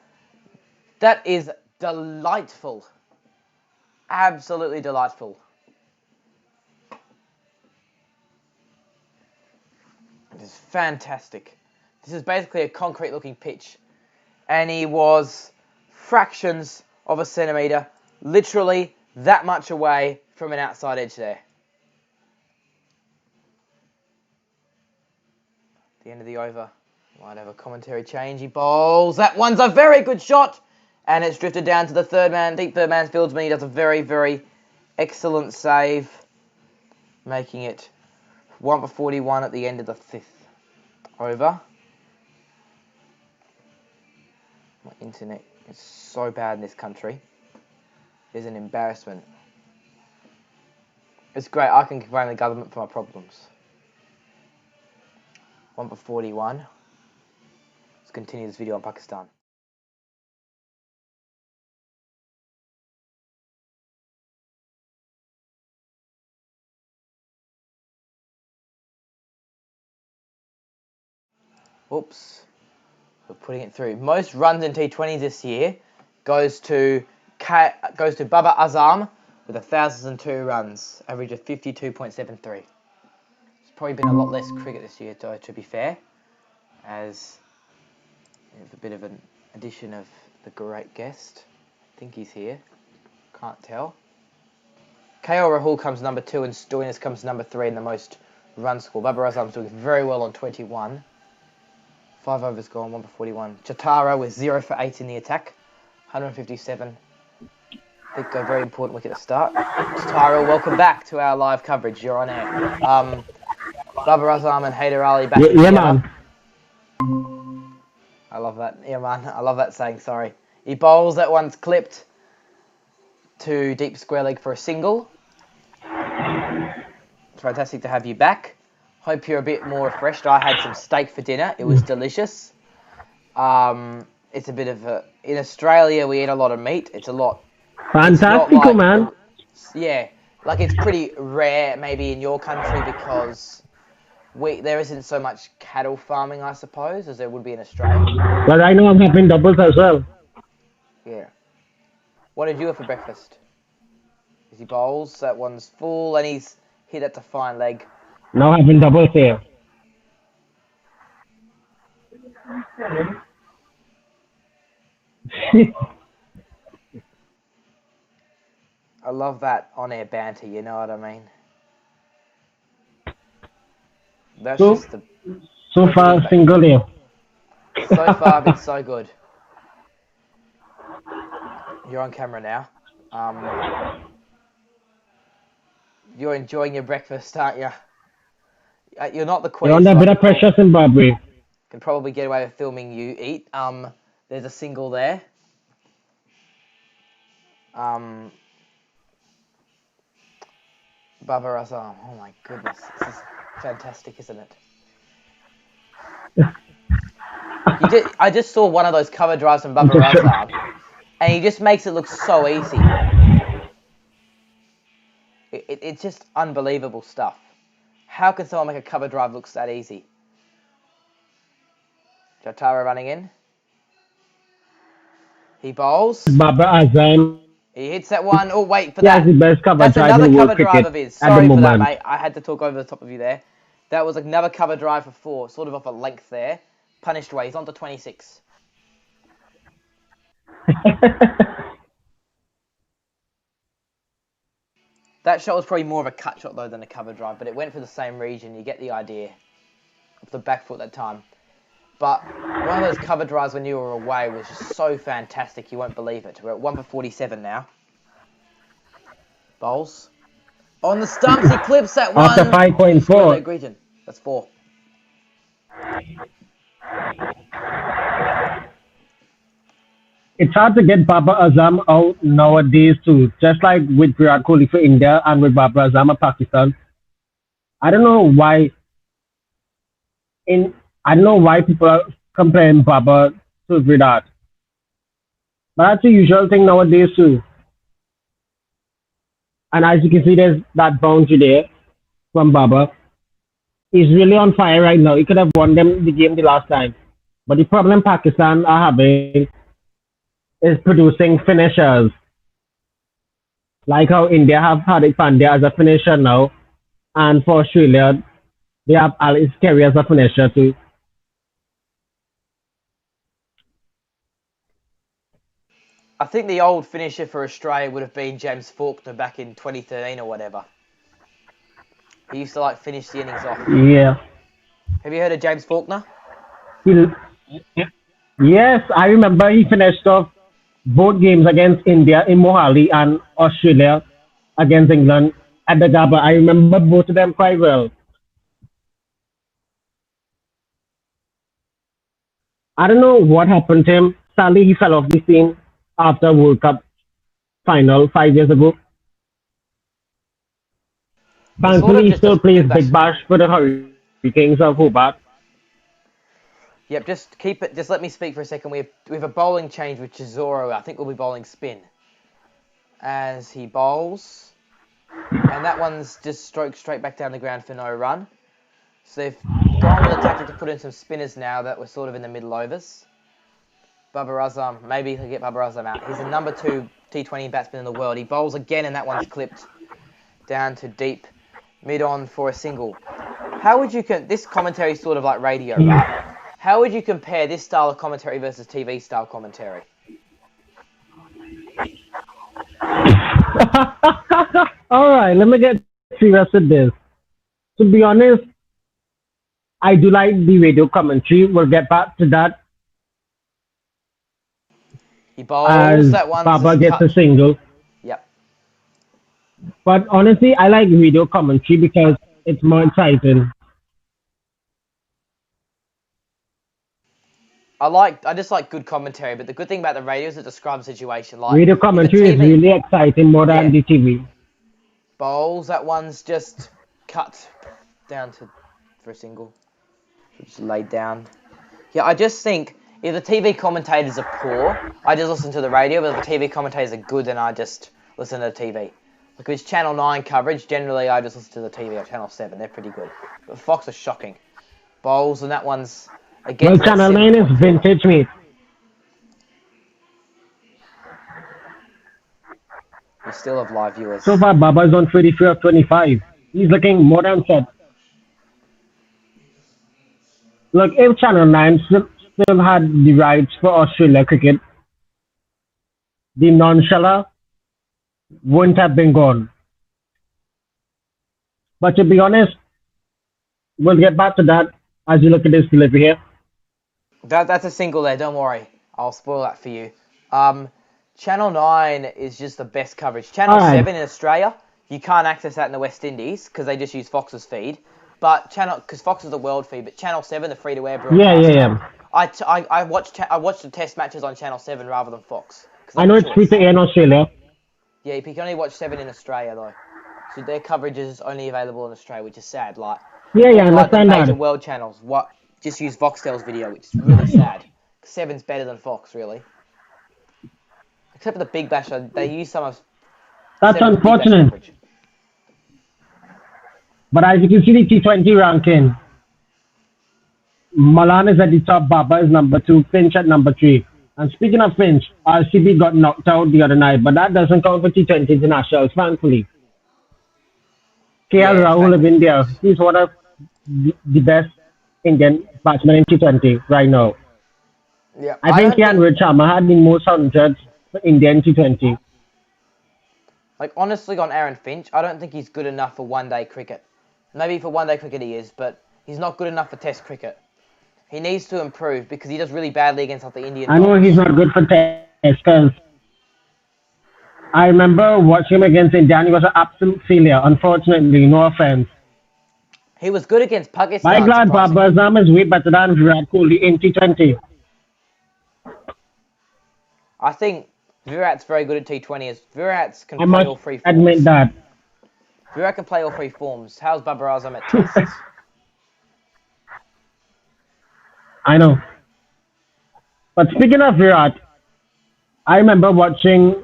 that is delightful. Absolutely delightful. This is fantastic. This is basically a concrete looking pitch. And he was fractions of a centimetre, literally that much away from an outside edge there. The end of the over. Might have a commentary change. He bowls. That one's a very good shot. And it's drifted down to the third man, deep third man's fieldsman. He does a very, very excellent save. Making it 1 for 41 at the end of the 5th over. My internet is so bad in this country. It's an embarrassment. It's great. I can blame the government for my problems. 1 for 41. Let's continue this video on Pakistan. Oops. We're putting it through. Most runs in T20 this year goes to Baba Azam with 1,002 runs, average of 52.73. It's probably been a lot less cricket this year, though, to be fair, as there's a bit of an addition of the great guest. I think he's here. Can't tell. KL Rahul comes number 2 and Stoinis comes number 3 in the most run score. Baba Azam's doing very well on 21. 5 overs gone, 1 for 41. Chatara with 0 for 8 in the attack. 157. I think a very important wicket to start. Chatara, welcome back to our live coverage. You're on air. Baba Azam and Haider Ali back man. I love that. Yeah, man. I love that saying. Sorry. He bowls, that one's clipped to deep square leg for a single. It's fantastic to have you back. Hope you're a bit more refreshed. I had some steak for dinner. It was delicious. It's a bit of a... In Australia, we eat a lot of meat. It's a lot... Fantastico, man. Yeah, like it's pretty rare maybe in your country because there isn't so much cattle farming, I suppose, as there would be in Australia. But I know I'm having doubles as well. Yeah. What did you have for breakfast? Is he bowls? That one's full, and he's hit that to fine leg. Now having doubles here. I love that on-air banter, you know what I mean? That's just the... So far, single here. So far, been so good. You're on camera now. You're enjoying your breakfast, aren't you? You're not the queen. You're under a bit of pressure, Zimbabwe. Can probably get away with filming you eat. There's a single there. Baba Razam. Oh my goodness, this is fantastic, isn't it? I just saw one of those cover drives from Baba Razam, and he just makes it look so easy. It's just unbelievable stuff. How can someone make a cover drive look that easy? Jatara running in. He bowls. Baba Azam. He hits that one. Oh, wait for that. The best cover That's drive another in cover world drive cricket of his. at the Sorry for that, moment. mate. I had to talk over the top of you there. That was another cover drive for 4, sort of off a length there. Punished away. He's on to 26. That shot was probably more of a cut shot, though, than a cover drive, but it went for the same region. You get the idea of the back foot that time. But one of those cover drives when you were away was just so fantastic, you won't believe it. We're at 1 for 47 now. Bowls. On the stumps, he clips that one. After 5.4. Region. That's 4. It's hard to get Baba Azam out nowadays too. Just like with Virat Kohli for India and with Baba Azam of Pakistan. I don't know why. I don't know why people are comparing Baba to Virat. But that's the usual thing nowadays too. And as you can see, there's that boundary there from Baba. He's really on fire right now. He could have won them the game the last time. But the problem Pakistan are having is producing finishers. Like how India have Hardik Pandya as a finisher now. And for Australia, they have Alice Carey as a finisher too. I think the old finisher for Australia would have been James Faulkner back in 2013 or whatever. He used to like finish the innings off. Yeah. Have you heard of James Faulkner? Yes, I remember he finished off both games against India in Mohali and Australia against England at the Gabba. I remember both of them quite well. I don't know what happened to him. Sadly, he fell off the scene after World Cup final 5 years ago. Thankfully, he still plays Big Bash for the Hurricanes of Hobart. Yep, just keep it. Just let me speak for a second. We have a bowling change with Chisora. I think we'll be bowling spin as he bowls, and that one's just stroked straight back down the ground for no run. So they've gone with a tactic to put in some spinners now that were sort of in the middle overs. Baba Razam, maybe he'll get Baba Razam out. He's the number 2 T20 batsman in the world. He bowls again, and that one's clipped down to deep mid-on for a single. How would you... This commentary is sort of like radio, right? How would you compare this style of commentary versus TV style commentary? Alright, let me get serious with this. To be honest, I do like the radio commentary. We'll get back to that. He bowls, as that one. Baba gets a single. Yep. But honestly, I like radio commentary because it's more exciting. I just like good commentary, but the good thing about the radio is it's a scrum situation. Like Radio if the commentary is TV really exciting more than Yeah. the TV. bowls, that one's just cut down for a single. Just laid down. Yeah, I just think if the TV commentators are poor, I just listen to the radio, but if the TV commentators are good, then I just listen to the TV. Like if it's Channel 9 coverage, generally I just listen to the TV or Channel 7. They're pretty good. But Fox are shocking. Bowls, and that one's Well, against Channel 9 is vintage, mate. We still have live viewers. So far, Baba's on 33 of 25. He's looking more than set. Look, if Channel 9 still had the rights for Australia cricket, the non-sheller wouldn't have been gone. But to be honest, we'll get back to that as you look at this delivery here. That's a single there, don't worry. I'll spoil that for you. Channel 9 is just the best coverage. Channel 7 in Australia, you can't access that in the West Indies because they just use Fox's feed. But because Fox is the world feed, but Channel 7, the free-to-air broadcast. Yeah. I watch the test matches on Channel 7 rather than Fox. I know it's free to air in Australia. Yeah, you can only watch 7 in Australia though. So their coverage is only available in Australia, which is sad. Like Yeah, I like the understand major that. world channels, just use Voxtel's video, which is really sad. 7's better than Fox, really. Except for the Big Bash, they use some of. That's 7's Big Bash unfortunate. coverage. But as you can see, the T20 ranking, Malan is at the top, Baba is number 2, Finch at number 3. And speaking of Finch, RCB got knocked out the other night, but that doesn't count for T20 internationals, thankfully. KL Rahul of India, he's one of the best Indian batsmen in T20 right now. Yeah, I think Kian Sharma had the most hundreds for Indian T20. Like, honestly, on Aaron Finch, I don't think he's good enough for one-day cricket. Maybe for one-day cricket he is, but he's not good enough for Test cricket. He needs to improve because he does really badly against like, the Indian. I know he's not good for Test because I remember watching him against India and he was an absolute failure, unfortunately, no offense. He was good against Pakistan. My glad Babar Azam is way better than Virat Kohli in T20. I think Virat's very good at T20. Virat's can I play must all three forms. admit that. Virat can play all three forms. How's Babar Azam at Tests? I know. But speaking of Virat, I remember watching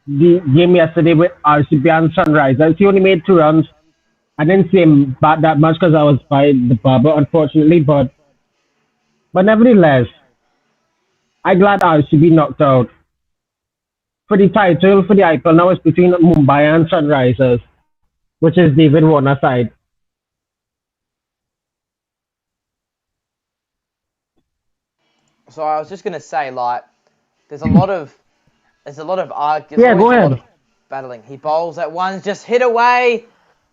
the game yesterday with RCB and Sunrisers. He only made 2 runs. I didn't see him bat that much because I was by the barber, unfortunately. But nevertheless, I'm glad RCB knocked out. For the title, for the IPL now, it's between Mumbai and Sunrisers, which is David Warner's side. So I was just gonna say, like, there's a lot of arguments. Yeah, go ahead. A lot of battling. He bowls that one's just hit away,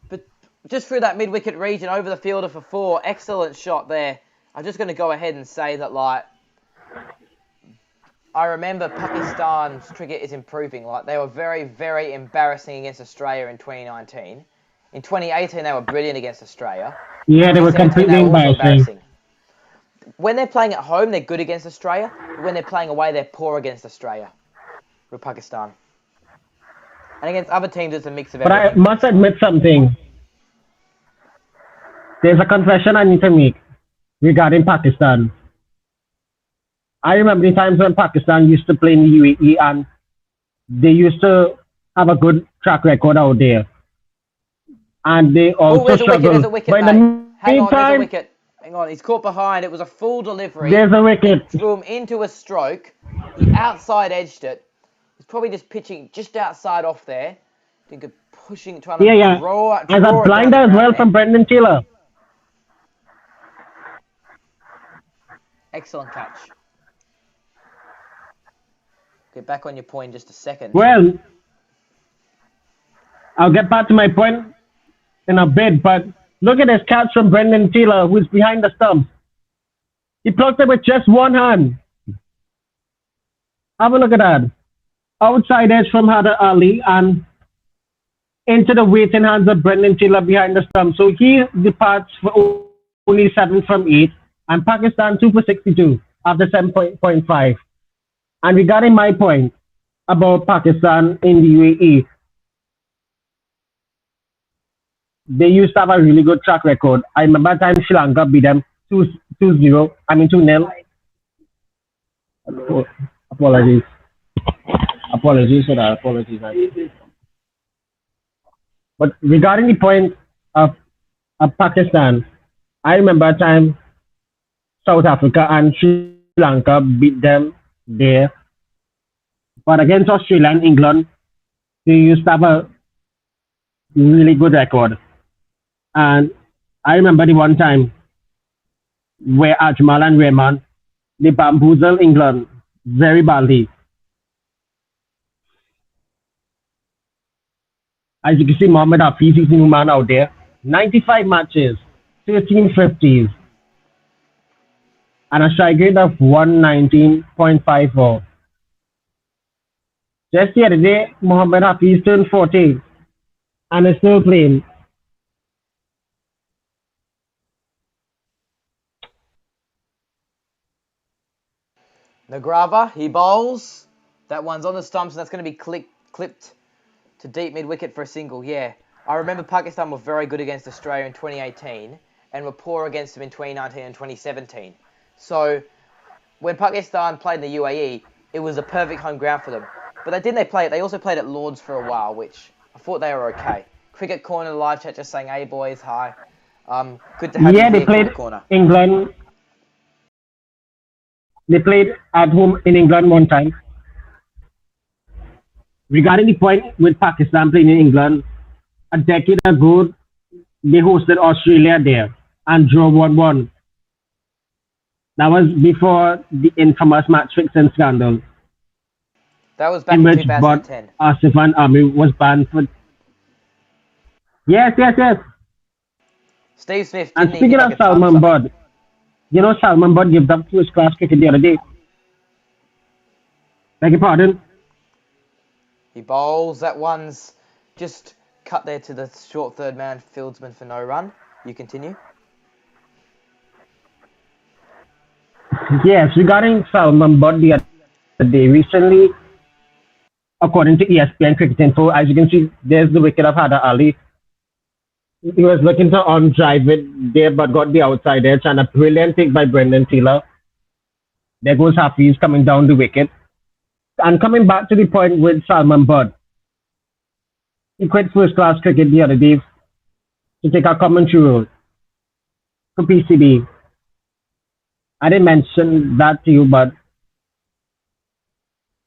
but just through that mid-wicket region over the fielder for 4. Excellent shot there. I'm just gonna go ahead and say that, like, I remember Pakistan's cricket is improving. Like, they were very, very embarrassing against Australia in 2019. In 2018, they were brilliant against Australia. Yeah, they were 2017, completely they were also embarrassing. When they're playing at home, they're good against Australia. But when they're playing away, they're poor against Australia. With Pakistan. And against other teams, it's a mix of But I everything. must admit something. There's a confession I need to make regarding Pakistan. I remember the times when Pakistan used to play in the UAE and they used to have a good track record out there. And they also there's a wicket, struggled. there's a wicket, But in mate. the Hang on, there's a meantime, wicket. Hang on, he's caught behind. It was a full delivery. there's a wicket. Threw him into a stroke. He outside edged it. He's probably just pitching just outside off there. I think of pushing, trying to Yeah. draw As a it blinder down as the well ground from Brendan Taylor. there. Excellent catch. Get back on your point in just a second. Well, I'll get back to my point in a bit, but look at this catch from Brendan Taylor, who's behind the stumps. He plucked it with just one hand. Have a look at that. Outside edge from Haider Ali and into the waiting hands of Brendan Taylor behind the stump. So he departs for only 7 from 8 and Pakistan 2 for 62. after 7.5. And regarding my point about Pakistan in the UAE, they used to have a really good track record. I remember the time Sri Lanka beat them 2-0, I mean 2-0. Apologies. Apologies for that. Apologies. But regarding the point of Pakistan, I remember a time South Africa and Sri Lanka beat them there. But against Australia and England, they used to have a really good record. And I remember the one time where Ajmal and Rahman, they bamboozled England very badly. As you can see, Mohamed Hafiz is the new man out there. 95 matches, 13 50s, and a strike rate of 119.54. Just the other day, Mohamed Hafiz turned 40 and is still playing. Nagrava, he bowls. That one's on the stumps, and that's going to be clipped to deep mid-wicket for a single. Yeah, I remember Pakistan were very good against Australia in 2018 and were poor against them in 2019 and 2017. So when Pakistan played in the UAE, it was a perfect home ground for them. But they also played at Lords for a while, which I thought they were okay. Cricket Corner live chat just saying, "Hey boys, hi. Good to have you Yeah, here, they played Cricket Corner." England. They played at home in England one time. Regarding the point with Pakistan playing in England, a decade ago, they hosted Australia there and drew 1-1. That was before the infamous match fixing scandal, That was back in in which Bud 2010. Asif Amir was banned for. Yes, yes, yes. Steve Smith And didn't even speaking give of like a thumbs Salman up. Bud, you know Salman Bud gave up first class cricket the other day. Beg your pardon? He bowls. That one's just cut there to the short third man fieldsman for no run. You continue. Yes, regarding Salman Bud the other day, recently, according to ESPN Cricket Info, as you can see, there's the wicket of Hada Ali. He was looking to on-drive it there, but got the outside edge, and a brilliant take by Brendan Taylor. There goes Hafiz coming down the wicket. And coming back to the point with Salman Bud, he quit first-class cricket the other day to take a commentary role for PCB. I didn't mention that to you, but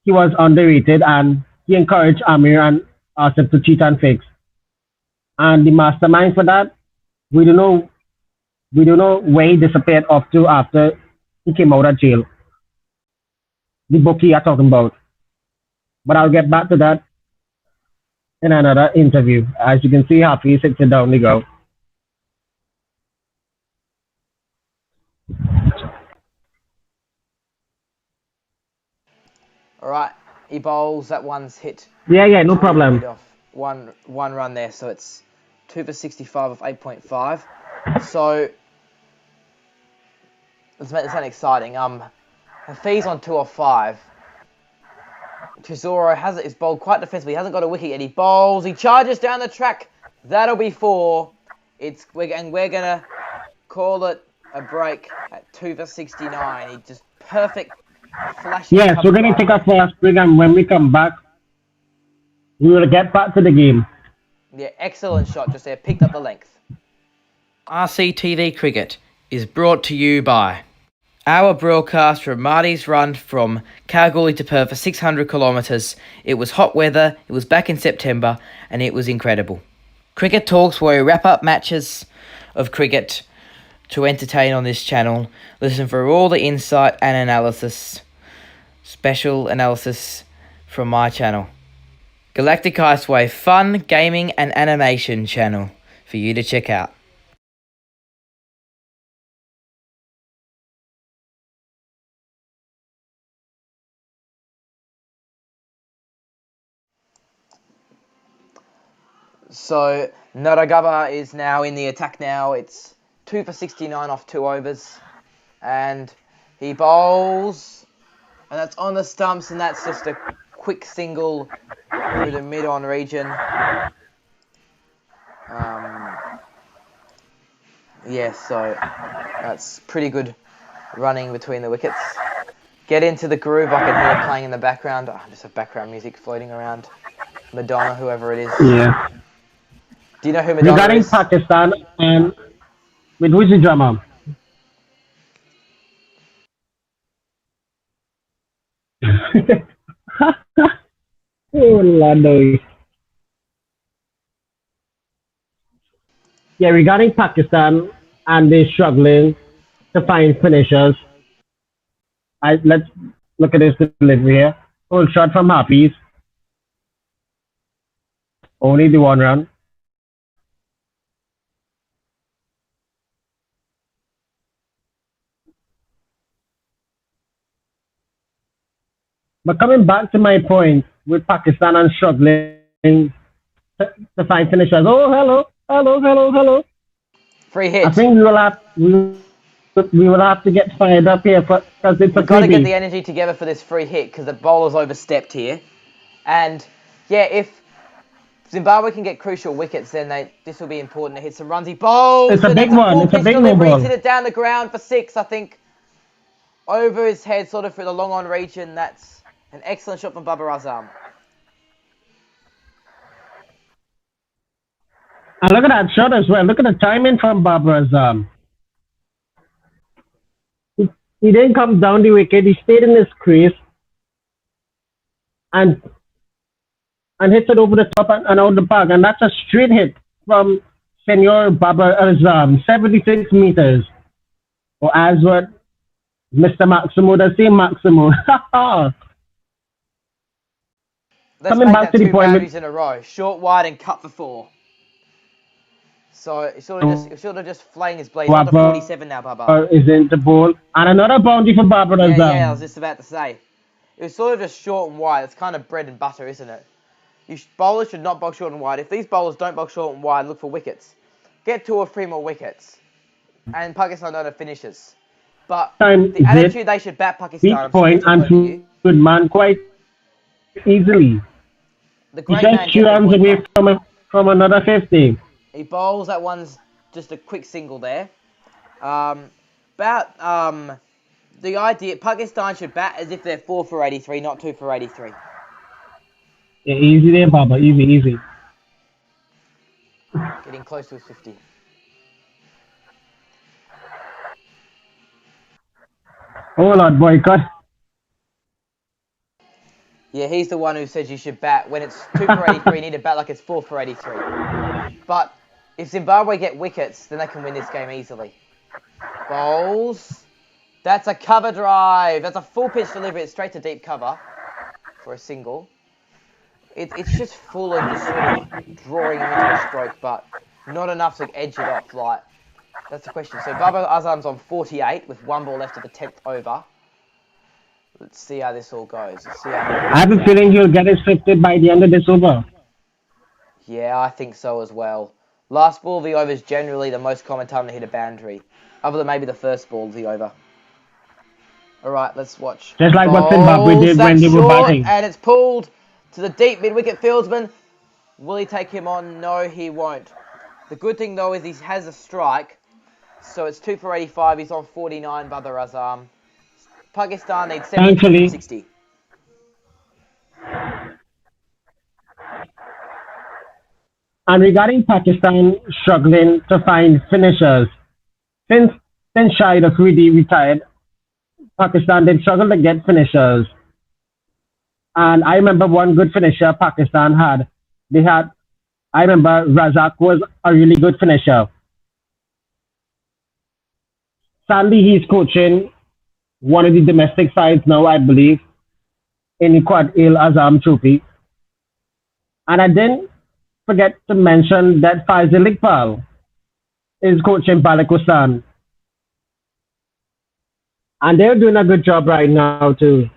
he was underrated and he encouraged Amir and Asif to cheat and fix. And the mastermind for that, we don't know where he disappeared off to after he came out of jail. The bookie I'm talking about. But I'll get back to that in another interview. As you can see, Hafiz sits it down the go. All right, he bowls. That one's hit. Yeah, no problem. Off. One run there, so it's 2 for 65 of 8.5. So let's make this sound exciting. Hafiz on 2 off 5. Chisora is bowled quite defensively. He hasn't got a wicket yet. He bowls. He charges down the track. That'll be 4. We're gonna call it a break at 2 for 69. He just perfect flashing. Yes, we're gonna take a fast break, and when we come back, we will get back to the game. Yeah, excellent shot just there. Picked up the length. RCTV Cricket is brought to you by our broadcast from Marty's run from Kalgoorlie to Perth for 600 kilometres. It was hot weather, it was back in September, and it was incredible. Cricket Talks, where we wrap up matches of cricket to entertain on this channel. Listen for all the insight and analysis, special analysis from my channel. Galactic Iceway, fun, gaming and animation channel for you to check out. So Naragaba is now in the attack now. It's 2 for 69 off 2 overs. And He bowls, and that's on the stumps, and that's just a quick single through the mid-on region. Yeah, so that's pretty good running between the wickets. Get into the groove. I can hear it playing in the background. Oh, just have background music floating around. Madonna, whoever it is. Yeah. Do you know who Madonna Regarding is? Pakistan and with which drama? Oh, Lord. Yeah, regarding Pakistan and they're struggling to find finishers. Let's look at this delivery here. Full shot from Hafiz. Only the one run. But coming back to my point with Pakistan and struggling to find finishers. Oh, hello. Free hit. I think we will have to get fired up here because it's a We've got to get freebie. the energy together for this free hit because the bowler's overstepped here. And yeah, if Zimbabwe can get crucial wickets, then this will be important to hit some runs. He bowls. It's a and big that's one. full It's a pitch big no delivery. He's ball. hit it down the ground for 6, I think. Over his head, sort of through the long on region. That's an excellent shot from Babar Azam. And look at that shot as well. Look at the timing from Babar Azam. He didn't come down the wicket. He stayed in his crease and hits it over the top and out the park. And that's a straight hit from Senor Babar Azam, 76 meters. Or as what Mr. Maximo does say, Maximo. Let's Coming make back that to the 2 point boundaries in a row. Short, wide, and cut for 4. So he's sort of just flaying his blade. Under 47 now, Baba. Is in the ball. And another boundary for Babar Azam. Yeah, I was just about to say. It was sort of just short and wide. It's kind of bread and butter, isn't it? Bowlers should not bowl short and wide. If these bowlers don't bowl short and wide, look for wickets. Get 2 or 3 more wickets. And Pakistan don't have finishes. But the attitude they should bat Pakistan. Weak point and good man quite easily. The He great man just 2 runs away from another 50. He bowls, that one's just a quick single there. The idea, Pakistan should bat as if they're 4 for 83, not 2 for 83. Yeah, easy there, Baba. Easy. Getting close to his 50. Oh, Lord, boycott. Yeah, he's the one who says you should bat. When it's 2 for 83, you need to bat like it's 4 for 83. But if Zimbabwe get wickets, then they can win this game easily. Bowls. That's a cover drive. That's a full pitch delivery. It's straight to deep cover for a single. It's just full of just sort of drawing him into a stroke, but not enough to edge it off. Like, that's the question. So Babar Azam's on 48 with 1 ball left of the 10th over. Let's see how this all goes. I have a feeling he'll get his 50 by the end of this over. Yeah, I think so as well. Last ball of the over is generally the most common time to hit a boundary, other than maybe the first ball of the over. All right, let's watch. Just like what Zimbabwe did when they were batting. And it's pulled to the deep mid-wicket fieldsman. Will he take him on? No, he won't. The good thing, though, is he has a strike. So it's 2 for 85. He's on 49, Babar Azam. Pakistan needs 70 for 60. And regarding Pakistan struggling to find finishers, since Shahid Afridi retired, Pakistan did struggle to get finishers. And I remember one good finisher Pakistan had. I remember Razak was a really good finisher. Sadly, he's coaching one of the domestic sides now, I believe, in the Quad Il Azam Trophy. And I didn't forget to mention that Faisal Iqbal is coaching Balochistan. And they're doing a good job right now, too.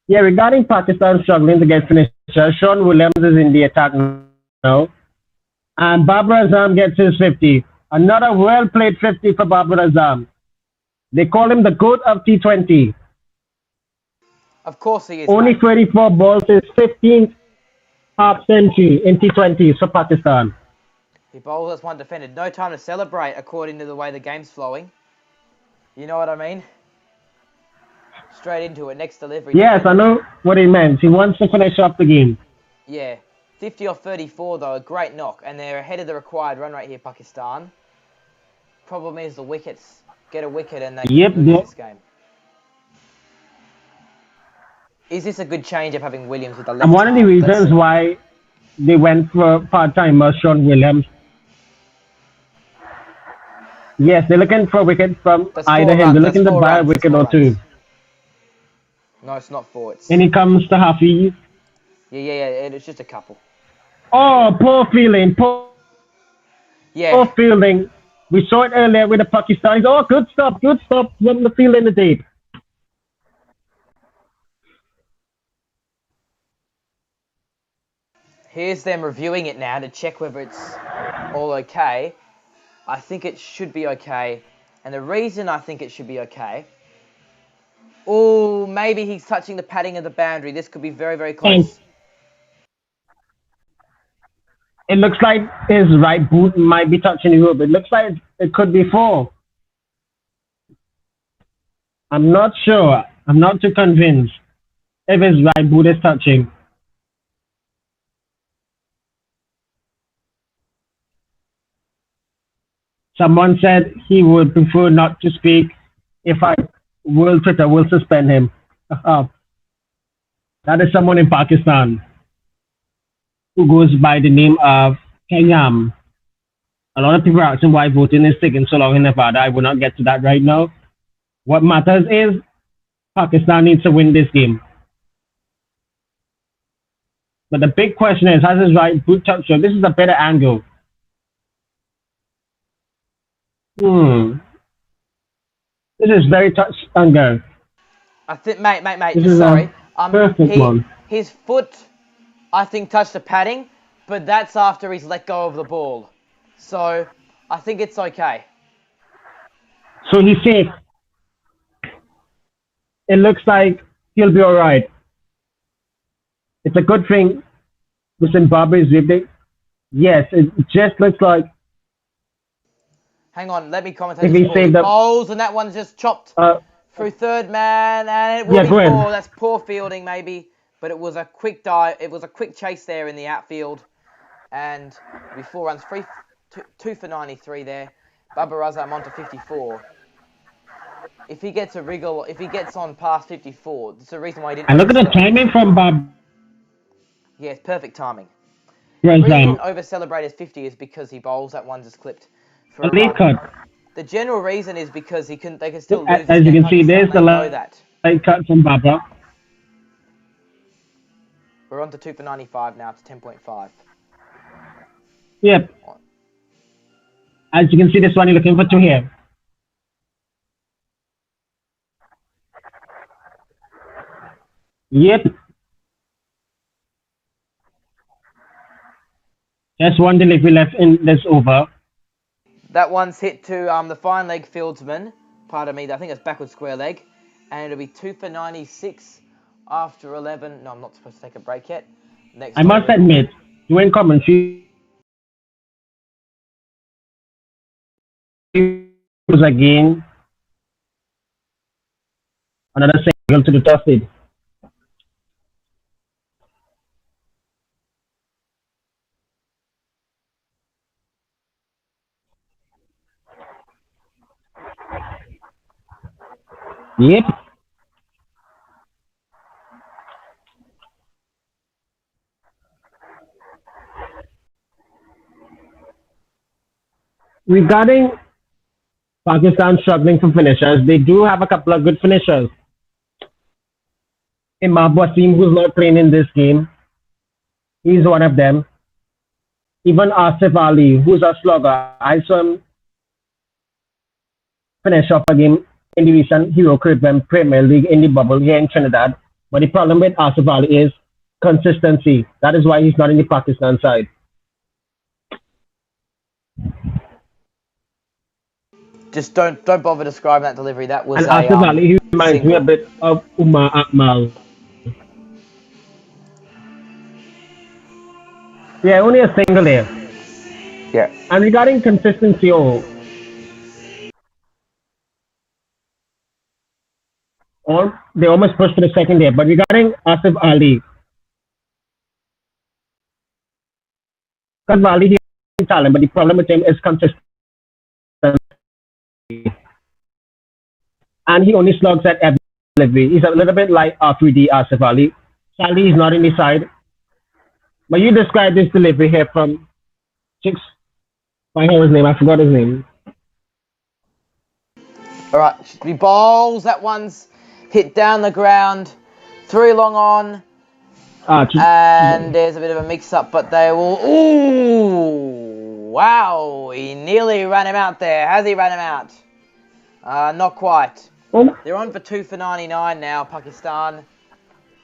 Yeah, regarding Pakistan struggling to get finishers, Sean Williams is in the attack now. And Babar Azam gets his 50. Another well played 50 for Babar Azam. They call him the GOAT of T20. Of course he is. Only Mate. 34 balls, his 15th half century in T20s for Pakistan. He bowls as one defended. No time to celebrate according to the way the game's flowing. You know what I mean? Straight into it, next delivery. Yes, I know what he meant. He wants to finish off the game. Yeah. 50 off 34 though, a great knock. And they're ahead of the required run rate here, Pakistan. Problem is the wickets. Get a wicket and they lose this game. Is this a good change of having Williams with the left And one of the arm? reasons why they went for part-timer Sean Williams. Yes, they're looking for a wicket from either him. They're looking to buy a wicket or two. No, it's not 4. It's... And he comes to Hafiz. Yeah. It's just a couple. Oh, poor fielding. Poor fielding. We saw it earlier with the Pakistanis. Oh, good stop. From the field in the tape. Here's them reviewing it now to check whether it's all okay. I think it should be okay. And the reason I think it should be okay... Oh, maybe he's touching the padding of the boundary. This could be very, very close. It looks like his right boot might be touching the rope. It looks like it could be 4. I'm not sure. I'm not too convinced if his right boot is touching. Someone said he would prefer not to speak if World Twitter will suspend him. That is someone in Pakistan who goes by the name of Kenyam. A lot of people are asking why voting is taking so long in Nevada. I will not get to that right now. What matters is Pakistan needs to win this game. But the big question is, has his right boot touched him? This is a better angle. This is very touch and go. I think, mate, This is sorry. Perfect one. His foot, I think, touched the padding, but that's after he's let go of the ball. So, I think it's okay. So he's safe. It looks like he'll be alright. It's a good thing the Zimbabwe is with. Yes, it just looks like. Hang on, let me commentate If this he ball. saved He up, bowls, and that one's just chopped through third man, and it will be go ahead. 4. That's poor fielding, maybe, but it was a quick dive. It was a quick chase there in the outfield, and it'll be 4 runs, 2 for 93 there. Babar Azam on to 54. If he gets a wriggle, if he gets on past 54, that's the reason why he didn't. And look at the timing from Bob. Yes, perfect timing. The reason he didn't over-celebrate his 50 is because he bowls that one just clipped. A late cut. The general reason is because they can still lose. As you can see, there's the late cut from Baba. We're on to 2 for 95 now. It's 10.5. Yep. As you can see, this one you're looking for 2 here. Yep. Just one delivery left in this over. That one's hit to the fine leg fieldsman. Pardon me, I think it's backward square leg. And it'll be 2 for 96 after 11. No, I'm not supposed to take a break yet. Next I must admit, doing commentary was again another single to the top seed. Yep. Regarding Pakistan struggling for finishers, they do have a couple of good finishers. Imam Wasim, who's not playing in this game, he's one of them. Even Asif Ali, who's a slugger, I saw him finish off a game in the recent Hero Caribbean Premier League in the bubble here in Trinidad. But the problem with Asif Ali is consistency. That is why he's not in the Pakistan side. Just don't bother describing that delivery. That was And Asif Ali, he reminds me a single. bit of Umar Akmal. Yeah, only a single there. Yeah. And regarding consistency, they almost pushed for the second there. But regarding Asif Ali, because Ali, he has talent, but the problem with him is consistency. And he only slugs at every delivery. He's a little bit like R3D Asif Ali. Sadly, he's not in the side. But you described this delivery here from Six. I know his name. I forgot his name. All right, he bowls. That one's hit down the ground. 3 long on. And there's a bit of a mix-up, but they will... Ooh! Wow! He nearly ran him out there. Has he ran him out? Not quite. They're on for 2 for 99 now, Pakistan.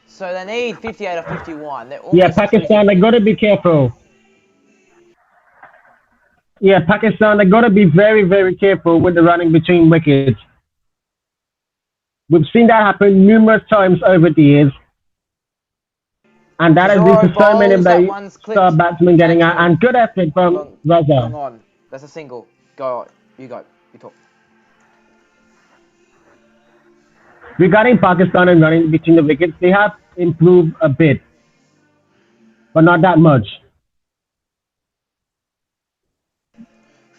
So they need 58 or 51. Yeah, Pakistan, they got to be careful. Yeah, Pakistan, they got to be very, very careful with the running between wickets. We've seen that happen numerous times over the years. And that has been to so many of the star batsmen getting out. And good effort from Raza. Hang on. That's a single. Go. You go. You talk. Regarding Pakistan and running between the wickets, they have improved a bit. But not that much.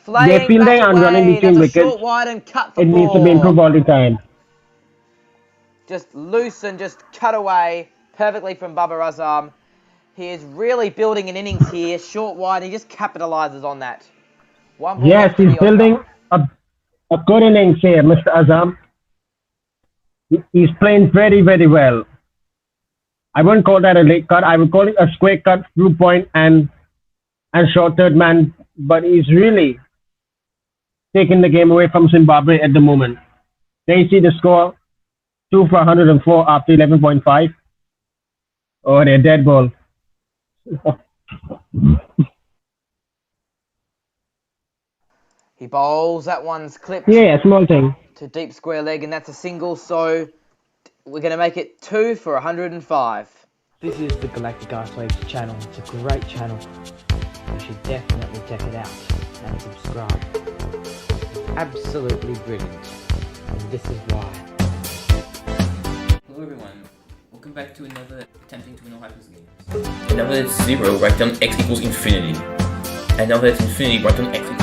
Their fielding and running between wickets, wide and cut for it needs to be improved all the time. Just loose and just cut away perfectly from Babar Azam. He is really building an innings here, short wide. He just capitalises on that. Yes, he's building a good innings here, Mr. Azam. He's playing very, very well. I wouldn't call that a late cut. I would call it a square cut through point and short third man. But he's really taking the game away from Zimbabwe at the moment. There you see the score, 2 for 104 after 11.5. Oh, they're dead ball. He bowls. That one's clipped. Yeah, small thing. To deep square leg, and that's a single. So we're going to make it 2 for 105. This is the Galactic Ice Waves channel. It's a great channel. You should definitely check it out and subscribe. It's absolutely brilliant. And this is why. Hello everyone, welcome back to another attempting to win all hypers games. And now that it's 0, write down x equals infinity. And now that it's infinity, write down x equals...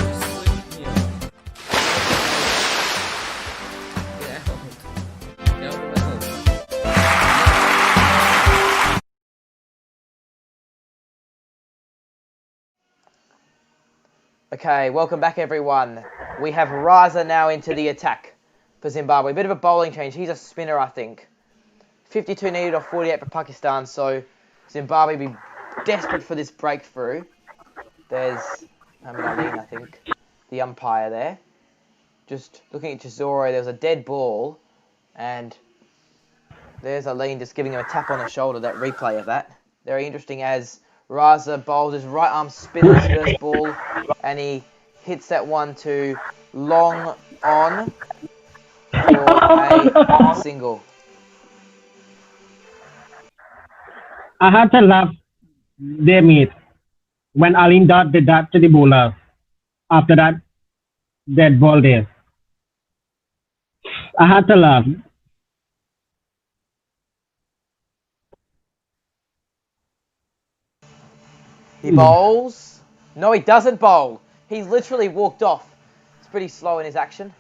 Okay, welcome back everyone. We have Raza now into the attack for Zimbabwe. A bit of a bowling change. He's a spinner, I think. 52 needed off 48 for Pakistan, so Zimbabwe be desperate for this breakthrough. There's Amin Aline, I think, the umpire there. Just looking at Chisora, there was a dead ball, and there's Aline just giving him a tap on the shoulder, that replay of that. Very interesting as Raza bowls his right arm spin his first ball, and he hits that one to long on for a single. I had to laugh there, mate, when Aline Dot did that to the bowler after that dead ball there. I had to laugh. He bowls. No, he doesn't bowl. He's literally walked off. It's pretty slow in his action.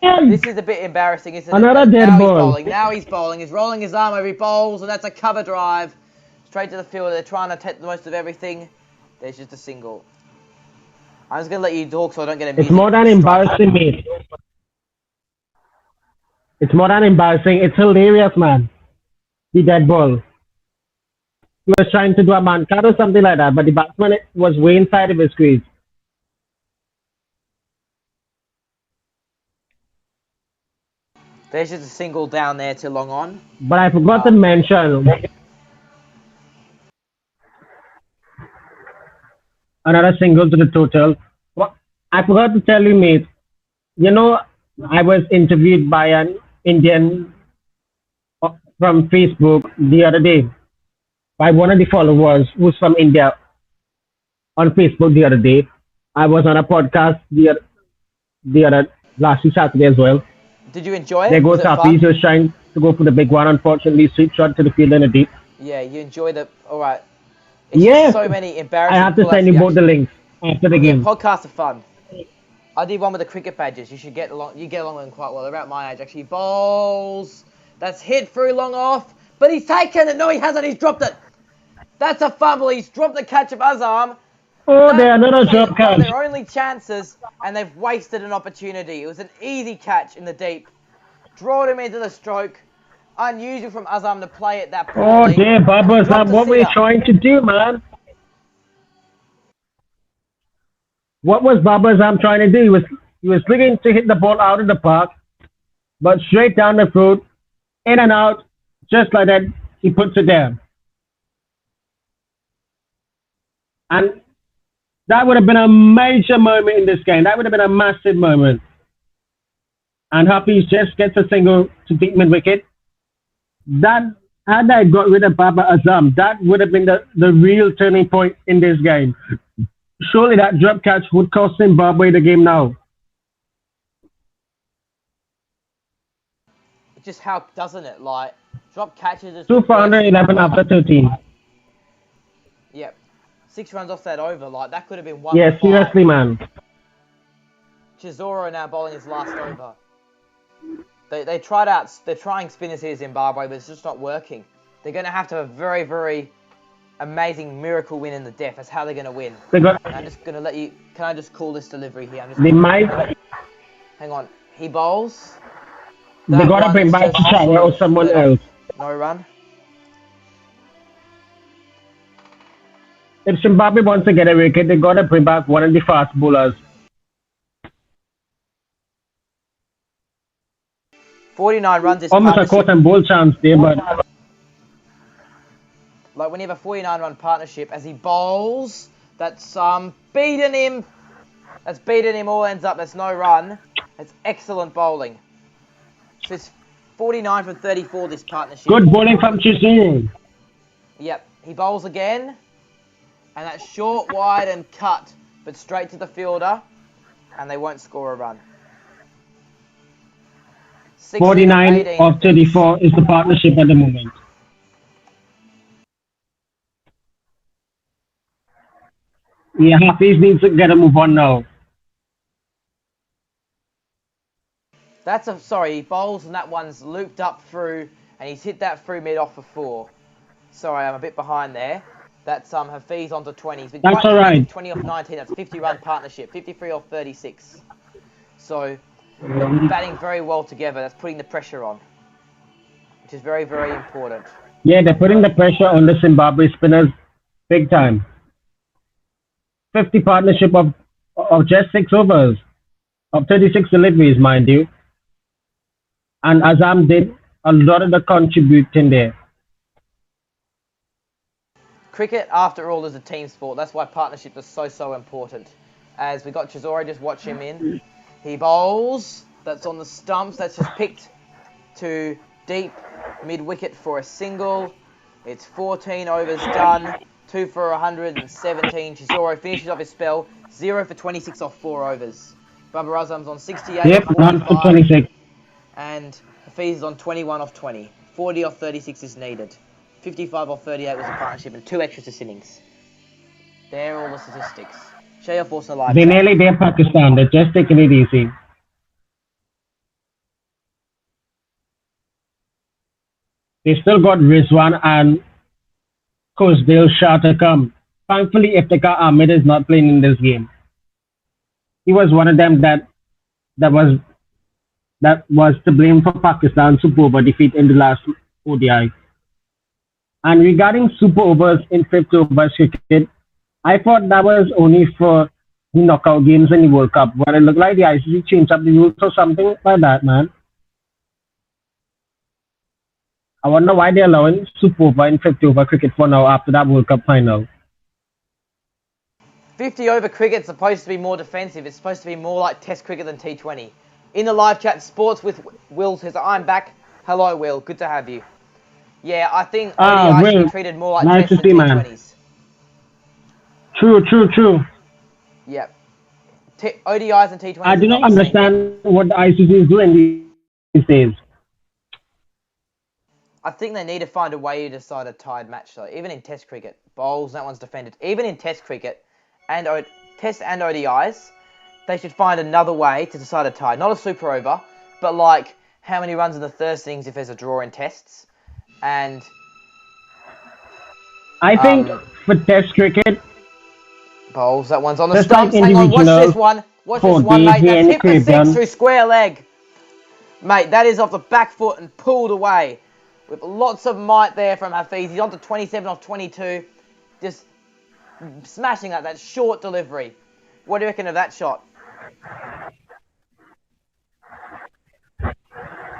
This is a bit embarrassing, isn't it? Another dead now ball. He's bowling. Now he's bowling. He's rolling his arm over. He bowls, and that's a cover drive. Straight to the field. They're trying to take the most of everything. There's just a single. I'm just going to let you talk so I don't get a It's more than embarrassing, mate. It's more than embarrassing. It's hilarious, man. The dead ball. He was trying to do a man cut or something like that, but the batsman was way inside of his crease. There's just a single down there to long on. But I forgot to mention another single to the total. I forgot to tell you, mate. You know, I was interviewed by an Indian from Facebook the other day by one of the followers who's from India on Facebook the other day. I was on a podcast the other last week Saturday as well. Did you enjoy There it? Was goes it Hafiz, fun? who was trying to go for the big one. Unfortunately, sweep shot to the field in a deep. Yeah, you enjoy the. All right. It's just Yes, so many I embarrassing have to pull-ups. send you both the links after the Yeah, game. podcasts are fun. I did one with the cricket badges. You should get along. You get along with them quite well. They're about my age, actually. Bowls. That's hit through long off, but he's taken it. No, he hasn't. He's dropped it. That's a fumble. He's dropped the catch of Azam. Oh, That there, another was drop one of catch. their only chances, and they've wasted an opportunity. It was an easy catch in the deep. Drawed him into the stroke. Unusual from Azam to play it that Oh, poorly. dear, Baba, Dropped a what were you sitter. trying to do, man? What was Baba Azam trying to do? He was looking to hit the ball out of the park, but straight down the throat, in and out, just like that, he puts it down. And that would have been a major moment in this game. That would have been a massive moment. And Hafiz just gets a single to deep mid wicket. That had I got rid of Baba Azam, that would have been the real turning point in this game. Surely that drop catch would cost Zimbabwe the game now. Just how doesn't it? Like, drop catches is 2 for 111 after 13. Yep. 6 runs off that over. Like, that could have been 1 Yeah, for 5. seriously, man. Chisora now bowling his last over. They're trying spinners here, Zimbabwe, but it's just not working. They're going to have a very, very amazing miracle win in the death. That's how they're going to win. I'm just going to let you... Can I just call this delivery here? They might... Hang on. He bowls. They got to bring back Chara or someone else. No run. If Zimbabwe wants to get a wicket, they got to bring back one of the fast bowlers. 49 runs is almost a quote and bowl chance there, but like when you have a 49-run partnership, as he bowls, that's beaten him. That's beaten him. All ends up. That's no run. That's excellent bowling. So it's 49 from 34. This partnership. Good bowling from Chisora. Yep. He bowls again, and that's short, wide, and cut, but straight to the fielder, and they won't score a run. 49 of 34 is the partnership at the moment. Yeah, Hafiz needs to get a move on now. He bowls and that one's looped up through, and he's hit that through mid off for 4. Sorry, I'm a bit behind there. That's Hafiz onto 20. He's been That's all right. 20 off 19. That's 50-run partnership. 53 off 36. So they're batting very well together. That's putting the pressure on, which is very, very important. Yeah, they're putting the pressure on the Zimbabwe spinners big time. 50 partnership of just 6 overs, of 36 deliveries, mind you. And Azam did a lot of the contributing there. Cricket, after all, is a team sport. That's why partnership is so important. As we got Chisora, just watch him in. He bowls. That's on the stumps. That's just picked to deep mid-wicket for a single. It's 14 overs done. 2 for 117. Chisora finishes off his spell. 0 for 26 off 4 overs. Baba Azam's on 68 Yep, off 1 for 45. 26. And Hafiz is on 21 off 20. 40 off 36 is needed. 55 off 38 was a partnership, and 2 extras this innings. They're all the statistics. Show your force alive. They nearly there, Pakistan. They're just taking it easy. They still got Rizwan and Kusdale Shah to come. Thankfully, Iftikhar Ahmed is not playing in this game. He was one of them that was to blame for Pakistan's super over defeat in the last ODI. And regarding super overs in 50 overs cricket, I thought that was only for the knockout games in the World Cup, but it looked like the ICC changed up the rules or something like that, man. I wonder why they're allowing super over in 50 over cricket for now after that World Cup final. 50 over cricket's supposed to be more defensive. It's supposed to be more like Test cricket than T20. In the live chat, Sports with Will says, I'm back. Hello, Will. Good to have you. Yeah, I think ODI should Will, be treated more like nice Test to than see, man. T20s. True. Yep. ODIs and T20s I do are not not the same thing. understand what the ICC is doing these days. I think they need to find a way to decide a tied match, though. Even in Test cricket, bowls, that one's defended. Even in Test cricket, and Test and ODIs, they should find another way to decide a tie. Not a super over, but like how many runs in the first innings if there's a draw in Tests. And I think for Test cricket, bowls, that one's on the just stumps. like Hang on, watch individual this one. Watch for this one, mate. DV That's and hit for six Caribbean. through square leg. Mate, that is off the back foot and pulled away. With lots of might there from Hafiz. He's on to 27 off 22. Just smashing that short delivery. What do you reckon of that shot?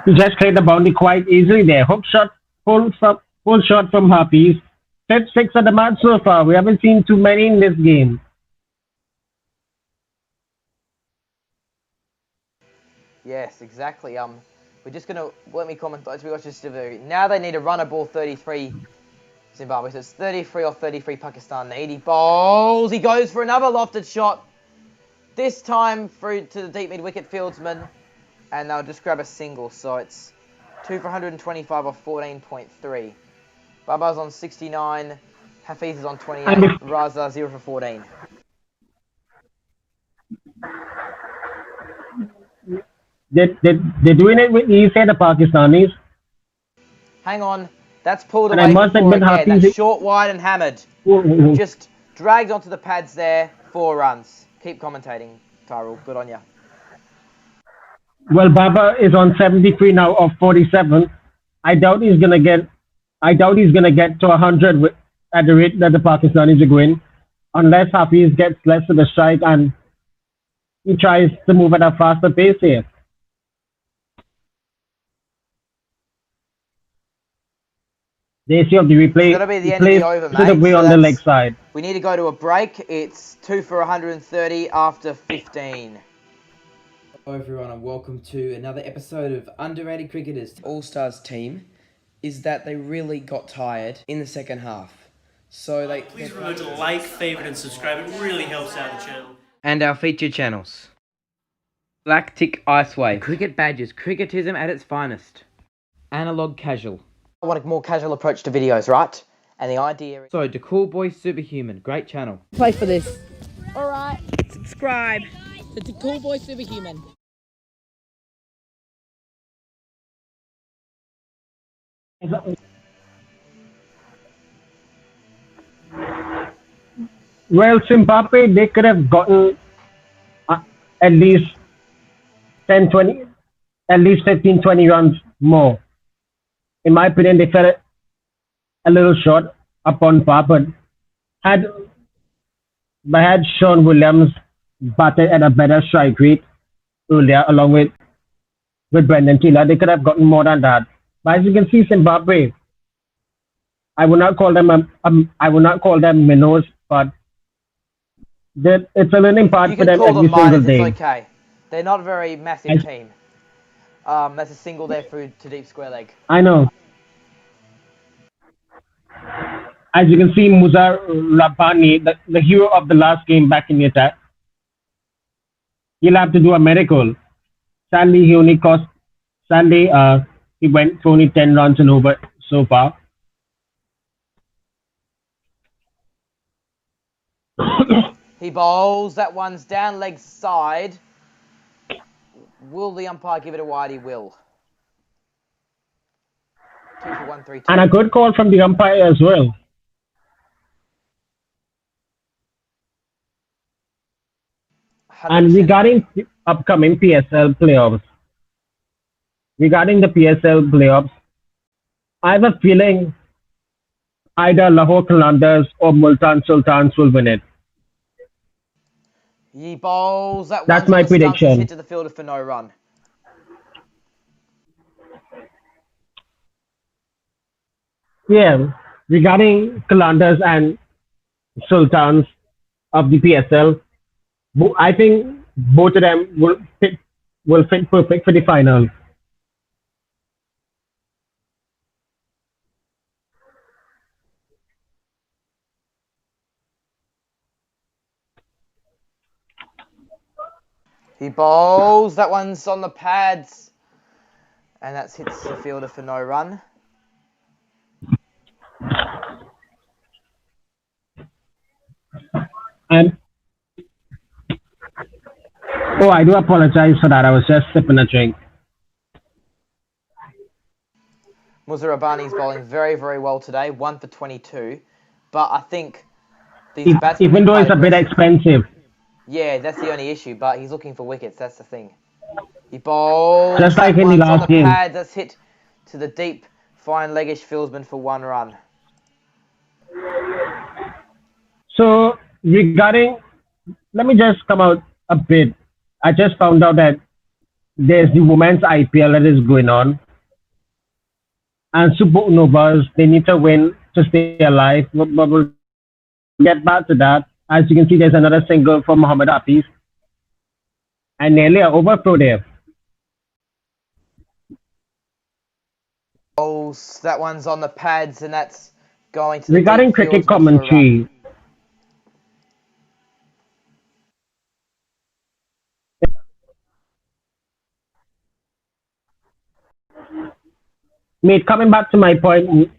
He just cleared the boundary quite easily there. Hook shot, full shot from Hafiz. Set 6 at the match so far. We haven't seen too many in this game. Yes, exactly. We're just gonna let me comment. Let's watch this delivery. Now they need a runner ball 33. Zimbabwe. So it's 33 off 33 Pakistan need. He bowls. He goes for another lofted shot. This time through to the deep mid wicket fieldsman. And they'll just grab a single. So it's 2 for 125 off 14.3. Baba's on 69. Hafiz is on 28. Raza 0 for 14. They're doing it with ease here, the Pakistanis. Hang on. That's pulled And away I must before admit, again. Hafiz That's short, wide and hammered. Just dragged onto the pads there. 4 runs. Keep commentating, Tyrell. Good on ya. Well, Baba is on 73 now of 47. I doubt he's gonna get to 100 at the rate that the Pakistanis are going, unless Hafiz gets less of the strike and he tries to move at a faster pace here. They see of the replay. It's got to be the end of the over, mate. To the way So on the leg side. we need to go to a break. It's 2 for 130 after 15. Hello everyone and welcome to another episode of Underrated Cricketers. All-Stars team is that they really got tired in the second half. So Please remember to like, favorite and subscribe. It really helps out the channel. And our featured channels. Black Tick Icewave. Cricket Badges. Cricketism at its finest. Analog Casual. I want a more casual approach to videos, right? And the idea is... So, The Cool Boy Superhuman. Great channel. Play for this. Alright. Subscribe to the Cool Boy Superhuman. Well, Zimbabwe, they could have gotten at least 10, 20, at least 15, 20 runs more. In my opinion, they fell a little short upon par, but had Sean Williams batted at a better strike rate earlier, along with Brendan Taylor, they could have gotten more than that. But as you can see, Zimbabwe, I would not call them minnows, but it's a learning part for them every single day. It's okay. They're not a very massive team. That's a single there through to deep square leg. I know. As you can see, Muzar Rabbani, the hero of the last game back in the attack, he'll have to do a miracle. Sadly, he went for only 10 runs and over so far. He bowls. That one's down leg side. Will the umpire give it a wide? He will. 2 for 132. And a good call from the umpire as well. And regarding upcoming PSL playoffs, I have a feeling either Lahore Qalandars or Multan Sultans will win it. He bowls. That's my prediction. Hit to the fielder for no run. Yeah, regarding Qalandars and Sultans, of the PSL. I think both of them will fit perfect for the final. He bowls. That one's on the pads. And that hits the fielder for no run. And oh, I do apologize for that. I was just sipping a drink. Muzarabani's bowling very, very well today. 1 for 22. But I think these batsmen... Even though it's a bit expensive. Yeah, that's the only issue. But he's looking for wickets. That's the thing. He bowls. Just like that in the one's on last the game. pads. That's hit to the deep, fine leggish fieldsman for 1 run. So regarding, let me just come out a bit. I just found out that there's the women's IPL that is going on, and Supernovas, they need to win to stay alive. But we'll get back to that. As you can see, there's another single from Mohammad Hafiz, and nearly an overthrow there. Bowls. That one's on the pads, and that's going to the Regarding deep cricket fieldsman for a run. commentary, mate, coming back to my point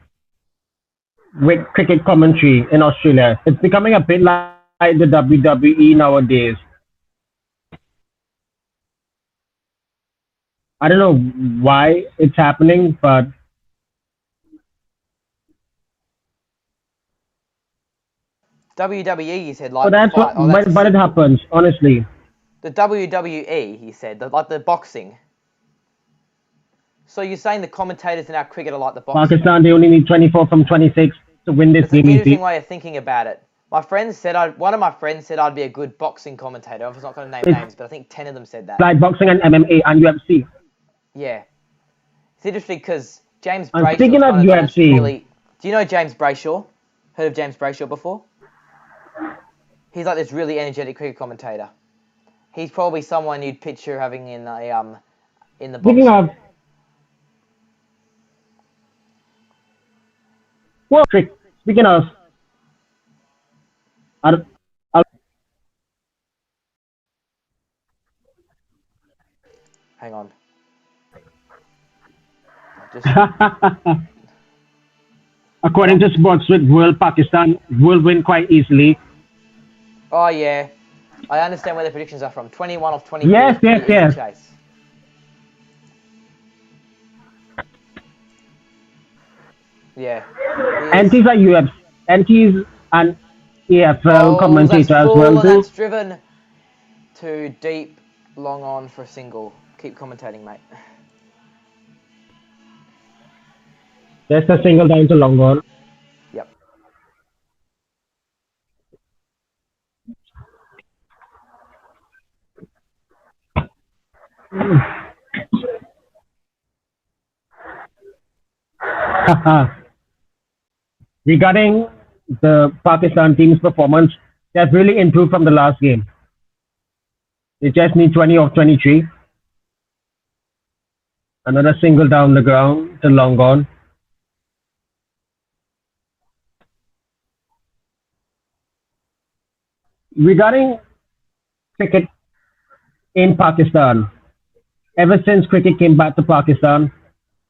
with cricket commentary in Australia, it's becoming a bit like the WWE nowadays. I don't know why it's happening, but WWE, he said, like but that's the fight. what, but it happens, honestly. The WWE, he said, like the boxing. So you're saying the commentators in our cricket are like the boxing? Pakistan, they only need 24 from 26 to win this It's an game. interesting way of thinking about it. My friends said, one of my friends said I'd be a good boxing commentator. I'm not going to name names, but I think 10 of them said that. Like boxing and MMA and UFC. Yeah. It's interesting because James And Brayshaw. speaking of UFC, do you know James Brayshaw? Heard of James Brayshaw before? He's like this really energetic cricket commentator. He's probably someone you'd picture having in the boxing. Speaking of, hang on. According to Sports with World, Pakistan will win quite easily. Oh yeah, I understand where the predictions are from. 21 of 24. Yes. Chase. Yeah. Antis are UFC, Antis and AFL commentator as well too. That's driven to deep, long on for a single. Keep commentating, mate. Just a single down to long on. Yep. Regarding the Pakistan team's performance, they have really improved from the last game. They just need 20 of 23. Another single down the ground to long on. Regarding cricket in Pakistan, ever since cricket came back to Pakistan,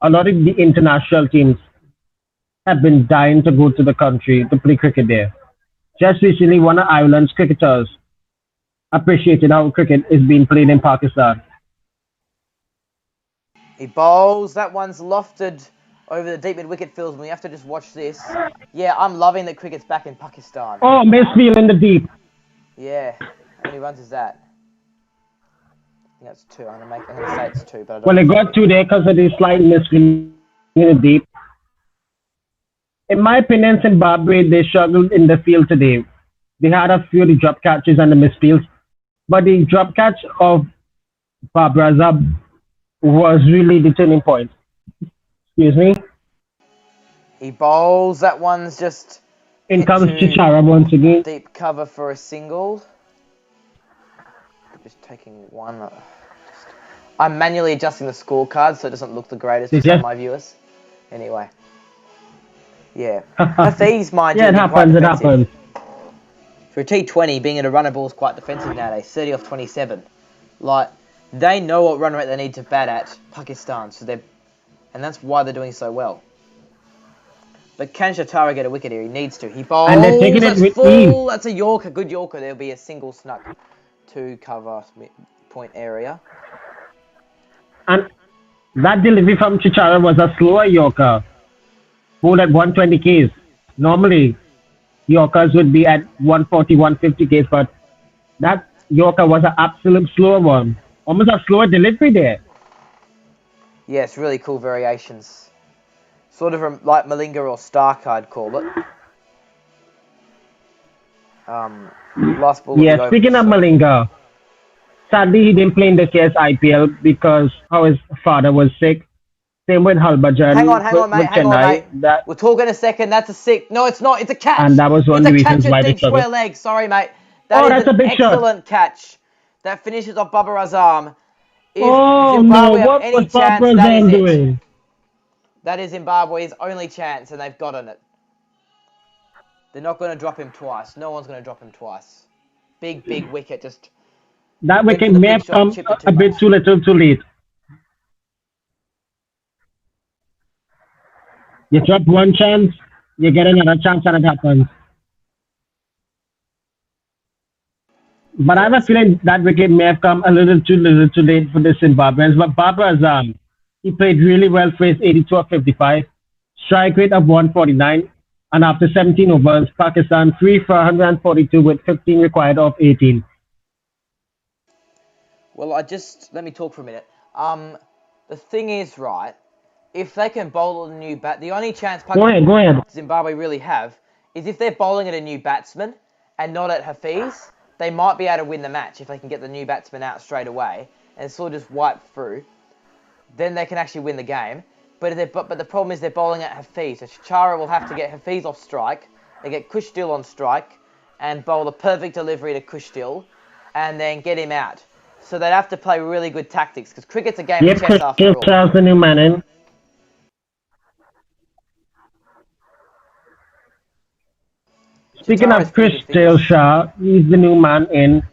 a lot of the international teams have been dying to go to the country to play cricket there. Just recently, one of Ireland's cricketers appreciated how cricket is being played in Pakistan. He bowls. That one's lofted over the deep mid-wicket fields. We have to just watch this. Yeah, I'm loving that cricket's back in Pakistan. Oh, misfield in the deep. Yeah. How many runs is that? I think that's 2. I'm gonna say it's 2, but I don't Well, know. they got 2 there because of the slight misfield in the deep. In my opinion, Zimbabwe, they struggled in the field today. They had a few of the drop catches and the misfields, but the drop catch of Babraza was really the turning point. Excuse me. He bowls. That one's just In hit comes to Chichara once again. deep cover for a single. Just taking one. I'm manually adjusting the scorecard so it doesn't look the greatest for some of my viewers. Anyway. Yeah. Hafiz, mind you, Yeah, it being quite happens, it defensive. happens. For a T20, being at a runner ball is quite defensive nowadays. 30 off 27. Like, they know what run rate they need to bat at, Pakistan. And that's why they're doing so well. But can Shatara get a wicket here? He needs to. He bowls. And they're taking it That's with full. ease. That's a Yorker. Good Yorker. There'll be a single snuck to cover point area. And that delivery from Chichara was a slower Yorker. Bowled at 120 Ks. Normally, Yorkers would be at 140, 150 Ks, but that Yorker was an absolute slower one. Almost a slower delivery there. Yes, really cool variations. Sort of like Malinga or Stark, I'd call it. Last ball. Yeah, speaking of Malinga, sadly he didn't play in this year's IPL because how his father was sick. Same with Halbajan. Hang on, mate. Hang on, mate. We'll talk in a second. That's a sick. No, it's not. It's a catch. And that was one of the reasons why they deep square struggled. leg. Sorry, mate. That's a big excellent catch. That finishes off Babar Azam. If Zimbabwe have any chance, that is it. That is Zimbabwe's only chance, and they've gotten it. They're not going to drop him twice. No one's going to drop him twice. Big wicket. Just that wicket may have come a bit too little, too late. You drop one chance, you get another chance, and it happens. But I have a feeling that wicket may have come a little too late for the Zimbabweans. But Babar Azam, he played really well for his 82 of 55, strike rate of 149, and after 17 overs, Pakistan free for 142 with 15 required of 18. Well, let me talk for a minute. The thing is, right, if they can bowl a new bat, the only chance Zimbabwe really have is if they're bowling at a new batsman and not at Hafiz, they might be able to win the match if they can get the new batsman out straight away and sort of just wipe through. Then they can actually win the game. But the problem is they're bowling at Hafiz. So Chara will have to get Hafiz off strike. They get Kushdil on strike and bowl a perfect delivery to Kushdil and then get him out. So they'd have to play really good tactics because cricket's a game of chess after all. Yep, the new man in. Speaking of Chris Shah, he's the new man in.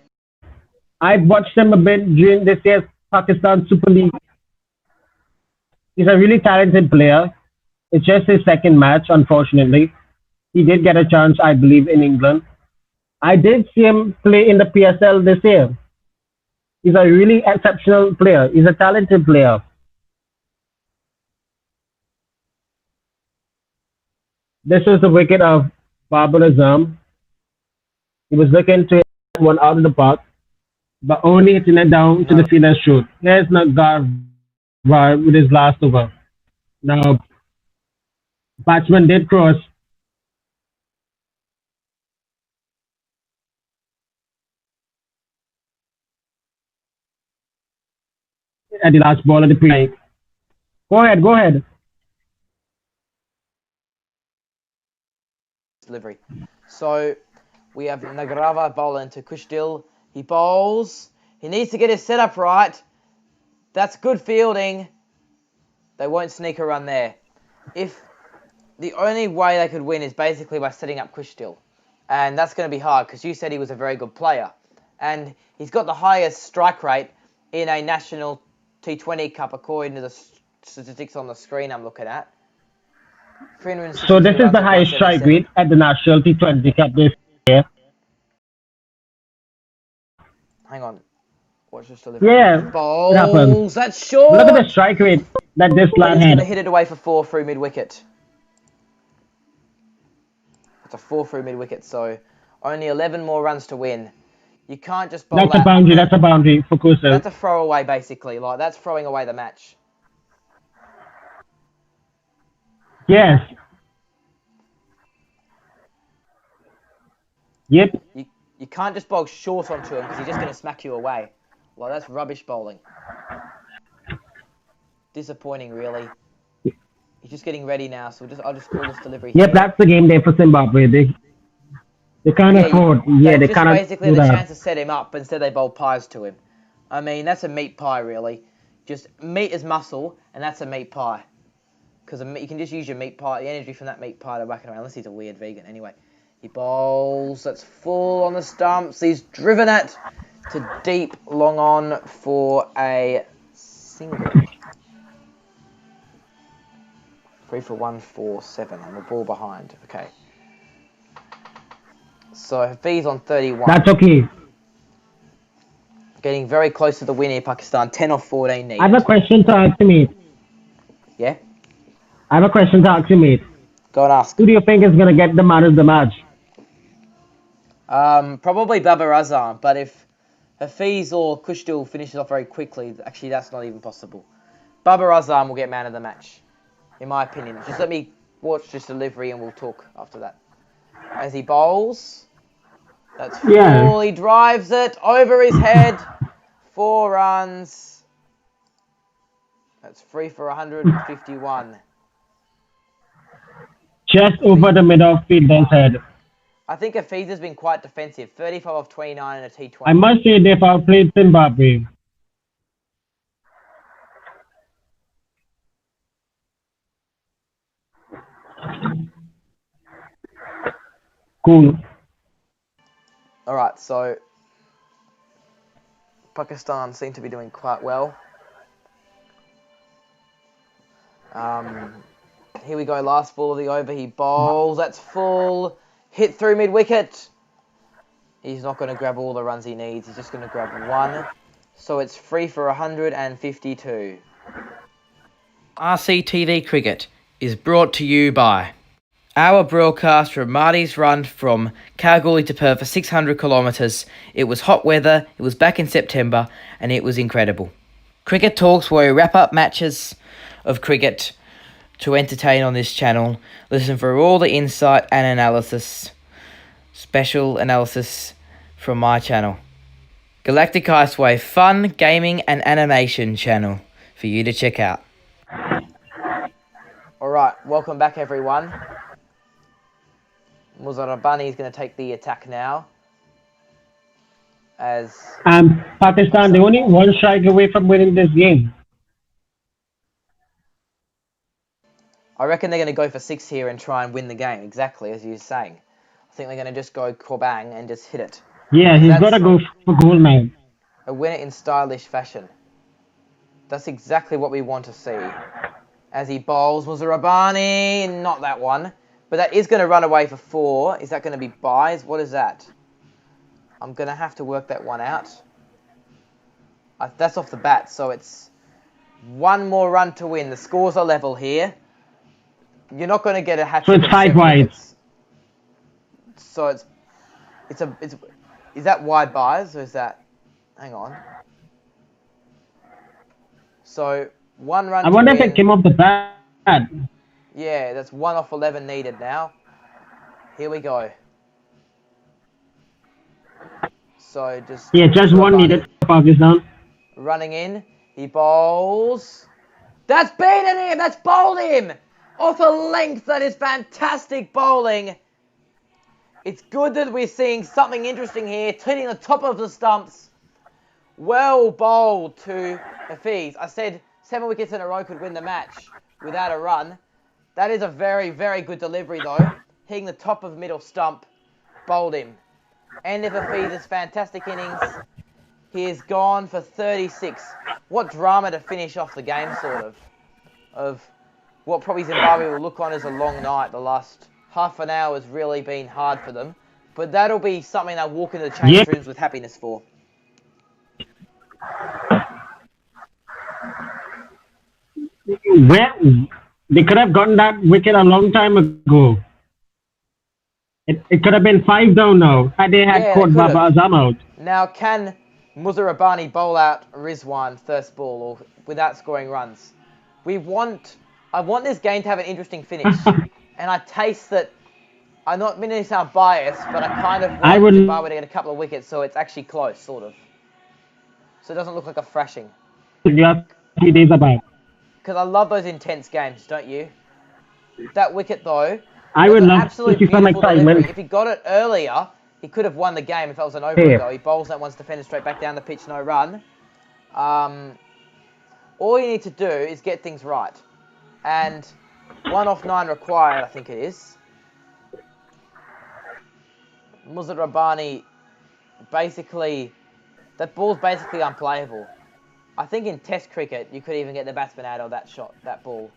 I watched him a bit during this year's Pakistan Super League. He's a really talented player. It's just his second match, unfortunately. He did get a chance, I believe, in England. I did see him play in the PSL this year. He's a really exceptional player. He's a talented player. This was the wicket of Babar Azam. He was looking to hit one out of the park, but only hitting it down to the fielder's shoot. Here's Nagar with his last over. Now, batsman did cross. At the last ball of the play. Go ahead. Delivery. So we have Nagarava bowling to Kushdil. He bowls. He needs to get his setup right. That's good fielding. They won't sneak a run there. If the only way they could win is basically by setting up Kushdil. And that's going to be hard because you said he was a very good player. And he's got the highest strike rate in a national T20 Cup according to the statistics on the screen I'm looking at. So this is the highest strike rate at the National T20 Cup this year. Hang on. Watch this delivery. Yeah, bowls. That's short. Look at the strike rate that this lad had. He's going to hit it away for 4 through mid-wicket. It's a 4 through mid-wicket, so only 11 more runs to win. You can't just bowl That's a boundary for Kushdil. That's a throwaway, basically. Like, that's throwing away the match. Yes. Yep. You can't just bowl short onto him because he's just going to smack you away. Like, that's rubbish bowling. Disappointing, really. He's just getting ready now, so I'll just call this delivery. Yep, that's the game day for Zimbabwe. They can't afford. Yeah, they just cannot basically do had a that. chance to set him up, but instead they bowl pies to him. I mean, that's a meat pie, really. Just meat is muscle, and that's a meat pie. Because you can just use your meat pie, the energy from that meat pie to whack it around, unless he's a weird vegan. Anyway, he bowls, that's full on the stumps. He's driven it to deep, long on for a single. 3 for 147 on the ball behind. Okay. So Hafiz on 31. That's okay. Getting very close to the win here, Pakistan. 10 off 14 needed. I have a question to ask you, mate. Yeah? I have a question to ask you, mate. Go and ask. Who do you think is going to get the man of the match? Probably Babar Azam, but if Hafiz or Kushdil finishes off very quickly, actually that's not even possible. Babar Azam will get man of the match, in my opinion. Just let me watch this delivery and we'll talk after that. As he bowls, that's full. Yeah. He drives it over his head. 4 runs. That's 3 for 151. Just over the middle of fielder's head. I think Hafiz has been quite defensive. 35 of 29 in a T20. I must say they've outplayed Zimbabwe. Cool. Alright, so Pakistan seem to be doing quite well. Here we go, last ball of the over. He bowls, that's full. Hit through mid-wicket. He's not going to grab all the runs he needs. He's just going to grab 1. So it's 3 for 152. RCTV Cricket is brought to you by our broadcast from Marty's run from Kalgoorlie to Perth for 600 kilometres. It was hot weather, it was back in September, and it was incredible. Cricket Talks, where we wrap up matches of cricket to entertain on this channel. Listen for all the insight and analysis, special analysis from my channel. Galactic Icewave, fun, gaming and animation channel for you to check out. Alright, welcome back everyone. Muzarabani is going to take the attack now. As Pakistan, they're only 1 strike away from winning this game. I reckon they're going to go for 6 here and try and win the game, exactly as you were saying. I think they're going to just go Korbang and just hit it. Yeah, he's got to go for goal, man. A winner in stylish fashion. That's exactly what we want to see. As he bowls, Muzarabani, not that one. But that is going to run away for 4. Is that going to be buys? What is that? I'm going to have to work that one out. That's off the bat, so it's 1 more run to win. The scores are level here. You're not going to get a hat trick. So it's 5 wide. So it's is that wide buys or is that? Hang on. So 1 run. I wonder if it came off the bat. Yeah, that's 1 off 11 needed now. Here we go. So just 1 needed for Pakistan. Running in, he bowls. That's beaten him. That's bowled him off a length. That is fantastic bowling. It's good that we're seeing something interesting here, hitting the top of the stumps. Well bowled to Hafiz. I said 7 wickets in a row could win the match without a run. That is a very, very good delivery though. Hitting the top of middle stump, bowled him. End of Hafiz's fantastic innings. He is gone for 36. What drama to finish off the game, sort of. Of what probably Zimbabwe will look on as a long night. The last half an hour has really been hard for them. But that'll be something they'll walk into the change rooms with happiness for. Well, they could have gotten that wicket a long time ago. It could have been 5 down now had they had caught Babar Azam out. Now, can Muzarabani bowl out Rizwan first ball or without scoring runs? I want this game to have an interesting finish. And I taste that, I'm not meaning to sound biased, but I kind of want Zimbabwe to get a couple of wickets so it's actually close, sort of. So it doesn't look like a thrashing. Yeah, 3 days about. Because I love those intense games, don't you? That wicket though, I would love absolute to see some beautiful excitement. delivery. If he got it earlier, He could have won the game if that was an over Yeah. though. He bowls that, wants to defend straight back down the pitch, no run. All you need to do is get things right. And 1 off 9 required, I think it is. Muzid Rabbani, basically, that ball's basically unplayable. I think in Test cricket, you could even get the batsman out of that shot, that ball.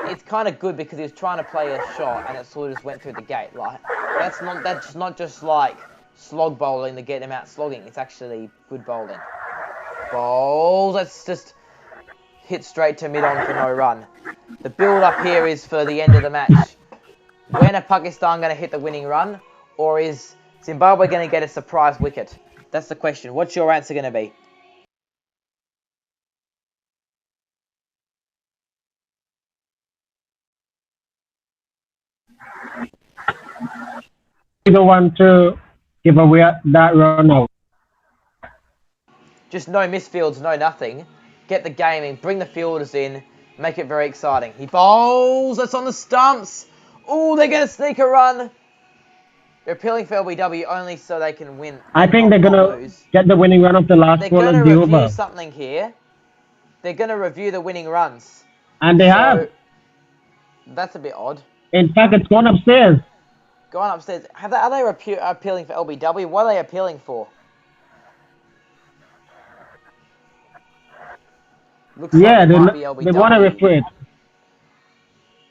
It's kind of good because he was trying to play a shot and it sort of just went through the gate. Like that's not just like slog bowling to get him out slogging. It's actually good bowling. Bowls, let's just hit straight to mid-on for no run. The build-up here is for the end of the match. When are Pakistan going to hit the winning run? Or is Zimbabwe going to get a surprise wicket? That's the question. What's your answer going to be? You don't want to give away that run out. Just no misfields, no nothing. Get the game in, bring the fielders in, make it very exciting. He bowls, that's on the stumps. Oh, they're going to sneak a run. They're appealing for LBW only so they can win. I think they're going to get the winning run of the last They're ball going and to the review over. something here. They're going to review the winning runs. And they have. That's a bit odd. In fact, it's gone upstairs. Going upstairs. Are they appealing for LBW? What are they appealing for? Looks Yeah, like it might be they LBW. want to refer it.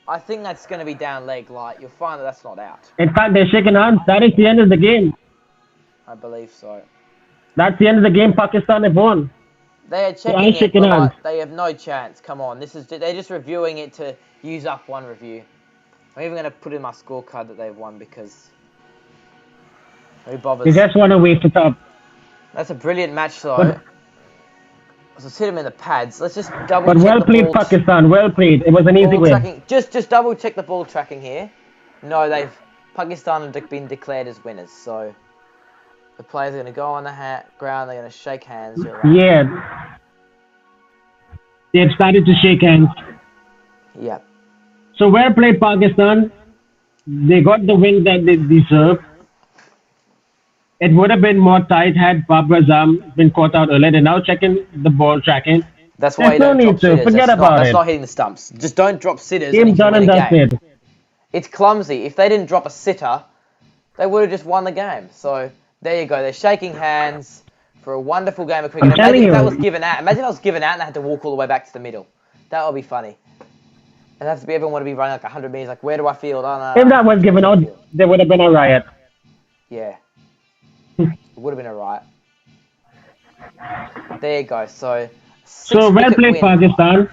I think that's going to be down leg light. You'll find that that's not out. In fact, they're shaking hands. That is the end of the game. I believe so. That's the end of the game. Pakistan have won. They are They checking ain't it, shaking but hands. like, they have no chance. Come on, they're just reviewing it to use up one review. I'm even going to put in my scorecard that they've won because who bothers? They just want to waste it up. That's a brilliant match though. But- Let's hit them in the pads. Let's just double But check well the played, ball Pakistan. Well played. It was an easy ball win. tracking. Just double check the ball tracking here. No, Pakistan have been declared as winners. So the players are going to go on the ground. They're going to shake hands. You're right. Yeah. They've started to shake hands. Yep. So well played, Pakistan. They got the win that they deserved. It would have been more tight had Babar Azam been caught out earlier. They're now checking the ball tracking. That's why you There's don't no drop need to. sitters. Forget That's about That's it. not hitting the stumps. Just don't drop sitters. Game and you can done win and a game. dusted. It's clumsy. If they didn't drop a sitter, they would have just won the game. So there you go. They're shaking hands for a wonderful game of cricket. I'm telling Imagine if that you. was given out. Imagine if that was given out and they had to walk all the way back to the middle. That would be funny. And have to be everyone would be running like 100 meters. Like, where do I field? Oh, no, If that was given out, there would have been a riot. yeah. It would have been a riot. There you go. So So well played, win. Pakistan.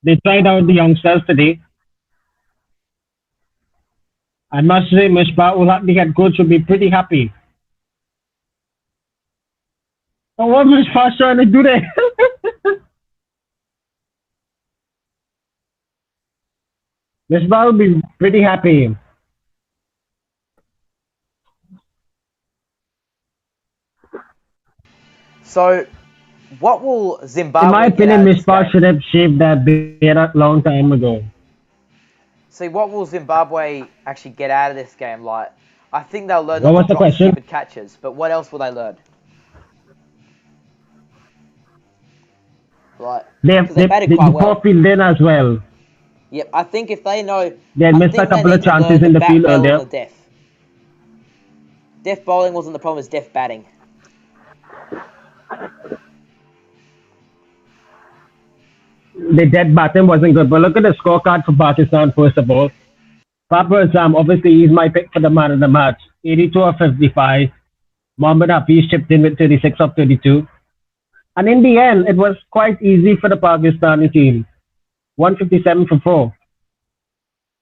They tried out the youngsters today. I must say, Mishbah ul Haq, the head coach, would be pretty happy. But what Mishbah trying to do there? Mishbah will be pretty happy. So, what will Zimbabwe In my get opinion, out of this Mishbah game? should have shaved that beard a long time ago. See, what will Zimbabwe actually get out of this game? Like, I think they'll learn What not was to the drop question? stupid catches, but what else will they learn? Like, They 'cause they batted they quite well. poor field in as well. Yep, I think if they know, They had I missed a think they couple of need to chances learn in to the bat field well earlier. on the deaf. Deaf bowling wasn't the problem; it's deaf batting. The dead batting wasn't good, but look at the scorecard for Pakistan first of all. Babar Azam, obviously he's my pick for the man of the match. 82 of 55. Mohammad Hafiz chipped in with 36 of 32. And in the end, it was quite easy for the Pakistani team. 157 for 4.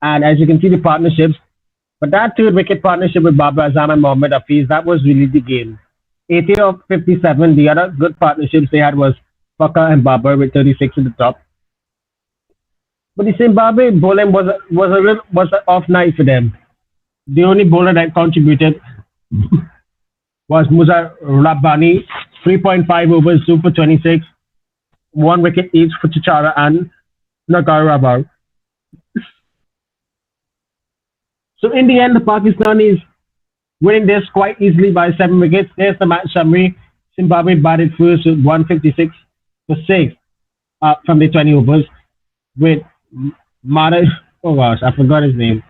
And as you can see, the partnerships. But that third wicket partnership with Babar Azam and Mohammad Hafiz, that was really the game. 80 of 57. The other good partnerships they had was Fakar and Babar with 36 at the top. But the Zimbabwe bowling was an off night for them. The only bowler that contributed was Muzar Rabbani, 3.5 overs, super 26, 1 wicket each for Chichara and Nagar Rabar. So in the end, the Pakistanis winning this quite easily by 7 wickets. There's the match summary. Zimbabwe batted first with 156 for 6 from the 20 overs with Mara. Oh gosh, I forgot his name.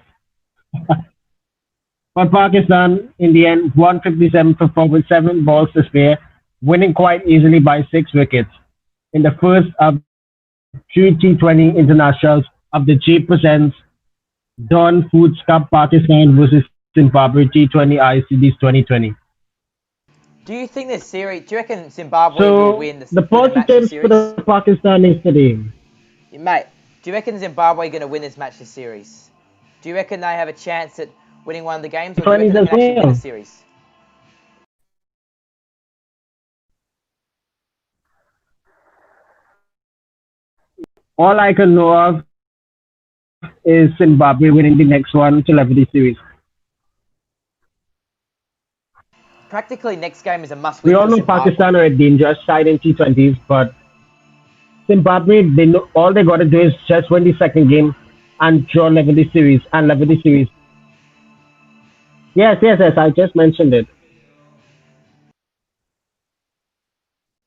But Pakistan, in the end, 157 for 4 with 7 balls to spare, winning quite easily by 6 wickets in the first of 3 T20 internationals of the G presents Don Foods Cup Pakistan versus Zimbabwe T20i Series 2020. Do you think this series? Do you reckon Zimbabwe will So win the win the match this positives for series? the Pakistanis today. Mate, do you reckon Zimbabwe going to win this match this series? Do you reckon they have a chance at winning one of the games, or do you reckon 20s they as can actually win well. the series? All I can know of is Zimbabwe winning the next one to level the series. Practically, next game is a We must-win all for know Zimbabwe. Pakistan are a dangerous side in T20s, but Zimbabwe, they know all they got to do is just win the second game and draw level the series and level the series. Yes, I just mentioned it.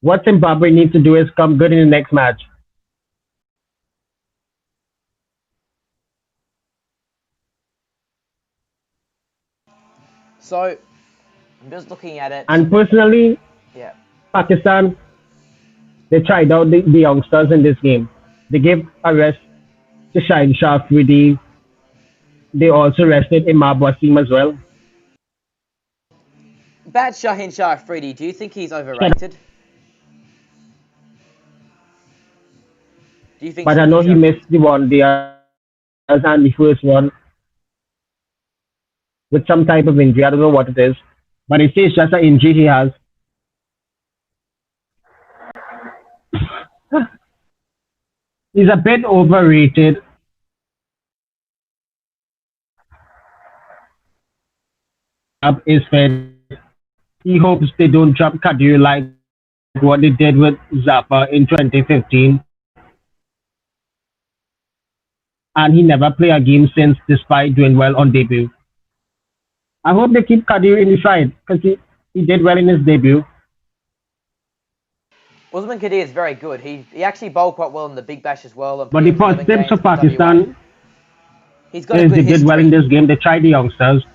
What Zimbabwe needs to do is come good in the next match. So, I'm just looking at it. And personally, Yeah. Pakistan, they tried out the youngsters in this game. They gave a rest to Shahid Shah Afridi. They also rested Imad Wasim as well. Bad Shaheen Shah Afridi, do you think he's overrated? Do you think But I Shaheen know he Shah missed Afridi? the one there and the first one with some type of injury. I don't know what it is. But it says just an injury he has. He's a bit overrated. Up is fair. He hopes they don't drop Kadir like what they did with Zappa in 2015. And he never played a game since despite doing well on debut. I hope they keep Kadir in the side because he did well in his debut. Usman Kadir is very good. He actually bowled quite well in the Big Bash as well. And But the played 11 positives for games for WA. Pakistan He's got a is good they did well in history. this game. They tried the youngsters.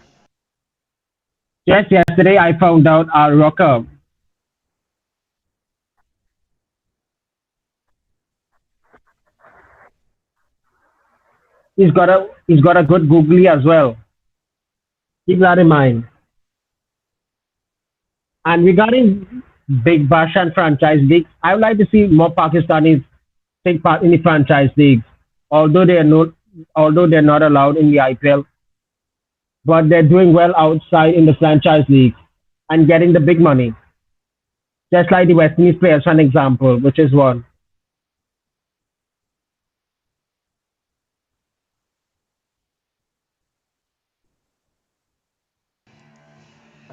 Just yesterday I found out our rocker. He's got a good googly as well. Keep that in mind. And regarding Big Bash and franchise leagues, I would like to see more Pakistanis take part in the franchise leagues. Although they're not allowed in the IPL, but they're doing well outside in the franchise leagues and getting the big money. Just like the West Indies players, for an example, which is one.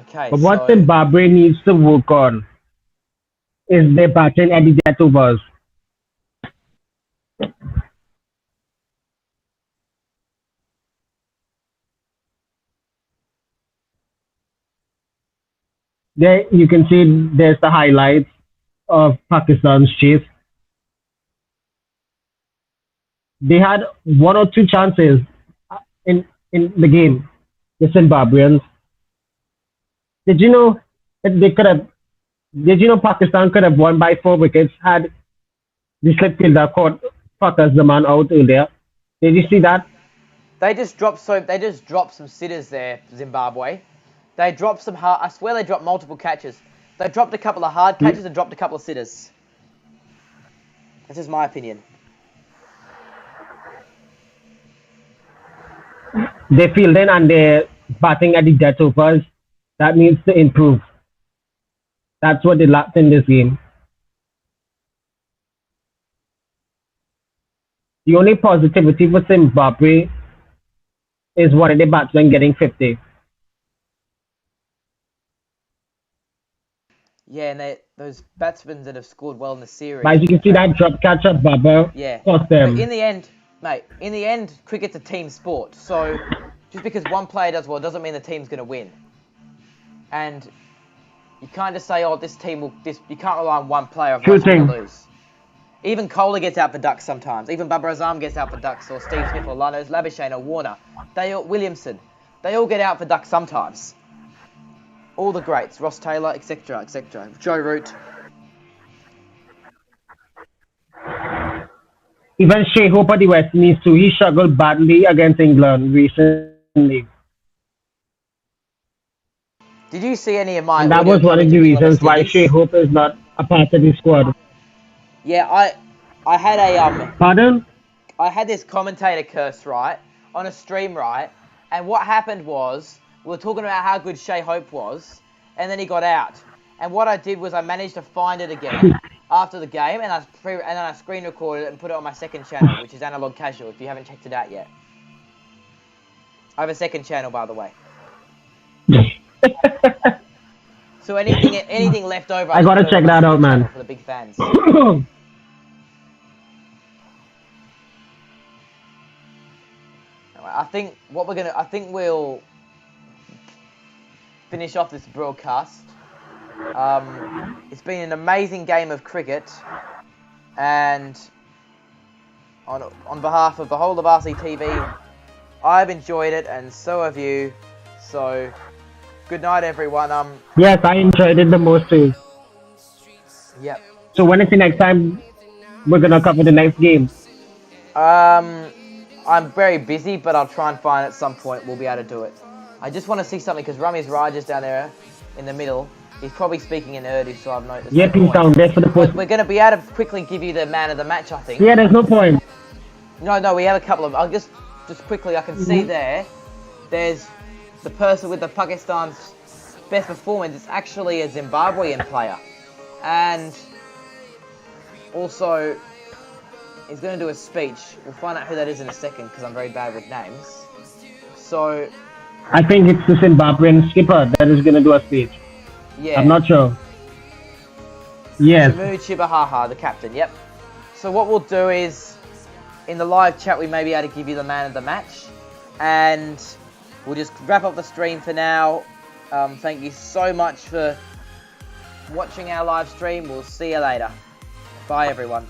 Okay, But what so Zimbabwe needs to work on is their batting at the death overs. There you can see there's the highlights of Pakistan's chase. They had one or two chances in the game, the Zimbabweans. Did you know that they could have? Did you know Pakistan could have won by 4 wickets had the slip fielder caught Fakas the man out earlier? Did you see that? they just dropped some sitters there, Zimbabwe. They dropped some hard. I swear they dropped multiple catches. They dropped a couple of hard catches and dropped a couple of sitters. That's just my opinion. They fielding and they're batting at the death overs. That needs to improve. That's what they lacked in this game. The only positivity for Zimbabwe is one of the batsmen getting 50. Yeah, and those batsmen that have scored well in the series. But as you can see, that drop catch of Baba Yeah. cost But them. in the end, mate, cricket's a team sport. So, just because one player does well doesn't mean the team's going to win. And you can't just say, oh, this team will... You can't rely on one player, otherwise you're going to lose. Even Kohler gets out for ducks sometimes. Even Bubba Azam gets out for ducks, or Steve Smith, or Lanos Labuschagne, or Warner. Williamson. They all get out for ducks sometimes. All the greats. Ross Taylor, etc., etc. Joe Root. Even Shea Hope at the West Indies too. He struggled badly against England recently. Did you see any of my... And that was one of the reasons why Shea Hope is not a part of the squad. Yeah, I had a... Pardon? I had this commentator curse, right, on a stream, right, and what happened was, we were talking about how good Shea Hope was, and then he got out. And what I did was I managed to find it again after the game, and then I screen recorded it and put it on my second channel, which is Analog Casual, if you haven't checked it out yet. I have a second channel, by the way. So anything left over, I gotta check that out, man. For the big fans. I think we'll finish off this broadcast. It's been an amazing game of cricket, and on behalf of the whole of RC TV, I've enjoyed it, and so have you. So, good night, everyone. Yes, I enjoyed it the most too. Yep. So when is the next time we're gonna cover the next game? I'm very busy, but I'll try and find at some point we'll be able to do it. I just want to see something, because Ramiz Raj is down there in the middle. He's probably speaking in Urdu, so I've noticed. Yep, he's down there for the first. We're going to be able to quickly give you the man of the match, I think. Yeah, there's no point. No, we have a couple of... I'll just quickly, I can see there's the person with the Pakistan's best performance. It's actually a Zimbabwean player. And also... he's going to do a speech. We'll find out who that is in a second, because I'm very bad with names. So... I think it's the Zimbabwean skipper that is going to do a speech. Yeah. I'm not sure. Yes. Shamu Chibahaha, the captain, yep. So what we'll do is, in the live chat, we may be able to give you the man of the match. And we'll just wrap up the stream for now. Thank you so much for watching our live stream. We'll see you later. Bye, everyone.